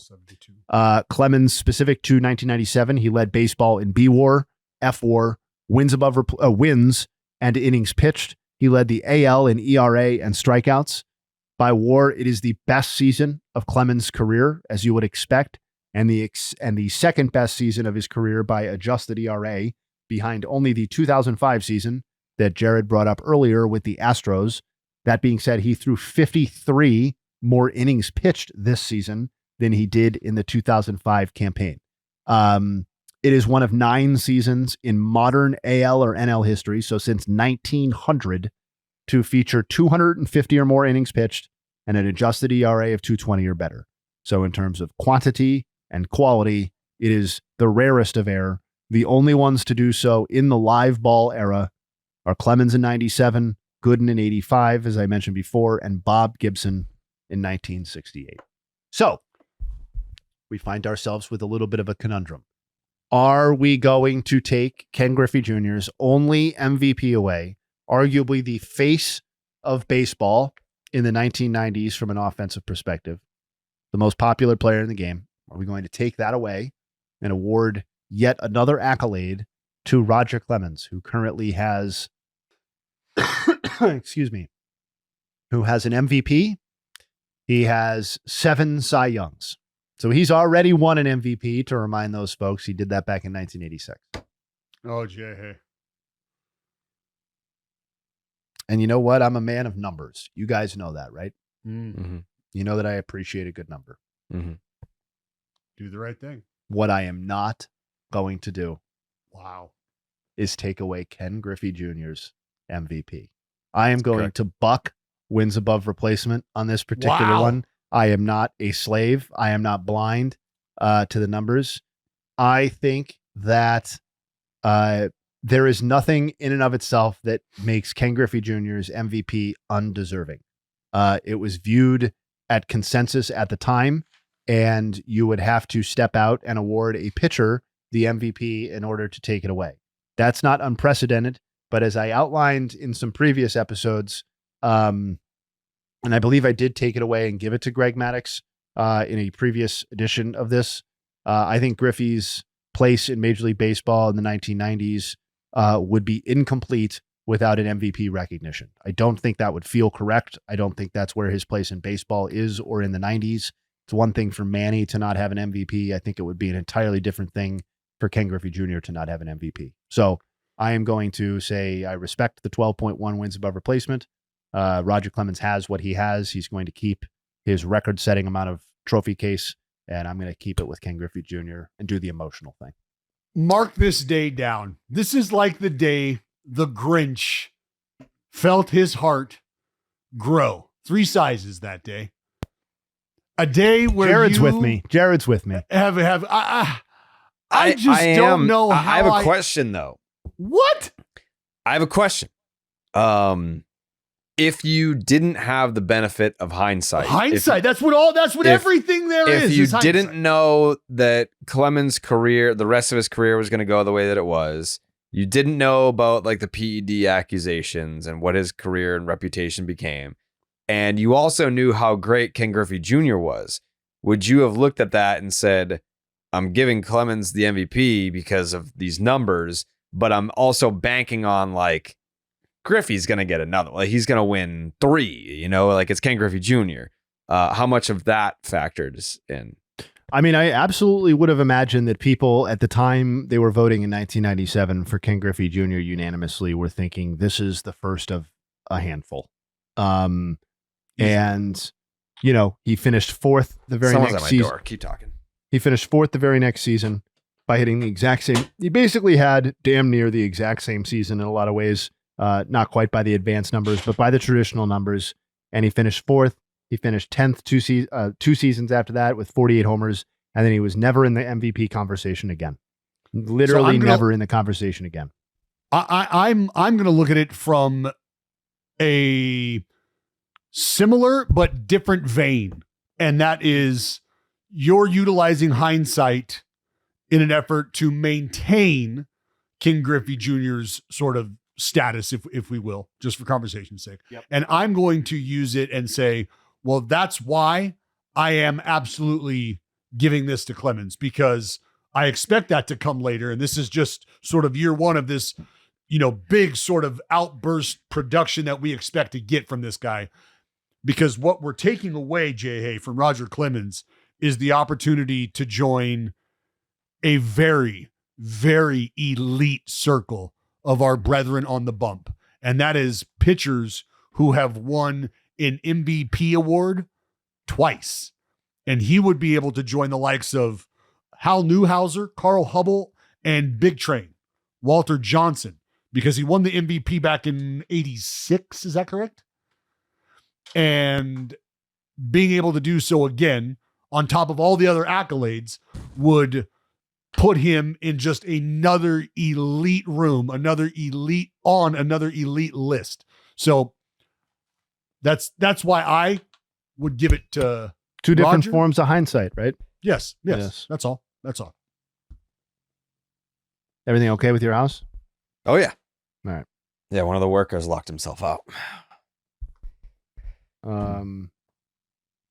Clemens, specific to 1997, he led baseball in B-WAR, F-WAR, wins and innings pitched. He led the AL in ERA and strikeouts. By WAR, it is the best season of Clemens' career, as you would expect, and the second best season of his career by adjusted ERA, behind only the 2005 season that Jared brought up earlier with the Astros. That being said, he threw 53 more innings pitched this season than he did in the 2005 campaign. It is one of 9 seasons in modern AL or NL history, so since 1900, to feature 250 or more innings pitched and an adjusted ERA of 2.20 or better. So in terms of quantity and quality, it is the rarest of air. The only ones to do so in the live ball era are Clemens in 97, Gooden in 85, as I mentioned before, and Bob Gibson in 1968. So we find ourselves with a little bit of a conundrum. Are we going to take Ken Griffey Jr.'s only MVP away, arguably the face of baseball in the 1990s from an offensive perspective, the most popular player in the game? Are we going to take that away and award yet another accolade to Roger Clemens, who currently has, excuse me, who has an MVP? He has 7 Cy Youngs. So he's already won an MVP. To remind those folks, he did that back in 1986. Oh, JAYHAY. And you know what? I'm a man of numbers. You guys know that, right? Mm-hmm. You know that I appreciate a good number. Mm-hmm. Do the right thing. What I am not going to do Wow. is take away Ken Griffey Jr.'s MVP. I am going Correct. to buck wins above replacement on this particular Wow. one. I am not a slave. I am not blind to the numbers. I think that there is nothing in and of itself that makes Ken Griffey Jr.'s MVP undeserving. It was viewed at consensus at the time, and you would have to step out and award a pitcher the MVP in order to take it away. That's not unprecedented, but as I outlined in some previous episodes, and I believe I did take it away and give it to Greg Maddux in a previous edition of this. I think Griffey's place in Major League Baseball in the 1990s would be incomplete without an MVP recognition. I don't think that would feel correct. I don't think that's where his place in baseball is or in the 90s. It's one thing for Manny to not have an MVP. I think it would be an entirely different thing for Ken Griffey Jr. to not have an MVP. So I am going to say I respect the 12.1 wins above replacement. Roger Clemens has what he has. He's going to keep his record-setting amount of trophy case, and I'm going to keep it with Ken Griffey Jr. and do the emotional thing. Mark this day down. This is like the day the Grinch felt his heart grow 3 sizes that day. A day where Jared's you with me. Jared's with me. I just don't know how I have a question though. What? I have a question. If you didn't have the benefit of hindsight, That's what everything there is. If you is didn't hindsight. know that Clemens' career, the rest of his career was going to go the way that it was, you didn't know about like the PED accusations and what his career and reputation became, and you also knew how great Ken Griffey Jr. was, would you have looked at that and said, I'm giving Clemens the MVP because of these numbers, but I'm also banking on like Griffey's going to get another, like he's going to win 3, like it's Ken Griffey Jr. How much of that factors in? I mean, I absolutely would have imagined that people at the time they were voting in 1997 for Ken Griffey Jr. unanimously were thinking this is the first of a handful. And, he finished 4th the very Someone's next at my season. door. Keep talking. He finished 4th the very next season by hitting the exact same. He basically had damn near the exact same season in a lot of ways. Not quite by the advanced numbers, but by the traditional numbers. And he finished 4th. He finished 10th 2 seasons after that with 48 homers. And then he was never in the MVP conversation again. Literally never in the conversation again. I'm going to look at it from a similar but different vein. And that is you're utilizing hindsight in an effort to maintain King Griffey Jr.'s sort of status, if we will, just for conversation's sake. Yep. And I'm going to use it and say, well, that's why I am absolutely giving this to Clemens, because I expect that to come later. And this is just sort of year one of this, big sort of outburst production that we expect to get from this guy. Because what we're taking away, JAYHAY, from Roger Clemens is the opportunity to join a very, very elite circle of our brethren on the bump. And that is pitchers who have won an MVP award twice. And he would be able to join the likes of Hal Newhouser, Carl Hubble, and Big Train, Walter Johnson, because he won the MVP back in 86. Is that correct? And being able to do so again, on top of all the other accolades, would put him in just another elite room, another elite list. So that's why I would give it to 2 different Roger. forms of hindsight, right? Yes. Yes. That's all. Everything okay with your house? Oh, yeah. All right. Yeah, one of the workers locked himself out. All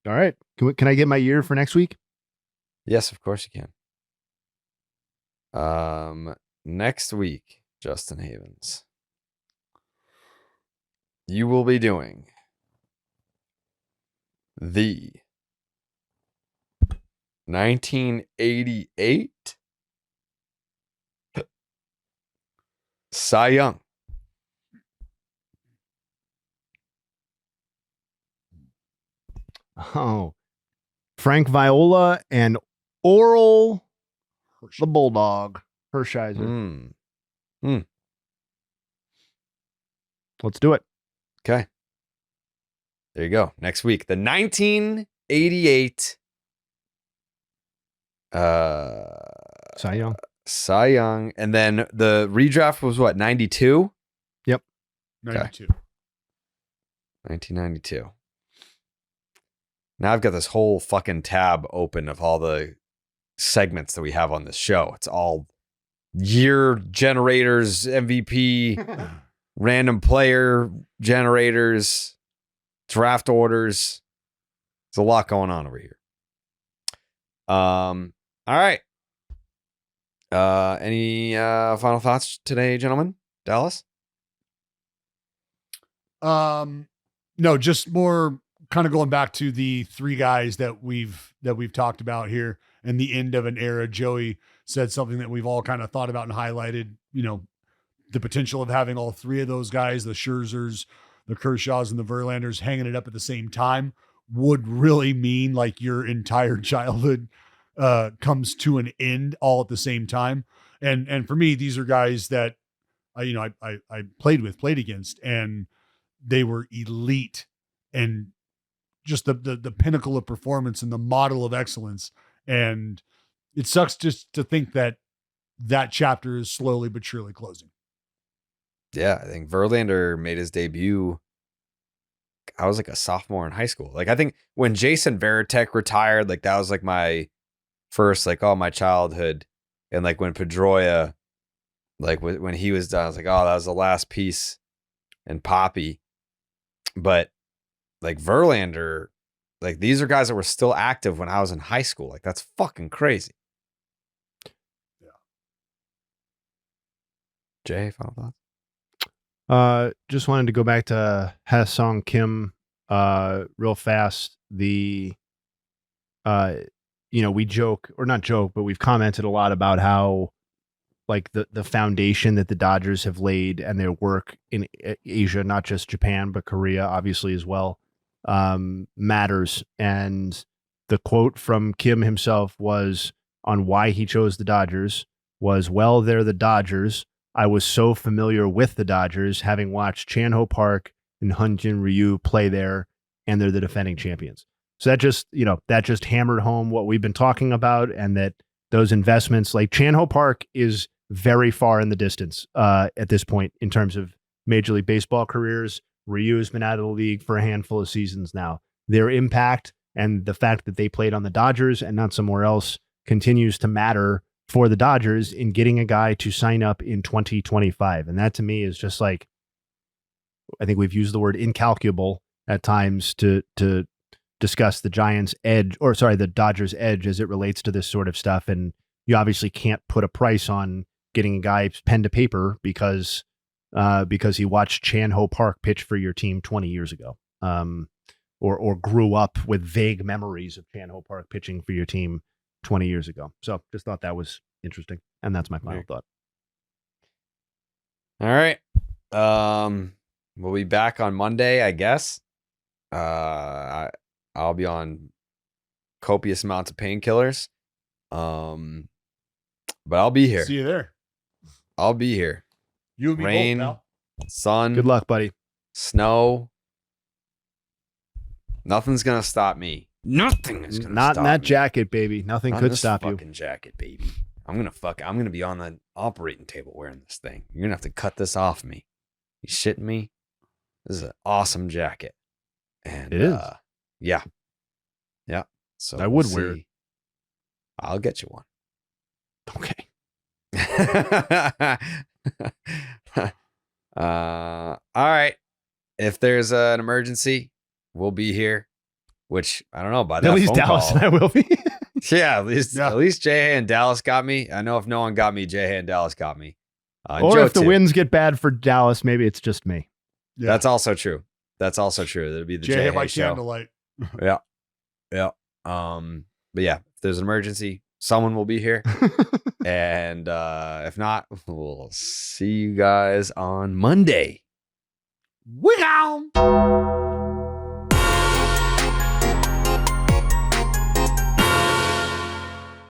right. Can I get my year for next week? Yes, of course you can. Next week, Justin Havens, you will be doing the 1988 Cy Young. Oh, Frank Viola and Oral the Bulldog Hershiser. Let's do it. Okay. There you go. Next week, the 1988 Cy Young. Cy Young. And then the redraft was what, 92? 92. 1992. Now I've got this whole fucking tab open of all the segments that we have on this show. It's all year generators, MVP, random player generators, draft orders. There's a lot going on over here. All right. Any final thoughts today, gentlemen? Dallas? No, just more kind of going back to the 3 guys that we've talked about here and the end of an era. Joey said something that we've all kind of thought about and highlighted, the potential of having all 3 of those guys, the Scherzers, the Kershaws, and the Verlanders hanging it up at the same time would really mean like your entire childhood comes to an end all at the same time. And for me, these are guys that I played against, and they were elite and just the pinnacle of performance and the model of excellence. And it sucks just to think that chapter is slowly but surely closing. Yeah, I think Verlander made his debut. I was like a sophomore in high school. Like, I think when Jason Varitek retired, like that was like my first, like, my childhood. And like when Pedroia, like when he was done, I was like, that was the last piece. And Poppy. But like Verlander, Like, these are guys that were still active when I was in high school. Like, that's fucking crazy. Yeah. Jay, final thoughts? Just wanted to go back to HYE-SEONG Kim real fast. We joke, or not joke, but we've commented a lot about how like the foundation that the Dodgers have laid and their work in Asia, not just Japan, but Korea, obviously as well, matters. And the quote from Kim himself was on why he chose the Dodgers was, well, they're the Dodgers. I was so familiar with the Dodgers, having watched Chan-Ho Park and Hyunjin Ryu play there, and they're the defending champions. So that just hammered home what we've been talking about, and that those investments, like Chan-Ho Park is very far in the distance at this point in terms of Major League Baseball careers. Ryu has been out of the league for a handful of seasons now. Their impact and the fact that they played on the Dodgers and not somewhere else continues to matter for the Dodgers in getting a guy to sign up in 2025. And that to me is just like, I think we've used the word incalculable at times to discuss the the Dodgers' edge as it relates to this sort of stuff. And you obviously can't put a price on getting a guy pen to paper because he watched Chan-Ho Park pitch for your team 20 years ago, or grew up with vague memories of Chan-Ho Park pitching for your team 20 years ago. So just thought that was interesting. And that's my final thought. All right. We'll be back on Monday, I guess. I'll be on copious amounts of painkillers. But I'll be here. See you there. I'll be here. You and me Rain, both, pal. sun, Good luck, buddy. snow. Nothing's gonna stop me. Nothing is gonna Not stop in that me. jacket, baby. Nothing Not in could this stop you. fucking jacket, baby. I'm gonna be on the operating table wearing this thing. You're gonna have to cut this off me. You shitting me? This is an awesome jacket. And It is. Yeah. So I would wear it. I'll get you one. Okay. All right. If there's an emergency, we'll be here. Which I don't know by that. At least phone Dallas call. and I will be. Yeah, at least JAYHAY and Dallas got me. I know if no one got me, JAYHAY and Dallas got me. Or Joe if the too. winds get bad for Dallas, maybe it's just me. Yeah. That's also true. That'll be the Jay JAYHAY by show. candlelight. Yeah. But yeah, if there's an emergency, someone will be here. And if not, we'll see you guys on Monday. We gone.